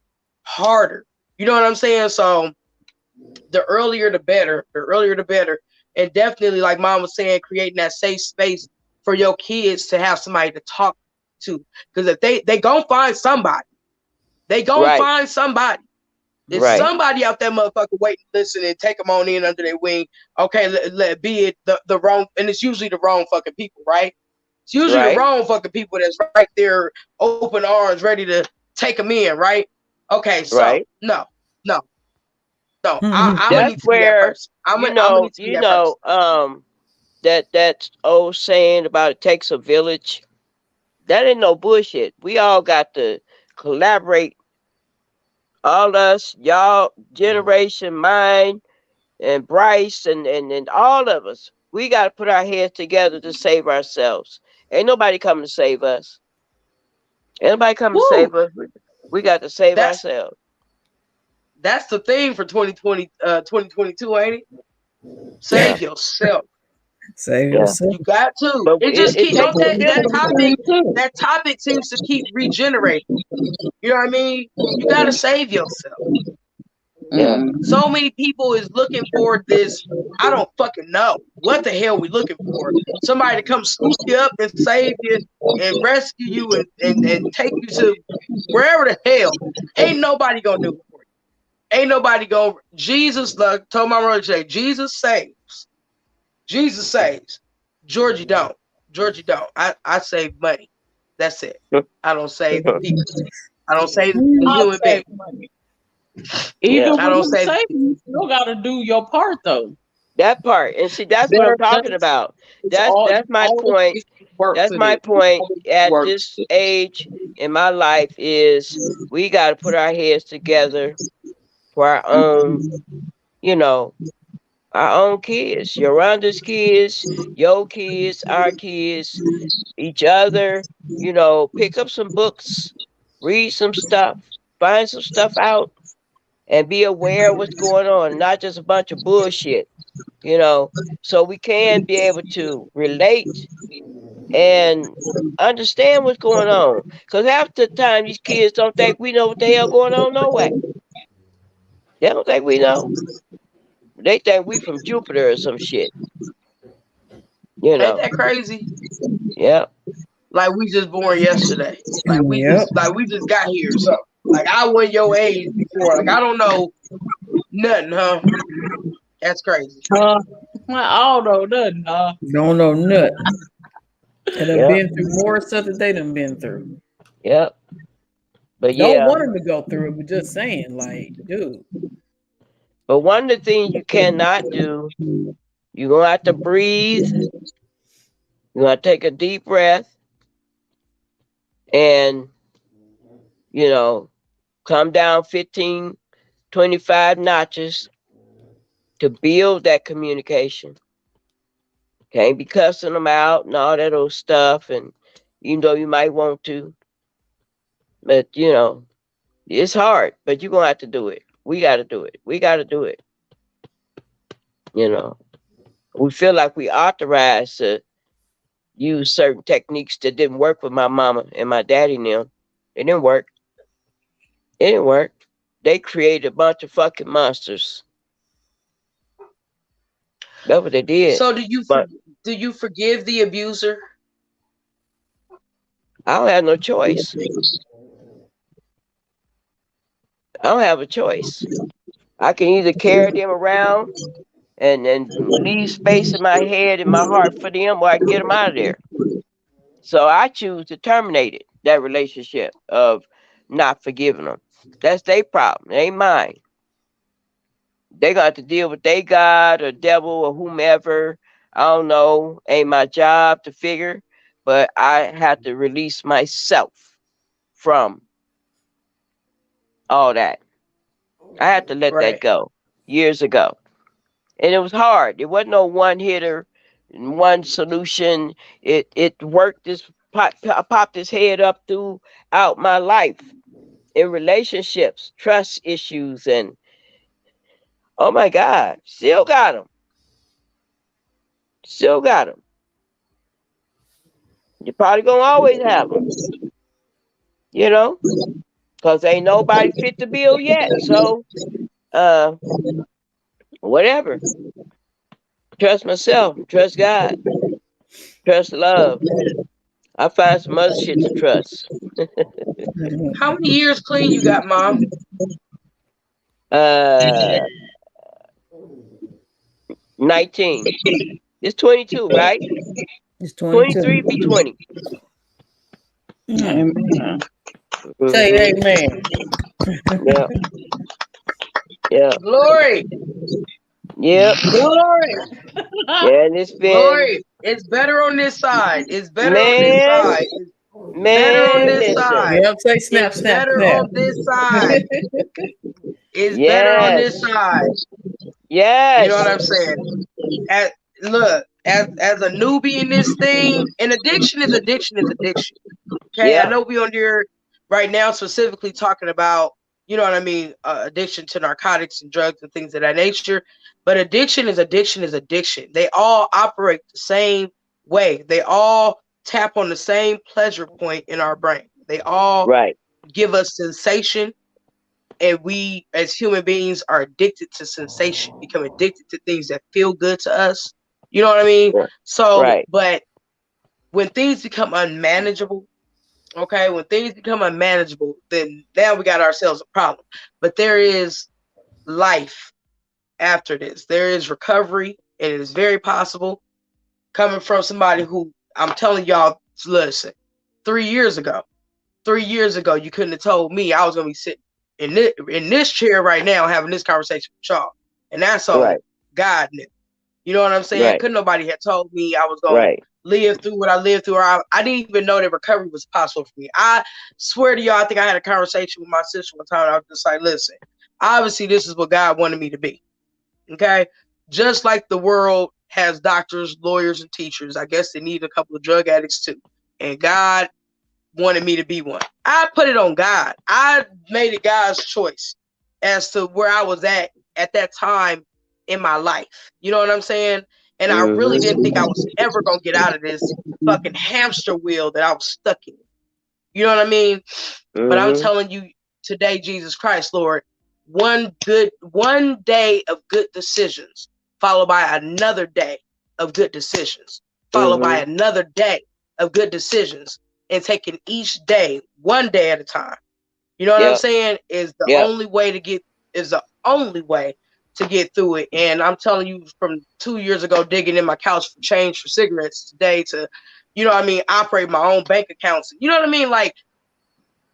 A: harder. You know what I'm saying? So the earlier the better. The earlier the better. And definitely, like mom was saying, creating that safe space for your kids to have somebody to talk to. Because if they gonna find somebody, they gonna
C: Right.
A: find somebody. There's
C: Right.
A: somebody out there, motherfucker, waiting, listen, and take them on in under their wing. Okay, let be it the wrong, and it's usually the wrong fucking people, right? It's usually the
C: Right.
A: wrong fucking people that's right there, open arms, ready to take them in, right? Okay, so
C: Right.
A: no, no.
B: Mhm.
A: I'm gonna
C: That's
A: need to be that
C: where
A: person. I'm gonna need to be that person.
C: that old saying about it takes a village. That ain't no bullshit. We all got to collaborate. All us, y'all, generation, mine, and Bryce, and all of us. We got to put our heads together to save ourselves. Ain't nobody coming to save us. Ain't nobody coming to
A: Woo!
C: save us. We got to save
A: That's
C: ourselves.
A: that's the thing for 2020, 2022, ain't it?
C: Yeah.
A: Save yourself.
B: Save
C: Yeah.
B: yourself.
A: You got to.
C: But
A: It just
C: it
A: keep
C: takes
A: don't
C: a
A: that
C: village.
A: topic. That topic seems to keep regenerating. You know what I mean? You got to save yourself.
C: Yeah.
A: So many people is looking for this. I don't fucking know what the hell we looking for. Somebody to come scoop you up and save you and rescue you and take you to wherever the hell. Ain't nobody gonna do it for you. Ain't nobody gonna. Jesus, like told my brother today, Jesus saves. Jesus saves. Georgie don't. Georgie don't. I save money. That's it. I don't save the people. I don't save the
B: Mhm.
A: human
F: I'll
A: being.
F: save money.
C: Yeah.
F: Even
A: I
F: with
A: don't
F: him
A: save the
F: saving,
A: people.
F: you still got to do your part, though.
C: That part. And see, that's what I'm
F: There,
C: talking
F: there's,
C: about.
F: it's
C: That's
F: all
C: that's my
F: always
C: point.
F: work
C: That's
F: to
C: my
F: do.
C: point
F: Always
C: at
F: work
C: this
F: to
C: age in my life is we got to put our heads together for our own, you know, our own kids, Yolanda's kids, your kids, our kids, each other, pick up some books, read some stuff, find some stuff out, and be aware of what's going on, not just a bunch of bullshit, you know, so we can be able to relate and understand what's going on. Because half the time, these kids don't think we know what the hell going on, no way. They don't think we know. They think we from Jupiter or some shit, you
A: Ain't
C: know.
A: that crazy?
C: Yeah.
A: like we just born yesterday. Like
B: Yep.
A: we just got here. So like I wasn't your age before. Like I don't know nothing, huh? That's crazy.
F: I don't know nothing.
B: Don't know nothing. And have
C: Yep.
B: been through more stuff that they done been through.
C: Yep. But
B: Don't
C: yeah.
B: want them to go through it, but just saying, like, dude.
C: But one of the things you cannot do, you're gonna have to breathe. You're gonna take a deep breath and come down 15, 25 notches to build that communication. Can't be cussing them out and all that old stuff. And even though you might want to, but it's hard. But you're gonna have to do it. We got to do it. We got to do it. We feel like we authorized to use certain techniques that didn't work with my mama and my daddy and them. It didn't work. It didn't work. They created a bunch of fucking monsters. That's what they did.
A: So
C: But
A: do you forgive the abuser?
C: I don't have no choice. I don't have a choice. I can either carry them around and leave space in my head and my heart for them, or I can get them out of there. So I choose to terminate that relationship of not forgiving them. That's their problem. It ain't mine. They got to deal with they God or devil or whomever. I don't know. Ain't my job to figure. But I had to release myself from all that. I had to let that
A: Right.
C: go years ago. And it was hard. It wasn't no one hitter, one solution. It worked this I popped his head up throughout my life in relationships, trust issues, and oh my God, still got them. Still got them. You're probably gonna always have them, because ain't nobody fit the bill yet. So, whatever. Trust myself. Trust God. Trust love. I find some other shit to trust.
A: How many years clean you got, Mom?
C: Uh, 19. It's 22, right?
B: It's
C: 23
B: 22.
C: be 20.
F: Amen.
B: Say
C: Mhm.
B: amen.
C: Yeah. Yeah.
A: Glory.
C: Yep.
A: Glory.
C: And it's been,
A: Glory. It's better on this side. It's better on this
C: man,
A: side. It's better on this
C: listen.
A: side.
B: Yep, say snap,
A: It's
B: snap,
A: better
B: snap.
A: on this side. It's better on this
C: Yes.
A: side. You know what
C: Yes.
A: I'm saying? Look, as a newbie in this thing, an addiction is addiction is addiction. Okay, I
C: Yeah.
A: know we on here right now specifically talking about, you know what I mean, addiction to narcotics and drugs and things of that nature. But addiction is addiction is addiction. They all operate the same way. They all tap on the same pleasure point in our brain. They all
C: Right.
A: give us sensation, and we as human beings are addicted to sensation, become addicted to things that feel good to us. You know what I mean? So,
C: Right.
A: but when things become unmanageable, okay, when things become unmanageable, then now we got ourselves a problem. But there is life after this. There is recovery, and it is very possible coming from somebody who, I'm telling y'all, listen, 3 years ago, you couldn't have told me I was gonna be sitting in this chair right now having this conversation with y'all. And that's on
C: Right.
A: God knew. You know what I'm saying?
C: Right.
A: Couldn't nobody have told me I was gonna
C: Right.
A: live through what I lived through. Or I didn't even know that recovery was possible for me. I swear to y'all, I think I had a conversation with my sister one time. And I was just like, listen, obviously this is what God wanted me to be. Okay. Just like the world has doctors, lawyers, and teachers, I guess they need a couple of drug addicts too. And God wanted me to be one. I put it on God. I made it God's choice as to where I was at that time in my life. You know what I'm saying? And I really didn't think I was ever gonna get out of this fucking hamster wheel that I was stuck in. You know what I mean? But I'm
C: Mm-hmm.
A: telling you today, Jesus Christ, Lord, one day of good decisions, followed by another day of good decisions, followed by
C: Mm-hmm.
A: another day of good decisions, and taking each day, one day at a time. You know what I'm
C: Yep.
A: saying? Is the
C: Yep.
A: only way to get through it. And I'm telling you, from 2 years ago, digging in my couch for change for cigarettes today to, operate my own bank accounts. You know what I mean? Like,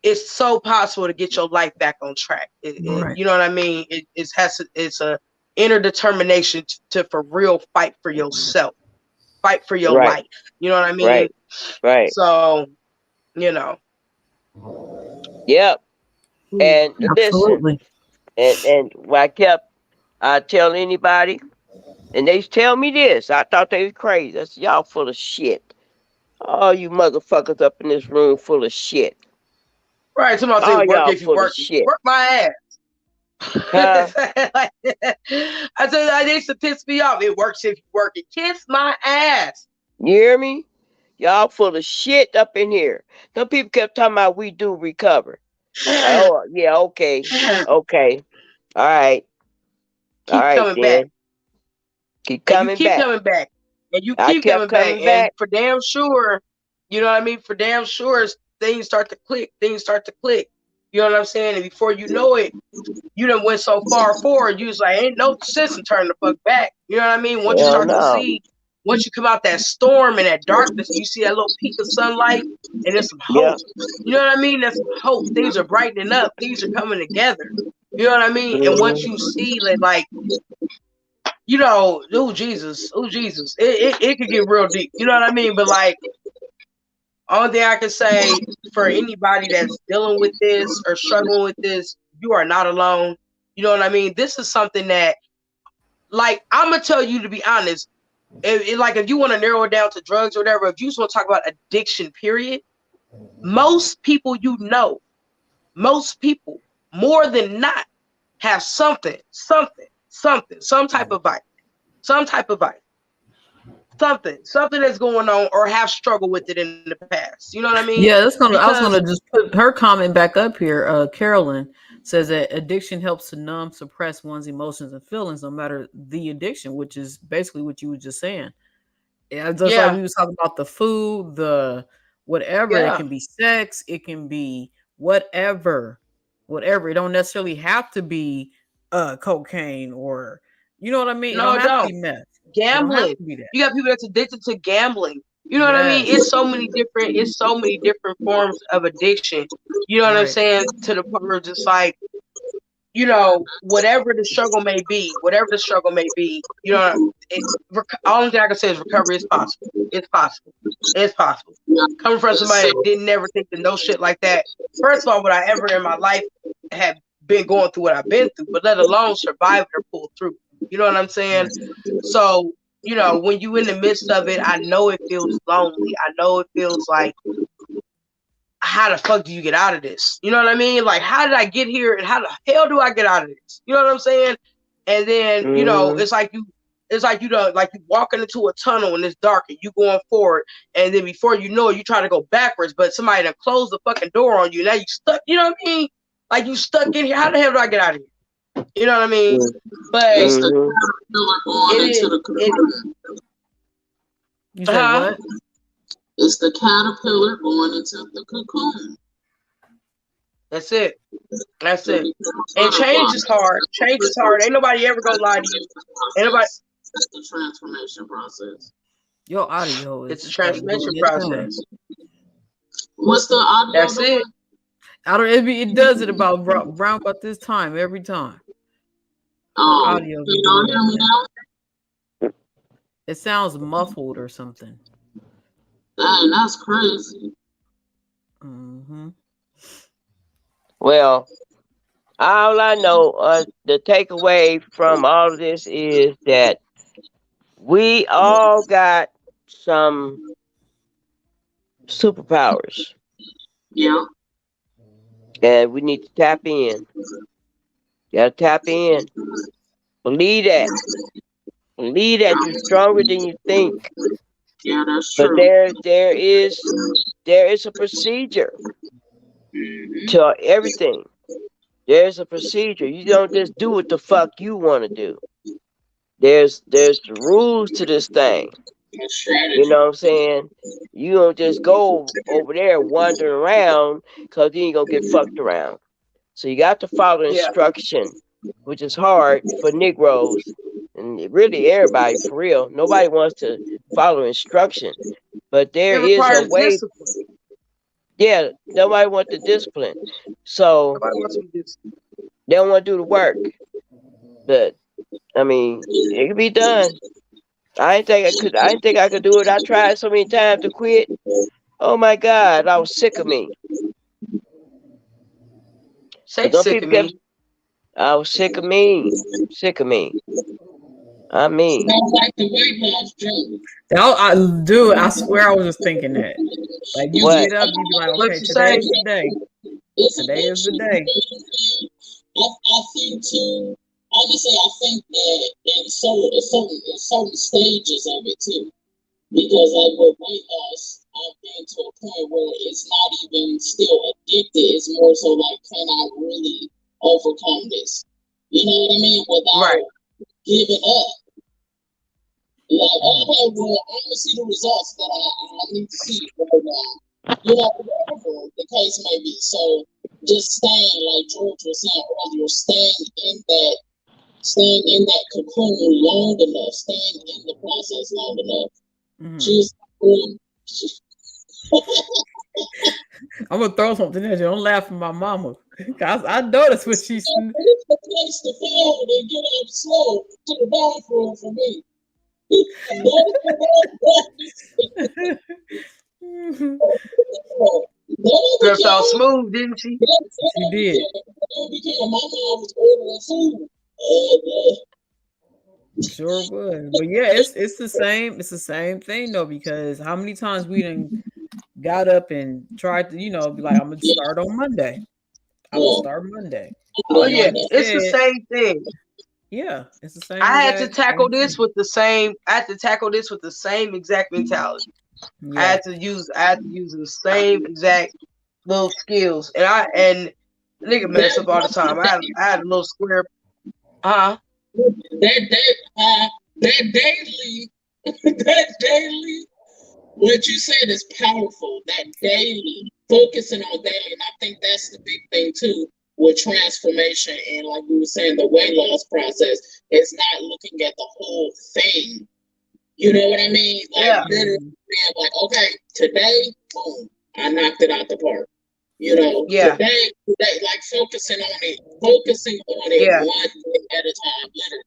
A: it's so possible to get your life back on track.
B: Right.
A: You know what I mean? It's a inner determination to for real fight for yourself, fight for your
C: Right.
A: life. You know what I mean?
C: Right. Right.
A: So, you know,
C: Yep. And listen,
B: Absolutely.
C: and I tell anybody, and they tell me this. I thought they was crazy. I said, y'all full of shit. All you motherfuckers up in this room full of shit.
A: right? Somebody say
C: All
A: work
C: y'all
A: if you
C: full of
A: work.
C: shit.
A: Work my ass.
C: Huh?
A: I said, they used to piss me off. It works if you work it. Kiss my ass.
C: You hear me? Y'all full of shit up in here. Some people kept talking about we do recover. Like, oh yeah, okay. Okay. All right. All
A: Keep
C: right
A: coming back.
C: then. Keep
A: And you
C: coming
A: keep
C: back.
A: coming back. And you
C: I
A: keep
C: kept
A: coming back.
C: coming
A: And
C: back.
A: for damn sure, you know what I mean? For damn sure, things start to click. Things start to click. You know what I'm saying? And before you know it, you done went so far forward, you was like, ain't no sense in turning the fuck back. You know what I mean? Once you
C: Hell
A: start to
C: no.
A: see, once you come out that storm and that darkness, and you see that little peak of sunlight, and there's some
C: Yep.
A: hope. You know what I mean? There's some hope. Things are brightening up. Things are coming together. You know what I mean? And once you
C: Mm-hmm.
A: see that, like, oh Jesus, it could get real deep. You know what I mean? But like, only thing I can say for anybody that's dealing with this or struggling with this, you are not alone. You know what I mean? This is something that, like, I'm gonna tell you to be honest. If you want to narrow it down to drugs or whatever, if you just want to talk about addiction, period, most people most people more than not have some type of vice, some type of vice, something that's going on, or have struggled with it in the past. You know what I mean?
B: Yeah, I was
A: Because
B: gonna just put her comment back up here. Carolyn says that addiction helps to numb, suppress one's emotions and feelings, no matter the addiction, which is basically what you were just saying. Yeah, just like
A: yeah,
B: we was talking about the food, the whatever. It
A: yeah,
B: can be sex, it can be whatever, whatever. It don't necessarily have to be cocaine or you know what I mean. It
A: no,
B: don't
A: it
B: have to
A: don't.
B: be meth. It don't have
A: Gambling.
B: to be that.
A: You got people that's addicted to gambling. You know what I mean?
B: Yes,
A: It's so many different forms of addiction. You know what I'm
B: right.
A: saying? To the point where just like, whatever the struggle may be, all thing I can say is recovery is possible. It's possible. It's possible. Coming from somebody that didn't never think to know shit like that. First of all, would I ever in my life have been going through what I've been through, but let alone survive or pull through. You know what I'm saying? So, when you in the midst of it, I know it feels lonely. I know it feels like, how the fuck do you get out of this? You know what I mean? Like, how did I get here, and how the hell do I get out of this? You know what I'm saying? And then,
C: Mm-hmm.
A: like you walking into a tunnel and it's dark and you going forward, and then before you know it, you try to go backwards, but somebody done closed the fucking door on you. Now you stuck. You know what I mean? Like, you stuck in here. How the hell do I get out of here? You know what I mean? But
D: It's the
C: Mm-hmm.
D: caterpillar going
A: it
D: into
A: is.
D: the cocoon.
B: You say
A: Huh?
B: what?
D: It's the caterpillar going into the cocoon.
A: That's it. That's
D: To
A: it.
D: become
A: And change
D: butterfly.
A: is hard. Change is hard. Ain't nobody ever gonna lie to you. Ain't nobody.
D: It's the transformation process.
B: Your audio
A: It's a
B: is
A: transformation
B: doing its thing.
A: process.
D: What's the audio
A: That's
D: doing?
A: it.
B: I don't. It does it about round about this time every time. Her
D: Can
B: audio be
D: y'all
B: doing
D: hear
B: that
D: me
B: thing.
D: now?
B: It sounds muffled or something.
D: Dang, that's crazy.
B: Mm-hmm.
C: Well, all I know, the takeaway from all of this is that we all got some superpowers,
D: Yeah.
C: and we need to tap in. You gotta tap in. Believe that. Believe that you're stronger than you think.
D: Yeah, that's
C: But
D: true.
C: there is a procedure
D: Hmm.
C: to everything. There's a procedure. You don't just do what the fuck you want to do. There's rules to this thing. You know what I'm saying? You don't just go over there wandering around because then you're going to get fucked around. So you got to follow
A: Yeah.
C: instruction, which is hard for Negroes and really everybody for real. Nobody wants to follow instruction, but
A: It
C: there is a
A: requires
C: way.
A: discipline.
C: Yeah, nobody wants the discipline, so
A: Nobody wants to be disciplined.
C: they don't want to do the work. But I mean, it can be done. I didn't think I could. I didn't think I could do it. I tried so many times to quit. Oh my God, I was sick of me.
A: Say
C: But some
A: sick
C: people
A: of
C: kept.
A: me.
C: I was sick of me. Sick of me. I mean,
B: Dude, I swear I was just thinking that. Like you
C: what?
B: get up, you be like,
A: What
B: okay,
A: you say?
B: today's the day. Today is the day.
G: I think too. Honestly, I think that in certain stages of it too, because like with weight loss, I've been to a point where it's not even still addicted. It's more so like, can I really overcome this? You know what I mean?
A: Right.
G: Without giving up. Like, okay, well, I want to see the results that I need to see right now. You know, whatever the case may be. So just staying, like George was saying earlier, staying in that cocoon long enough, staying in the process long enough. Just
B: I'm gonna throw something at you. Don't laugh at my mama. Cause I noticed what she's.
G: it's the place to fail and get up slow to the bathroom for me.
A: Dripped all smooth, didn't she?
B: She did.
G: My mom was ordering food.
B: Sure would. But yeah, it's the same. It's the same thing though, because how many times we done got up and tried to, be like, I'm gonna start on Monday. I'm gonna start Monday.
A: Oh
B: And
A: yeah,
B: like you
A: it's the
B: said,
A: same thing.
B: yeah, it's the same
A: I had to
B: exact
A: tackle
B: same
A: this
B: thing.
A: with the same. I had to tackle this with the same exact mentality. I
B: Yeah.
A: had to use. I had to use the same exact little skills, and nigga mess up all the time. I had a little square.
G: That daily, that daily, what you said is powerful. That daily, focusing on daily, and I think that's the big thing too with transformation and like we were saying, the weight loss process. It's not looking at the whole thing. You know what I mean? Like
A: Yeah.
G: literally being like, okay, today, boom, I knocked it out the park. You know,
A: Yeah.
G: today, like focusing on it
A: Yeah.
G: one day at a time, literally.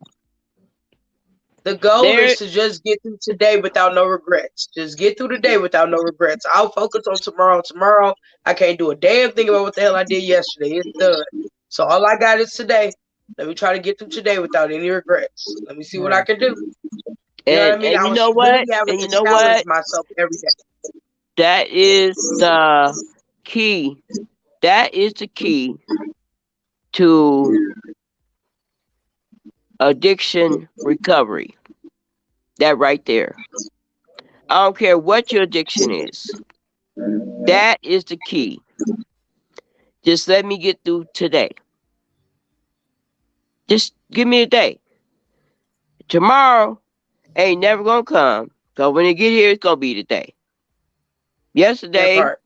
A: The goal
C: There,
A: is to just get through today without no regrets. Just get through the day without no regrets. I'll focus on tomorrow. Tomorrow, I can't do a damn thing about what the hell I did yesterday. It's done. So all I got is today. Let me try to get through today without any regrets. Let me see what I
B: Right.
A: can do. You know what I mean?
C: and
A: I
C: you
A: was
C: know
A: really
C: what?
A: having
C: And you
A: to
C: know
A: challenge
C: what?
A: myself every day.
C: That is the key. That is the key to addiction recovery. That right there. I don't care what your addiction is. That is the key. Just let me get through today. Just give me a day. Tomorrow ain't never gonna come. So when it get here, it's gonna be today.
A: That
C: Yesterday
A: part.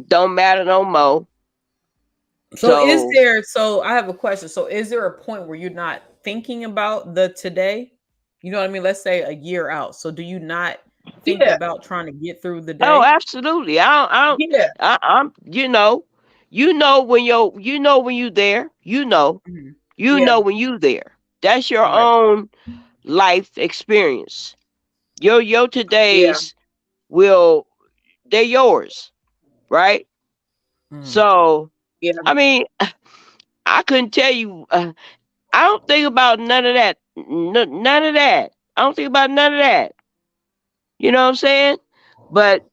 C: don't matter no more. So
B: So I have a question. So is there a point where you're not thinking about the today? You know what I mean? Let's say a year out. So do you not think
A: Yeah.
B: about trying to get through the
C: oh,
B: day?
C: absolutely. I don't.
A: Yeah.
C: I'm. When you there.
B: Mhm.
C: You
A: Yeah.
C: know when you there. That's your
B: Right.
C: own life experience. Your
A: Yeah.
C: todays will they're yours, right?
B: Mhm.
C: So
A: Yeah.
C: I mean, I couldn't tell you. I don't think about none of that. None of that. I don't think about none of that. You know what I'm saying? But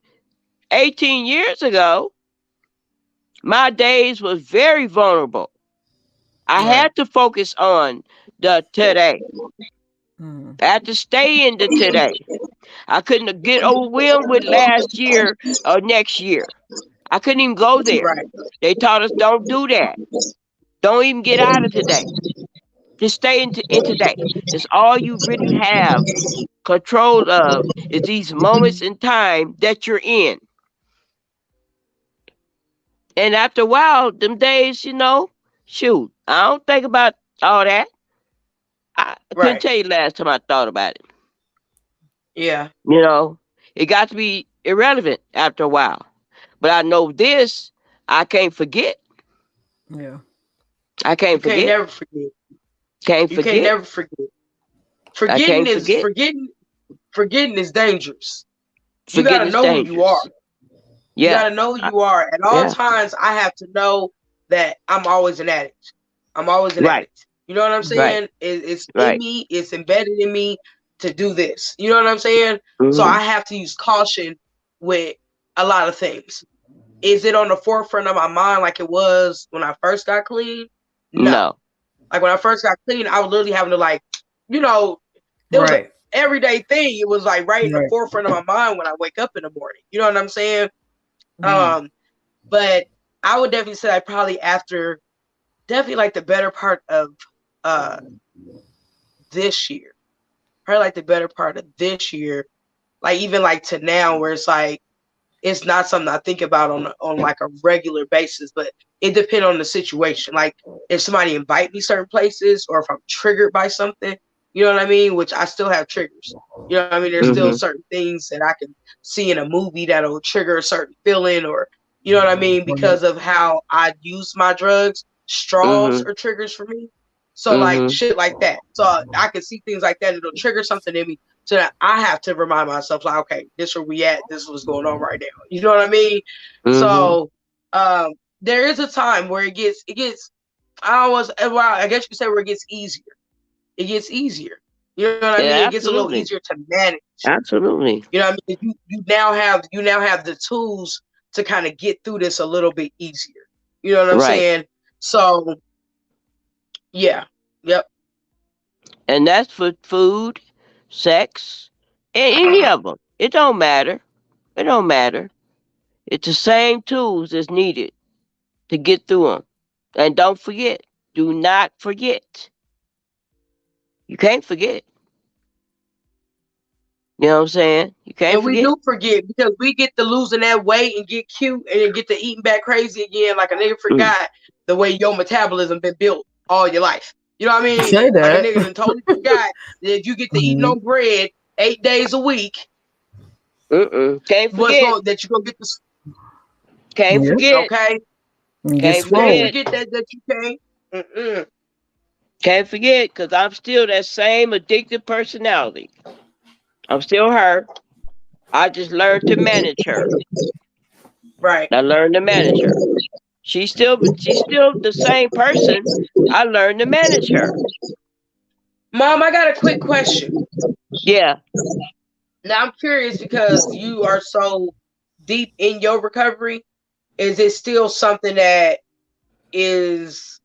C: 18 years ago, my days was very vulnerable. I
B: Right.
C: had to focus on the today.
B: Mhm.
C: I had to stay in the today. I couldn't get overwhelmed with last year or next year. I couldn't even go there.
A: Right.
C: They taught us don't do that. Don't even get out of today. Just stay in today. It's all you really have control of is these moments in time that you're in. And after a while, them days, shoot, I don't think about all that. I couldn't
A: Right.
C: tell you last time I thought about it.
A: Yeah.
C: You know, it got to be irrelevant after a while. But I know this, I can't forget.
B: Yeah.
C: I
A: You
C: can't
A: can't
C: forget.
A: never forget.
C: Can't
A: You can't
C: forget.
A: never forget.
C: I
A: Forgetting
C: can't
A: is
C: forget.
A: forgetting is dangerous. You got
C: Forgetting
A: to
C: is
A: know who you are.
C: dangerous.
A: You
C: Yeah.
A: got to know who
C: I-
A: you are. At all
C: yeah.
A: times, I have to know that I'm always an addict. I'm always an
C: Right.
A: addict. You know what I'm
C: Right.
A: saying? It's in
C: Right.
A: me. It's embedded in me to do this. You know what I'm saying? So
C: Hmm.
A: I have to use caution with a lot of things. Is it on the forefront of my mind like it was when I first got clean? No.
C: No.
A: Like when I first got clean, I was literally having to you know, it was an
B: Right.
A: everyday thing. It was like right in the
B: Right.
A: forefront of my mind when I wake up in the morning. You know what I'm saying?
B: Mhm.
A: But I would definitely say like probably after definitely like the better part of uh this year. Probably like the better part of this year. Like even like to now where it's like it's not something I think about on like a regular basis, but it depends on the situation. Like if somebody invite me certain places or if I'm triggered by something, you know what I mean? Which I still have triggers. You know what I mean? There's still
C: Hmm.
A: certain things that I can see in a movie that'll trigger a certain feeling or you know what I mean?
B: Right.
A: Because of how I use my drugs, straws
C: Hmm.
A: are triggers for me. So like
C: Hmm.
A: shit like that. So I can see things like that. It'll trigger something in me so that I have to remind myself, like, okay, this is where we at. This is what's going on right now. You know what I mean?
C: Hmm.
A: So um, there is a time where it gets. Well, I guess you could say where it gets easier. It gets easier. You know what I mean?
C: Yeah,
A: It gets a little
C: absolutely.
A: easier to manage.
C: Absolutely.
A: You know what I mean? You now have the tools to kind of get through this a little bit easier. You know what I'm
C: Right.
A: saying? So yeah, yep.
C: And that's for food, sex, and any of them. It don't matter. It don't matter. It's the same tools that's needed to get through them. And don't forget. Do not forget. You can't forget. You know what I'm saying? You can't
A: And we
C: forget.
A: do forget because we get to losing that weight and get cute and then get to eating back crazy again. Like a nigga
C: Mm.
A: forgot the way your metabolism been built all your life. You know what I mean?
B: Say
A: Like a
B: that.
A: nigga done totally forgot that if you get to eat no
B: Mhm.
A: bread 8 days a week,
C: Mm-mm. Can't
A: what's
C: forget.
A: going that you gonna get this
C: Can't
B: Yep.
C: forget.
A: okay?
B: And get
C: Can't
A: You can't
B: swole.
C: forget.
A: forget that you can't. Mm-mm.
C: Can't forget because I'm still that same addictive personality. I'm still her. I just learned to manage her.
A: Right.
C: I learned to manage her. She's still the same person. I learned to manage her.
A: Mom, I got a quick question.
C: Yeah.
A: Now I'm curious because you are so deep in your recovery. Is it still something that is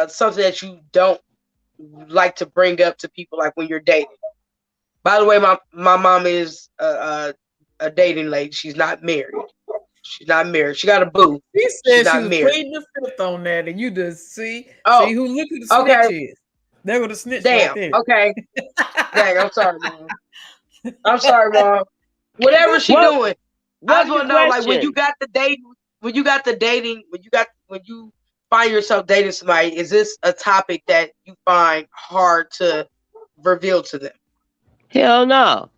A: something that you don't like to bring up to people like when you're dating? By the way, my mom is a dating lady. She's not married. She's not married. She got a boo.
B: She
A: She's
B: said she
A: not
B: was
A: married.
B: pleading the fifth on that, and you just see
A: Oh,
B: who look who the
A: okay.
B: snitch is. There go the snitch right
A: Damn.
B: there.
A: Okay. Dang. I'm sorry, mom. I'm sorry, mom. Whatever she
C: What
A: doing, I
C: What
A: just
C: was your
A: want to know, like, when you
C: question?
A: got the dating, when you find yourself dating somebody, is this a topic that you find hard to reveal to them?
C: Hell no.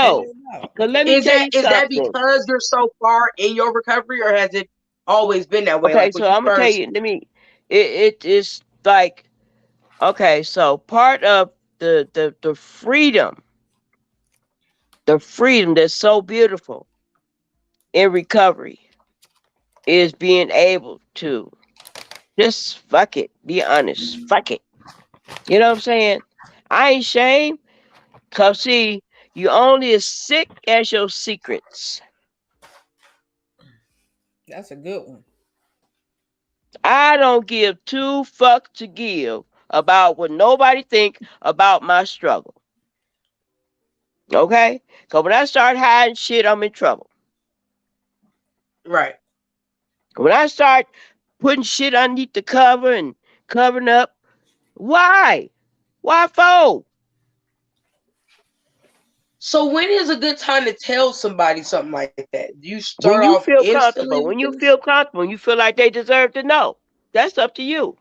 B: Hell
C: No.
B: no.
C: Cause let me
A: Is
C: tell
A: that
C: you
A: is that
C: something.
A: because you're so far in your recovery, or has it always been that way?
C: Okay,
A: Like when
C: so
A: you
C: I'm gonna tell
A: first,
C: you. It is like, okay. So part of the freedom that's so beautiful in recovery is being able to just fuck it. Be honest. Fuck it. You know what I'm saying? I ain't ashamed. Cause see, you only as sick as your secrets.
B: That's a good one.
C: I don't give two fucks to give about what nobody think about my struggle. Okay? Cause when I start hiding shit, I'm in trouble.
A: right?
C: When I start putting shit underneath the cover and covering up Why? Why for?
A: So when is a good time to tell somebody something like that? Do you start
C: When you
A: off
C: feel
A: instantly
C: comfortable,
A: with
C: when you
A: this?
C: feel comfortable, when you feel like they deserve to know. That's up to you.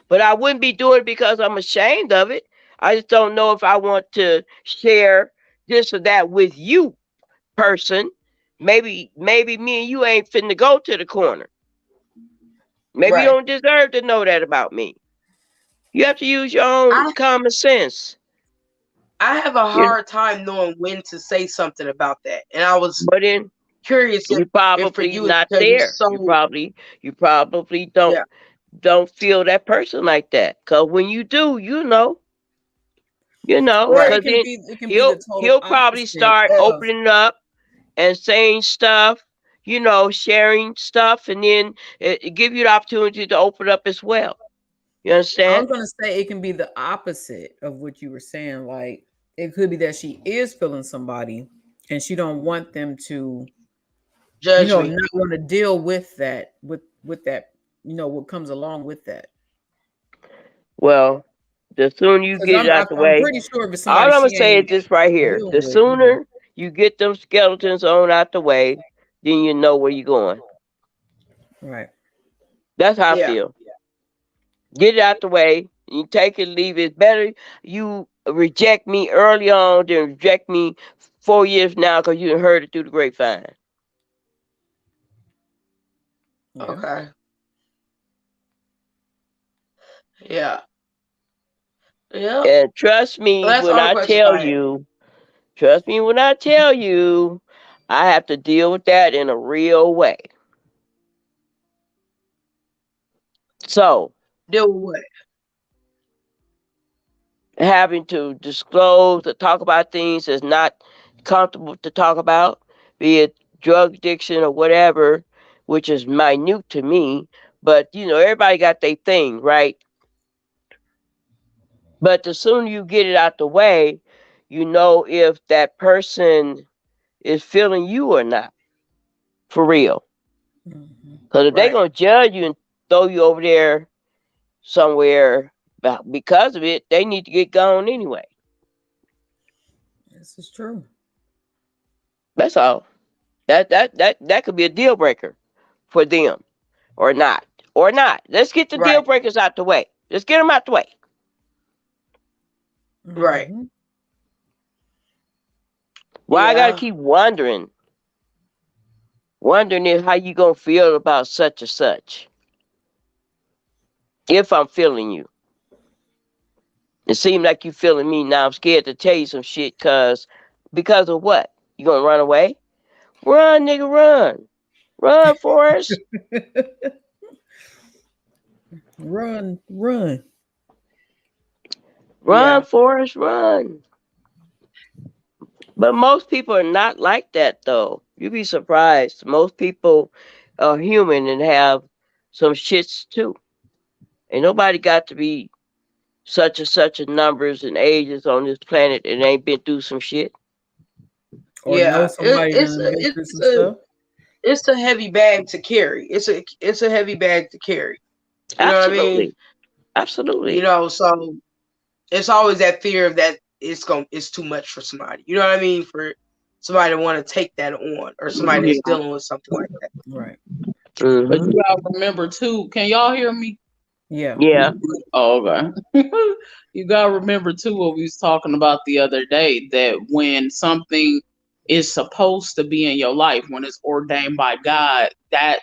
C: But I wouldn't be doing it because I'm ashamed of it. I just don't know if I want to share this or that with you, person. Maybe me and you ain't finna go to the corner. Maybe you
A: Right.
C: don't deserve to know that about me. You have to use your own
A: I
C: common sense.
A: I have a
C: You know?
A: hard time knowing when to say something about that. And I was
C: But then
A: curious
C: you
A: if for
C: probably
A: you it's
C: not
A: because you're
C: there.
A: so
C: You probably
A: yeah,
C: don't feel that person like that. Cause when you do,
B: Or
A: right.
C: cause then
B: it can be the total
C: he'll probably
B: opposite
C: start
B: of
C: opening up and saying stuff, sharing stuff, and then it give you the opportunity to open up as well. You
B: I was
C: understand?
B: gonna say it can be the opposite of what you were saying. Like it could be that she is feeling somebody and she don't want them to,
A: Judge me.
B: not want to deal with that, with that, what comes along with that.
C: Well, the sooner you
B: Because
C: get it out the
B: I'm
C: way,
B: pretty sure if it's
C: all
B: somebody
C: I'm gonna
B: she
C: say is
B: ain't
C: this right here:
B: dealing
C: the
B: with,
C: sooner you get them skeletons on out the way, then you know where you're going.
B: right.
C: That's how I
A: Yeah.
C: feel. Get it out the way. You take it, leave it. It's better you reject me early on than reject me 4 years now because you done heard it through the grapevine.
B: Yeah.
A: Okay. Yeah. Yeah.
C: And trust me
A: Well, that's
C: when
A: all the
C: I
A: questions
C: tell
A: I have.
C: you, trust me when I tell you, I have to deal with that in a real way. So,
A: Deal with what?
C: having to disclose or talk about things that's not comfortable to talk about, be it drug addiction or whatever, which is minute to me. But everybody got their thing, right? But the sooner you get it out the way, you know if that person is feeling you or not, for real.
B: Mhm.
C: Because if they're
A: Right.
C: gonna judge you and throw you over there somewhere because of it, they need to get gone anyway.
B: This is true.
C: That's all. That could be a deal breaker for them, or not, or not. Let's get the deal
A: Right.
C: breakers out the way. Let's get them out the way.
A: Right.
B: Mhm.
C: Why I gotta
A: Yeah.
C: keep wondering if how you gonna feel about such or such. If I'm feeling you, it seems like you feeling me now. I'm scared to tell you some shit, because of what? You gonna run away? Run, nigga, run, Forrest,
B: Run, run.
C: run,
A: Yeah.
C: Forrest, run. But most people are not like that, though. You'd be surprised. Most people are human and have some shits too. Ain't nobody got to be such and such a numbers and ages on this planet and ain't been through some shit.
B: Or know
A: Yeah.
B: somebody done been through some stuff.
A: It's a heavy bag to carry. It's a heavy bag to carry. You know what I mean?
C: Absolutely. Absolutely.
A: So it's always that fear of that it's too much for somebody. You know what I mean? For somebody to want to take that on, or somebody
D: Yeah.
A: that's dealing with something like that.
B: Right.
F: But you
C: Hmm.
F: gotta remember too. Can y'all hear me?
B: Yeah.
C: Yeah.
F: Oh, okay. You gotta remember too what we was talking about the other day, that when something is supposed to be in your life, when it's ordained by God, that's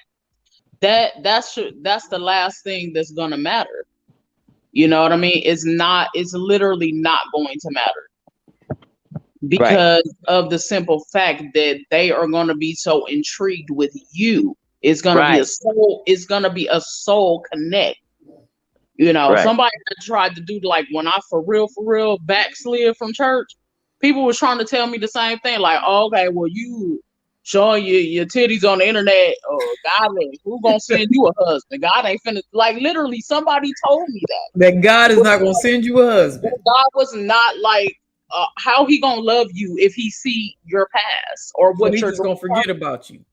F: the last thing that's gonna matter. You know what I mean? It's literally not going to matter
C: Right.
F: because of the simple fact that they are gonna be so intrigued with you.
C: Right.
F: It's gonna be a soul connect.
C: Right.
F: Somebody that tried to do, like, when I for real backslid from church, people was trying to tell me the same thing. Like, oh, okay, well, you showing your titties on the internet, who gonna send you a husband? God ain't finna, like, literally somebody told me that.
B: That God is not gonna send you a husband.
F: God was not like, how he gonna love you if he see your past or
B: So
F: what
B: he
F: you're
B: just
F: doing?
B: gonna forget about you.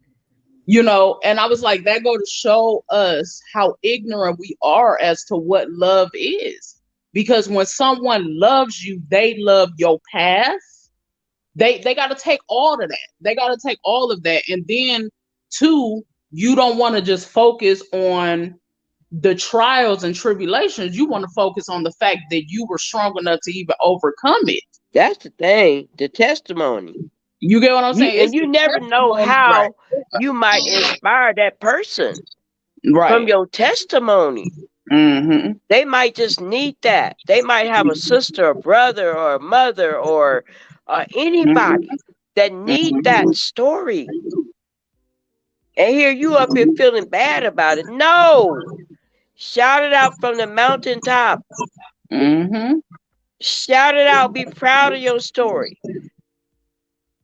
F: And I was like, that go to show us how ignorant we are as to what love is. because when someone loves you, they love your past. They got to take all of that. They got to take all of that. And then, two, you don't want to just focus on the trials and tribulations. You want to focus on the fact that you were strong enough to even overcome it.
C: That's the thing, the testimony.
F: You get what I'm saying?
C: And you never know how you might inspire that person from your testimony.
F: Mm-hmm.
C: They might just need that. They might have a sister, a brother, or a mother, or anybody that need that story. And here you up here feeling bad about it. No. Shout it out from the mountaintop.
F: Mm-hmm.
C: Shout it out. Be proud of your story.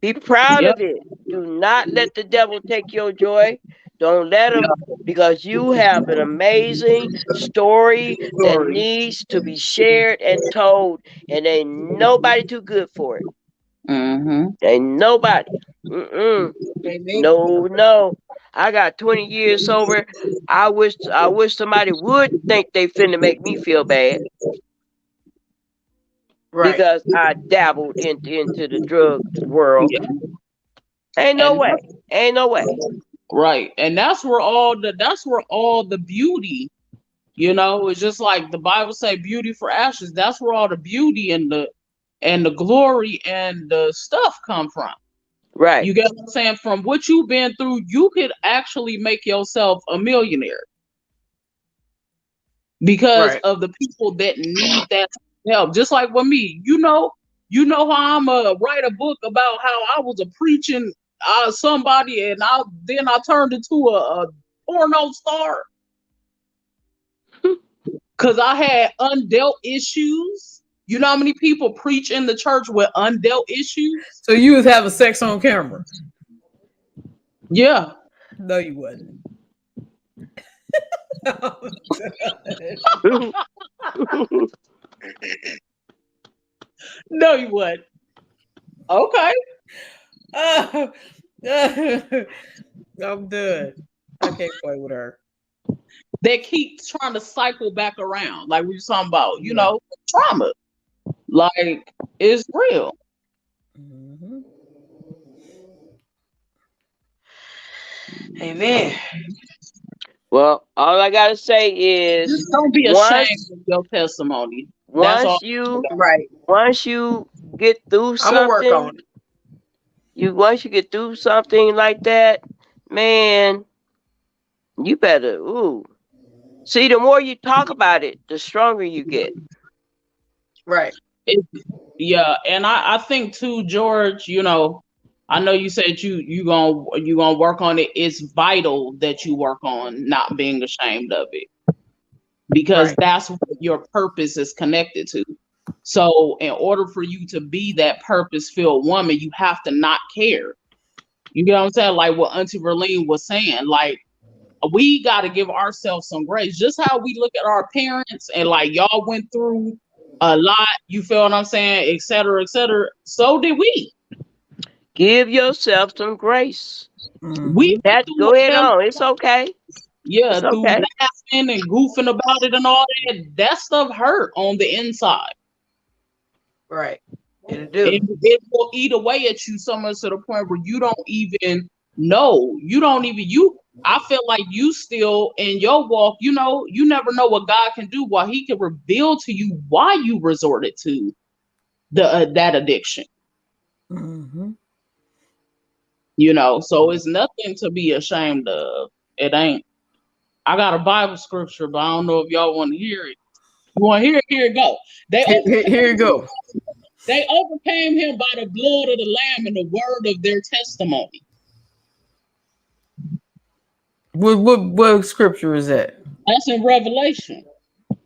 C: Be proud of it. Do not let the devil take your joy. Don't let him, because you have an amazing story that needs to be shared and told, and ain't nobody too good for it.
F: Mm-hmm.
C: Ain't nobody. No. I got 20 years sober. I wish somebody would think they finna make me feel bad.
A: Right.
C: Because I dabbled into the drug world. Ain't no way. Ain't no way.
F: Right. And that's where all the beauty, it's just like the Bible say, beauty for ashes. That's where all the beauty and the glory and the stuff come from.
C: Right.
F: You get what I'm saying? From what you've been through, you could actually make yourself a millionaire because of the people that need that help. Just like with me, you know how I'm write a book about how I was a preaching somebody, and then I turned into a porno star because I had undealt issues. You know how many people preach in the church with undealt issues?
B: So you was having sex on camera?
F: Yeah.
B: No, you wasn't.
F: No, you wouldn't. Okay.
B: I'm done. I can't play with her.
F: That keeps trying to cycle back around, like we were talking about, trauma. Like, it's real.
B: Mm-hmm.
A: Amen.
C: Well, all I gotta say is,
F: just don't be ashamed of your testimony. That's all.
C: Once you get through something,
A: I'm gonna work on it.
C: Once you get through something like that, man, you better see, the more you talk about it, the stronger you get.
A: Right.
F: Yeah, and I think too, George, I know you said you gonna work on it. It's vital that you work on not being ashamed of it, because that's what your purpose is connected to. So in order for you to be that purpose-filled woman, you have to not care. You get what I'm saying? Like what Auntie Verlene was saying, like, we got to give ourselves some grace. Just how we look at our parents and like, y'all went through a lot, you feel what I'm saying, et cetera, et cetera. So did we.
C: Give yourself some grace.
F: We
C: go ahead on. It's okay.
F: Yeah,
C: it's okay.
F: Through laughing and goofing about it and all that stuff hurt on the inside.
A: Right. It'll do.
F: It will eat away at you so much to the point where you don't even know. I feel like you still in your walk, you never know what God can do, while he can reveal to you why you resorted to that addiction.
B: Mm-hmm.
F: So it's nothing to be ashamed of. It ain't. I got a Bible scripture, but I don't know if y'all want to hear it. You want to hear it? Here it go.
B: Here you go.
F: They overcame him by the blood of the Lamb and the word of their testimony.
B: What scripture is that?
F: That's in Revelation.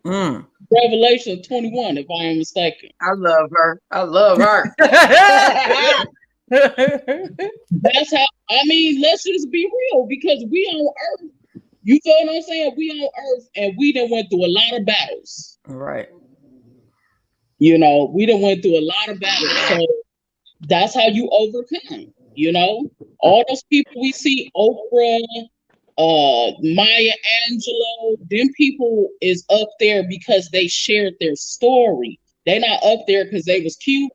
F: Revelation 21, if I am mistaken.
A: I love her.
F: That's how, let's just be real, because we on earth. You feel what I'm saying? We on earth, and we done went through a lot of battles.
B: Right.
F: We done went through a lot of battles. So that's how you overcome. All those people we see, Oprah,
D: Maya Angelou, them people is up there because they shared their story. They not up there because they was cute.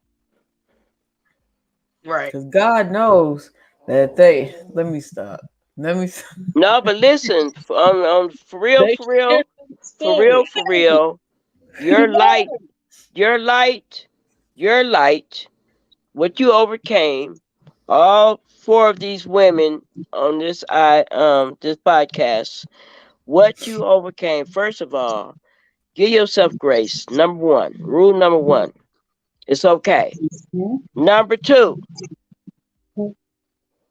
A: Right.
B: Because God knows that they. Let me stop. Let me.
C: No, but listen, for real,
D: They
C: for
D: shared
C: real,
D: their
C: for
D: story.
C: real, for real. Your light, your light, your light. What you overcame. All four of these women on this podcast. What you overcame. First of all, give yourself grace. Number one, rule number one. It's okay. Number two,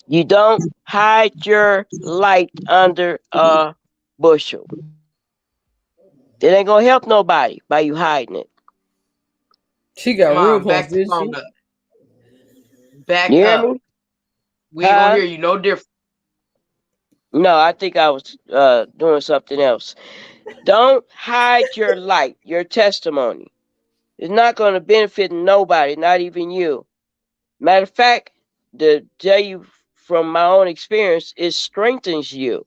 C: you don't hide your light under a bushel. It ain't gonna help nobody by you hiding it.
B: She got real
A: Mom,
B: close,
A: back the
B: did
A: phone
B: she?
A: up. Back
C: You hear
A: up.
C: me?
A: We ain't gonna
C: Huh?
A: hear you no different.
C: No, I think I was doing something else. Don't hide your light, your testimony. It's not gonna benefit nobody, not even you. Matter of fact, to tell you from my own experience, it strengthens you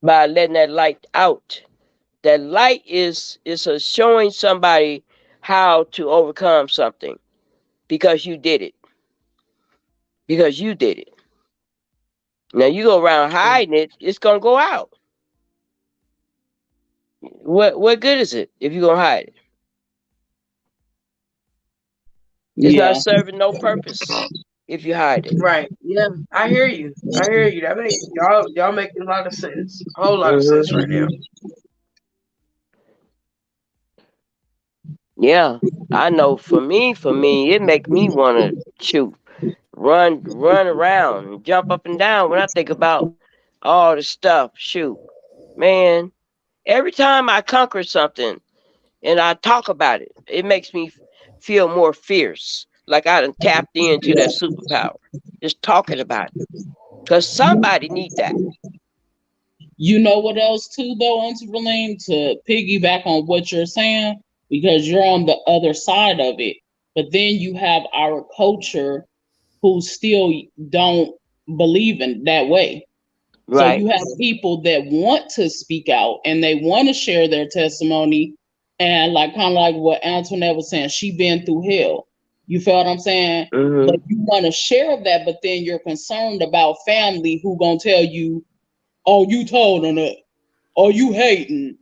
C: by letting that light out. That light is a showing somebody how to overcome something because you did it. Because you did it. Now you go around hiding it, it's gonna go out. What good is it if you're gonna hide it? It's not
D: Yeah.
C: serving no purpose if you hide it.
A: Right. Yeah. I hear you. I hear you. That make y'all making a lot of sense. A whole lot of
C: Hmm.
A: sense right now.
C: Yeah, I know. For me, it make me want to shoot, run around, and jump up and down when I think about all the stuff. Shoot, man. Every time I conquer something and I talk about it, it makes me feel more fierce. Like I done tapped into that superpower. Just talking about it. Cause somebody need that.
D: You know what else too though, Auntie Verlene, to piggyback on what you're saying, because you're on the other side of it. But then you have our culture who still don't believe in that way. So
C: Right.
D: you have people that want to speak out and they want to share their testimony, and like kind of like what Antoinette was saying, she been through hell. You feel what I'm saying? But
C: Mhm.
D: you want to share that, but then you're concerned about family who gonna tell you, "Oh, you told on it. Oh, you hating.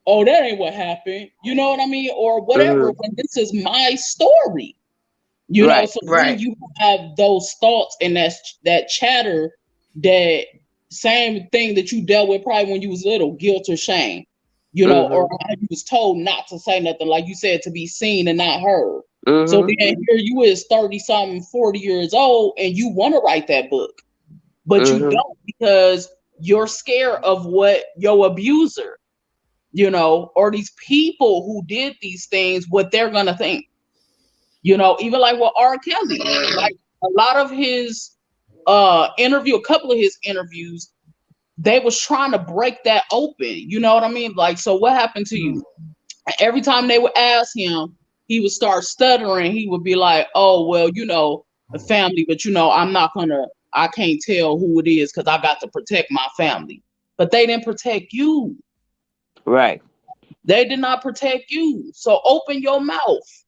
D: Oh, that ain't what happened." You know what I mean? Or whatever.
C: Mhm.
D: When this is my story.
C: Right.
D: So then
A: Right.
D: you have those thoughts and that chatter, that same thing that you dealt with probably when you was little, guilt or shame, or
C: Mhm.
D: how you was told not to say nothing, like you said, to be seen and not heard. So
C: Mhm.
D: then here you is 30 something, 40 years old, and you want to write that book, but you
C: Mhm.
D: don't because you're scared of what your abuser, or these people who did these things, what they're gonna think. Even like with R. Kelly, like a lot of his a couple of his interviews, they was trying to break that open. You know what I mean? Like, so what happened to you? Every time they would ask him, he would start stuttering. He would be like, "Oh, well, the family, but I can't tell who it is because I got to protect my family." But they didn't protect you.
C: Right.
D: They did not protect you. So open your mouth,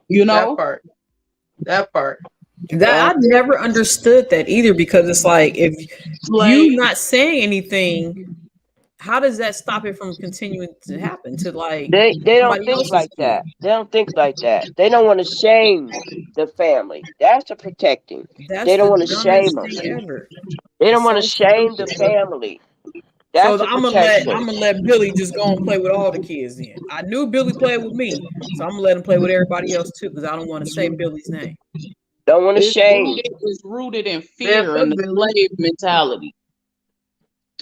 D: you
A: That
D: know?
A: part. That part.
B: That I never understood that either because it's like if you
D: Like,
B: not saying anything, how does that stop it from continuing to happen to like
C: They don't
B: somebody
C: think
B: else's
C: like
B: kid?
C: that. They don't think like that. They don't want to shame the family. That's the protecting.
B: That's
C: They don't
B: the
C: want to shame
B: dumbest
C: them.
B: thing ever.
C: They don't
B: It's
C: want to
B: so
C: shame the
B: stupid.
C: family.
B: So
C: That's the
B: I'm
C: protection.
B: gonna let Billy just go and play with all the kids. Then I knew Billy played with me, so I'm gonna let him play with everybody else too because I don't want to say Billy's name.
C: Don't want to
D: it's
C: shame.
D: rooted in
A: Man,
D: fear
A: fuck
D: and the
A: Billy.
D: slave mentality.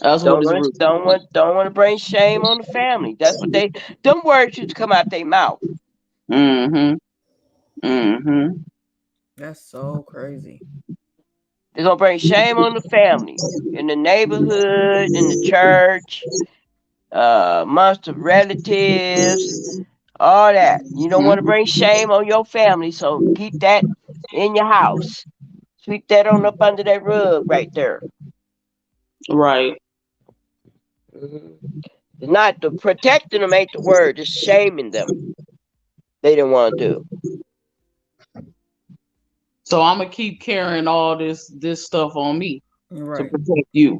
D: That's what it's rooted in.
C: Don't want to bring shame on the family. That's what they. Them words used to come out their mouth.
D: Mm-hmm. Mm-hmm.
B: That's so crazy.
C: They're gonna bring shame on the family in the neighborhood, in the church, amongst the relatives, all that. You don't want to bring shame on your family, so keep that in your house. Sweep that on up under that rug right there.
D: Right.
C: Mhm. It's not the protecting them ain't the word, just shaming them. They didn't want to do.
D: So I'm gonna keep carrying all this stuff on me to
B: Right.
D: protect you.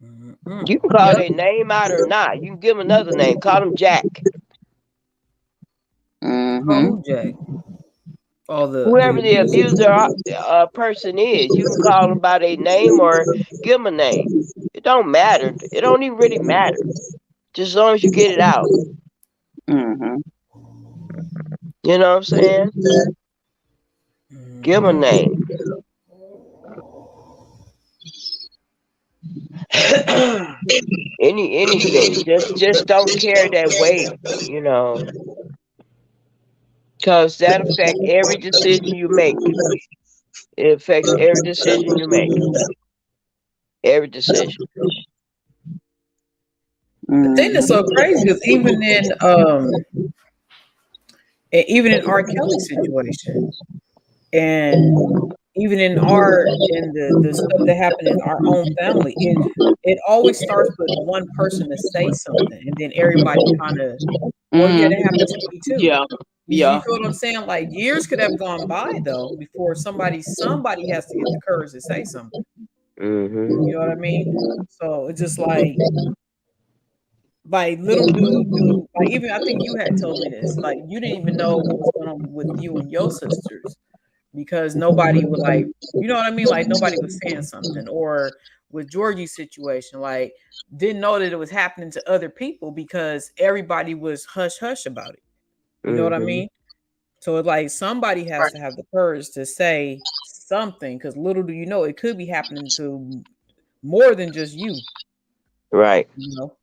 C: You can call their name out or not. You can give them another name. Call them Jack.
D: Mm-hmm.
B: Oh, Jack. All
C: Whoever the abuser person is, you can call them by their name or give them a name. It don't matter. It don't even really matter. Just as long as you get it out.
D: Mm-hmm.
C: You know what I'm saying? Give them a name. Anything. Just don't carry that weight, you know. Because that affects every decision you make. It affects every decision you make. Every decision.
B: The thing that's so crazy is even in R. Kelly's situation, and even in the stuff that happened in our own family, it always starts with one person to say something, and then everybody kind of, well, yeah, that happened to me too.
D: Yeah.
B: You
D: Yeah.
B: feel what I'm saying? Like years could have gone by though before somebody has to get the courage to say something.
C: Mm-hmm.
B: You know what I mean? So it's just like little do like, even I think you had told me this. Like you didn't even know what was going on with you and your sisters because nobody would, like, you know what I mean? Like nobody was saying something. Or with Georgie's situation, like didn't know that it was happening to other people because everybody was hush hush about it. You know what I
C: Mm-hmm.
B: mean? So it's like somebody has to have the courage to say something, because little do you know it could be happening to more than just you.
C: Right.
B: You know?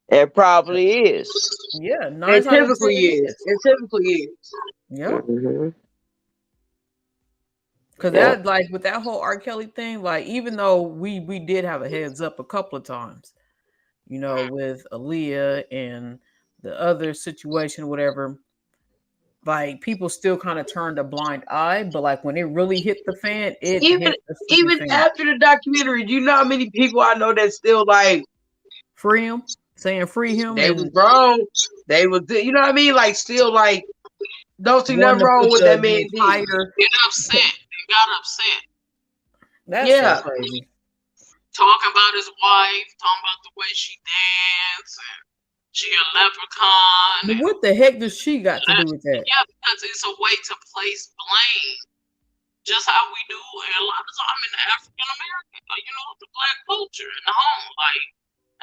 C: It probably is.
B: Yeah, 9
A: It
B: times out of 10
A: typically
B: it
A: is.
B: is.
A: It typically is.
B: Yeah.
C: Mm-hmm.
B: Because
C: Yeah.
B: that, like with that whole R. Kelly thing, like even though we did have a heads up a couple of times, you know, with Aaliyah and the other situation, whatever, like people still kind of turned a blind eye. But like when it really hit the fan, it
A: Even
B: hit the freaking
A: even
B: fan.
A: after the documentary, do you know how many people I know that still like
B: Free him, saying free him,
A: they was
B: and
A: wrong. They was, you know what I mean? Like still like don't see
B: wanting
A: nothing
B: to
A: wrong
B: put
A: with that
B: the
A: man did.
B: entire.
D: Get upset. They got upset.
B: That's so
A: Yeah.
B: crazy.
D: Talking about his wife, talking about the way she danced, and she a leprechaun.
B: But what the heck does she got to do with that?
D: Yeah, because it's a way to place blame. Just how we do a lot of time in the African American, the black culture in the home. Like,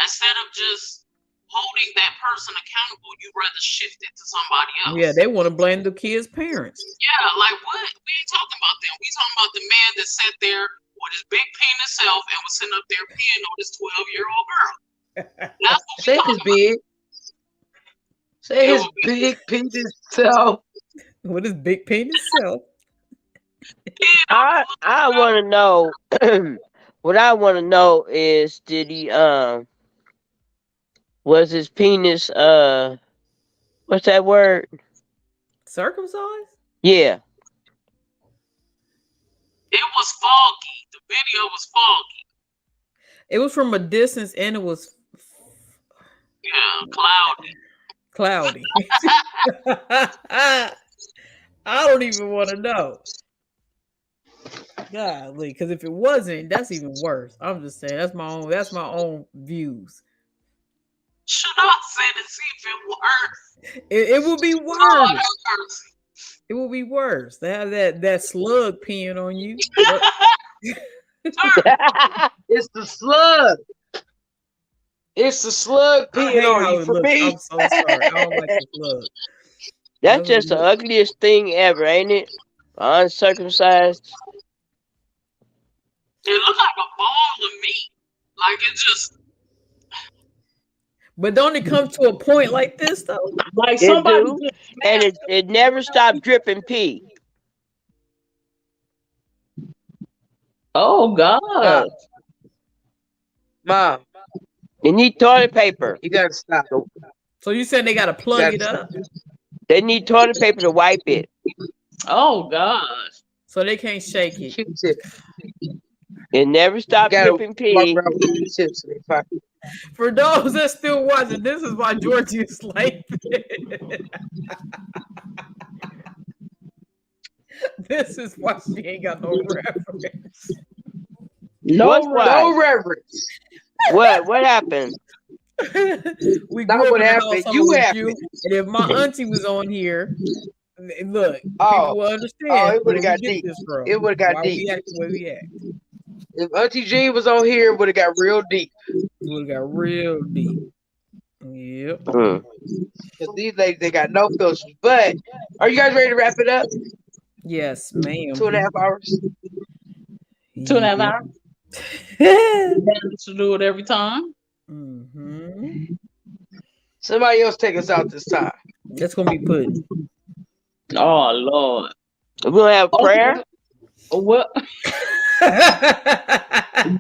D: instead of just holding that person accountable, you rather shift it to somebody else.
B: Yeah, they want to blame the kids' parents.
D: Yeah, like what? We ain't talking about them. We talking about the man that sat there with his big penis self and was sitting up there peeing on this 12-year-old girl. That's what we
A: Say his
D: talking about.
A: big. Say his big penis self.
B: With his big penis self.
C: I want to know. What I want to know is, did he was his penis what's that word?
B: Circumcised?
C: Yeah.
D: It was foggy. The video was foggy.
B: It was from a distance and it was
D: cloudy.
B: I don't even want to know. Golly, because if it wasn't, that's even worse. I'm just saying that's my own views.
D: Should I say to see if it works?
B: It will be worse. It will be worse. They have that slug peeing on you.
A: It's the slug. It's the slug peeing on you. For me,
B: I'm so sorry. I don't like the slug.
C: That's just the ugliest thing ever, ain't it? Uncircumcised.
D: It looked like a ball of meat. Like it just.
B: But don't it come to a point like this though?
D: Like
C: somebody do, and it never stopped dripping pee.
D: Oh God.
A: Mom.
C: They need toilet paper.
A: You gotta stop.
B: So you saying they gotta plug it up?
C: They need toilet paper to wipe it.
D: Oh gosh.
B: So they can't shake it.
A: Q-tip.
C: It never stopped
A: Gotta
C: dripping
A: walk
C: pee.
A: around with Q-tips in their pocket.
B: For those that still watching, this is why Georgie is late. This is why she ain't got no reference.
C: What's
D: No,
C: why?
A: No reverence.
C: What happened?
B: We
A: Not
B: grew up
A: what
B: in a
A: happened.
B: household
A: You
B: with
A: happened.
B: you, and if my auntie was on here, look, people
A: Oh,
B: will
A: oh,
B: understand
A: it would
B: where
A: have
B: we
A: got
B: get
A: deep.
B: this from,
A: It would have got
B: why
A: deep.
B: we act the way we act.
A: If Auntie Jean was on here, it would have got real deep.
B: It would have got real deep. Yep.
C: Mm.
A: Because these ladies, they got no filters. But are you guys ready to wrap it up?
B: Yes, ma'am.
A: 2.5 hours.
D: 2.5 hours.
B: Yep.
D: Manage to do it every time.
B: Mm-hmm.
A: Somebody else take us out this time.
B: That's gonna be pudding.
D: Oh Lord.
C: We gonna have prayer.
D: What?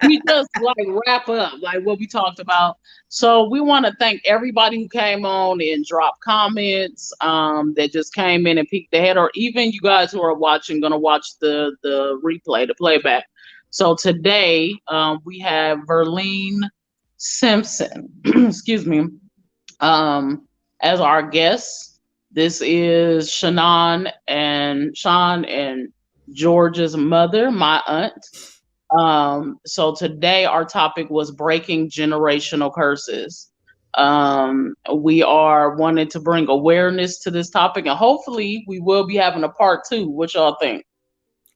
D: We just like wrap up like what we talked about. So we want to thank everybody who came on and dropped comments, that just came in and peeked ahead, or even you guys who are gonna watch the replay, the playback. So today we have Verlene Simpson, excuse me, as our guest. This is Sean and George's mother, my aunt. So today our topic was breaking generational curses. We are wanting to bring awareness to this topic, and hopefully we will be having a part 2. What y'all think?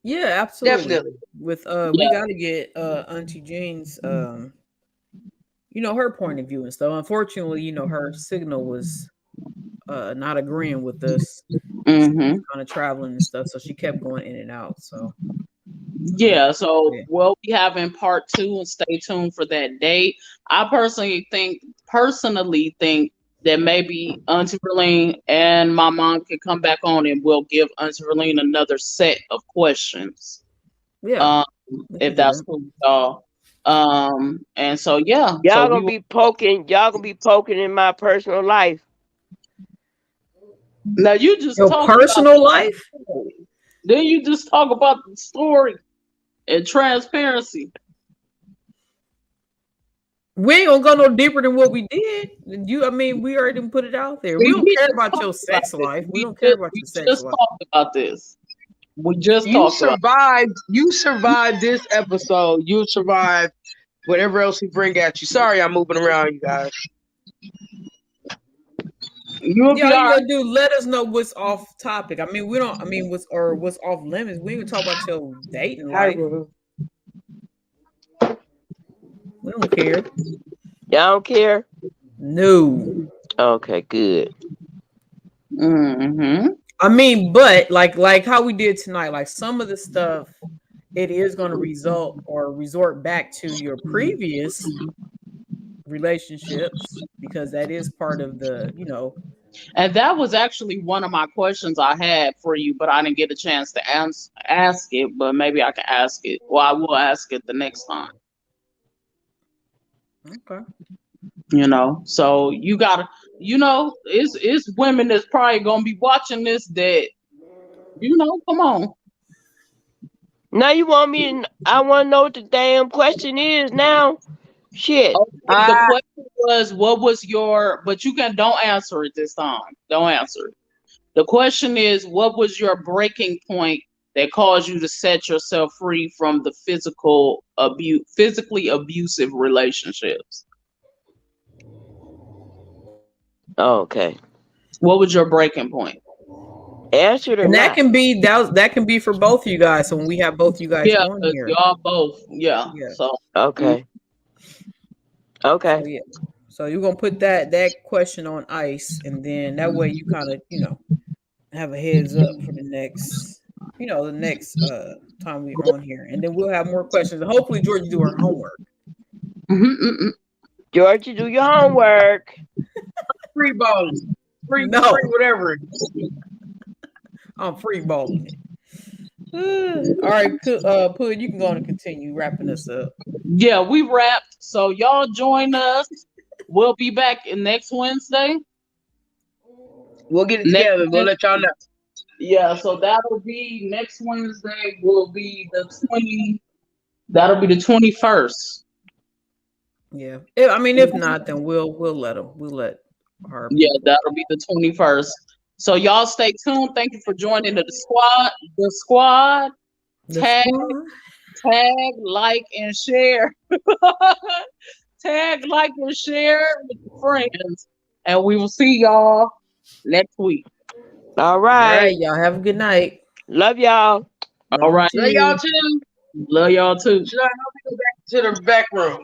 B: Yeah, absolutely.
A: Definitely.
B: With we gotta get Auntie Jean's her point of view and stuff. Unfortunately, her signal was not agreeing with us.
D: Mm-hmm.
B: Kind of traveling and stuff, so she kept going in and out. So
D: so we'll be having part 2, and stay tuned for that date. I personally think that maybe Auntie Verlene and my mom could come back on, and we'll give Auntie Verlene another set of questions.
B: Yeah,
D: if that's cool with y'all. And so
C: Y'all gonna be poking in my personal life.
D: Now you just
B: your
D: talk
B: personal
D: about
B: life.
D: Then you just talk about the story and transparency.
B: We ain't gonna go no deeper than what we did. We already put it out there. We don't care about your sex life. We don't care about your sex life.
D: We just talked about this. We just
A: You survived. You survived this episode. You survived whatever else we bring at you. Sorry, I'm moving around, you guys.
D: You'll be all right.
B: Gotta do. Let us know what's off topic. We don't. What's off limits. We ain't talk about your dating life. We don't care.
C: Y'all don't care?
B: No.
C: Okay, good.
D: Mm-hmm.
B: But like how we did tonight, like some of the stuff, it is going to resort back to your previous relationships, because that is part of the,
D: And that was actually one of my questions I had for you, but I didn't get a chance to ask it. But maybe I can ask it. Well, I will ask it the next time.
B: Okay.
D: So you gotta, it's women that's probably gonna be watching this that, come on.
C: Now you want me to, I want to know what the damn question is now. Shit.
D: Okay, the question was, what was but don't answer it this time. Don't answer it. The question is, what was your breaking point that caused you to set yourself free from the physically abusive relationships?
C: Oh, okay.
D: What was your breaking point?
C: Answer it or
B: and that
C: not.
B: can be that can be for both of you guys. So when we have both you guys on here,
D: y'all both, yeah. So
C: okay. Okay.
B: So you're gonna put that question on ice, and then that way you kind of have a heads up for the next time we're on here, and then we'll have more questions. And hopefully Georgia do her homework.
C: Georgia, do your homework.
A: Free balling. Free whatever.
B: I'm free balling it. All right, Pud, you can go on and continue wrapping us up.
D: Yeah, we wrapped. So y'all join us. We'll be back next Wednesday.
A: We'll get it together. We'll let y'all know.
F: Yeah, so that'll be next Wednesday will be the 20, that'll be the 21st.
B: Yeah. If not, then we'll let them. We'll let our
F: Yeah,
B: people.
F: that'll be the 21st. So y'all stay tuned. Thank you for joining the squad. The squad.
B: The
F: Tag,
B: squad.
F: tag, like, and share. Tag, like, and share with your friends. And we will see y'all next week.
C: All
B: All
C: right.
B: right, y'all have a good night.
C: Love y'all.
B: Love
F: All
B: you
F: right.
A: Love y'all
B: too.
A: too.
F: Love y'all too.
A: Should I help you go back to the back room?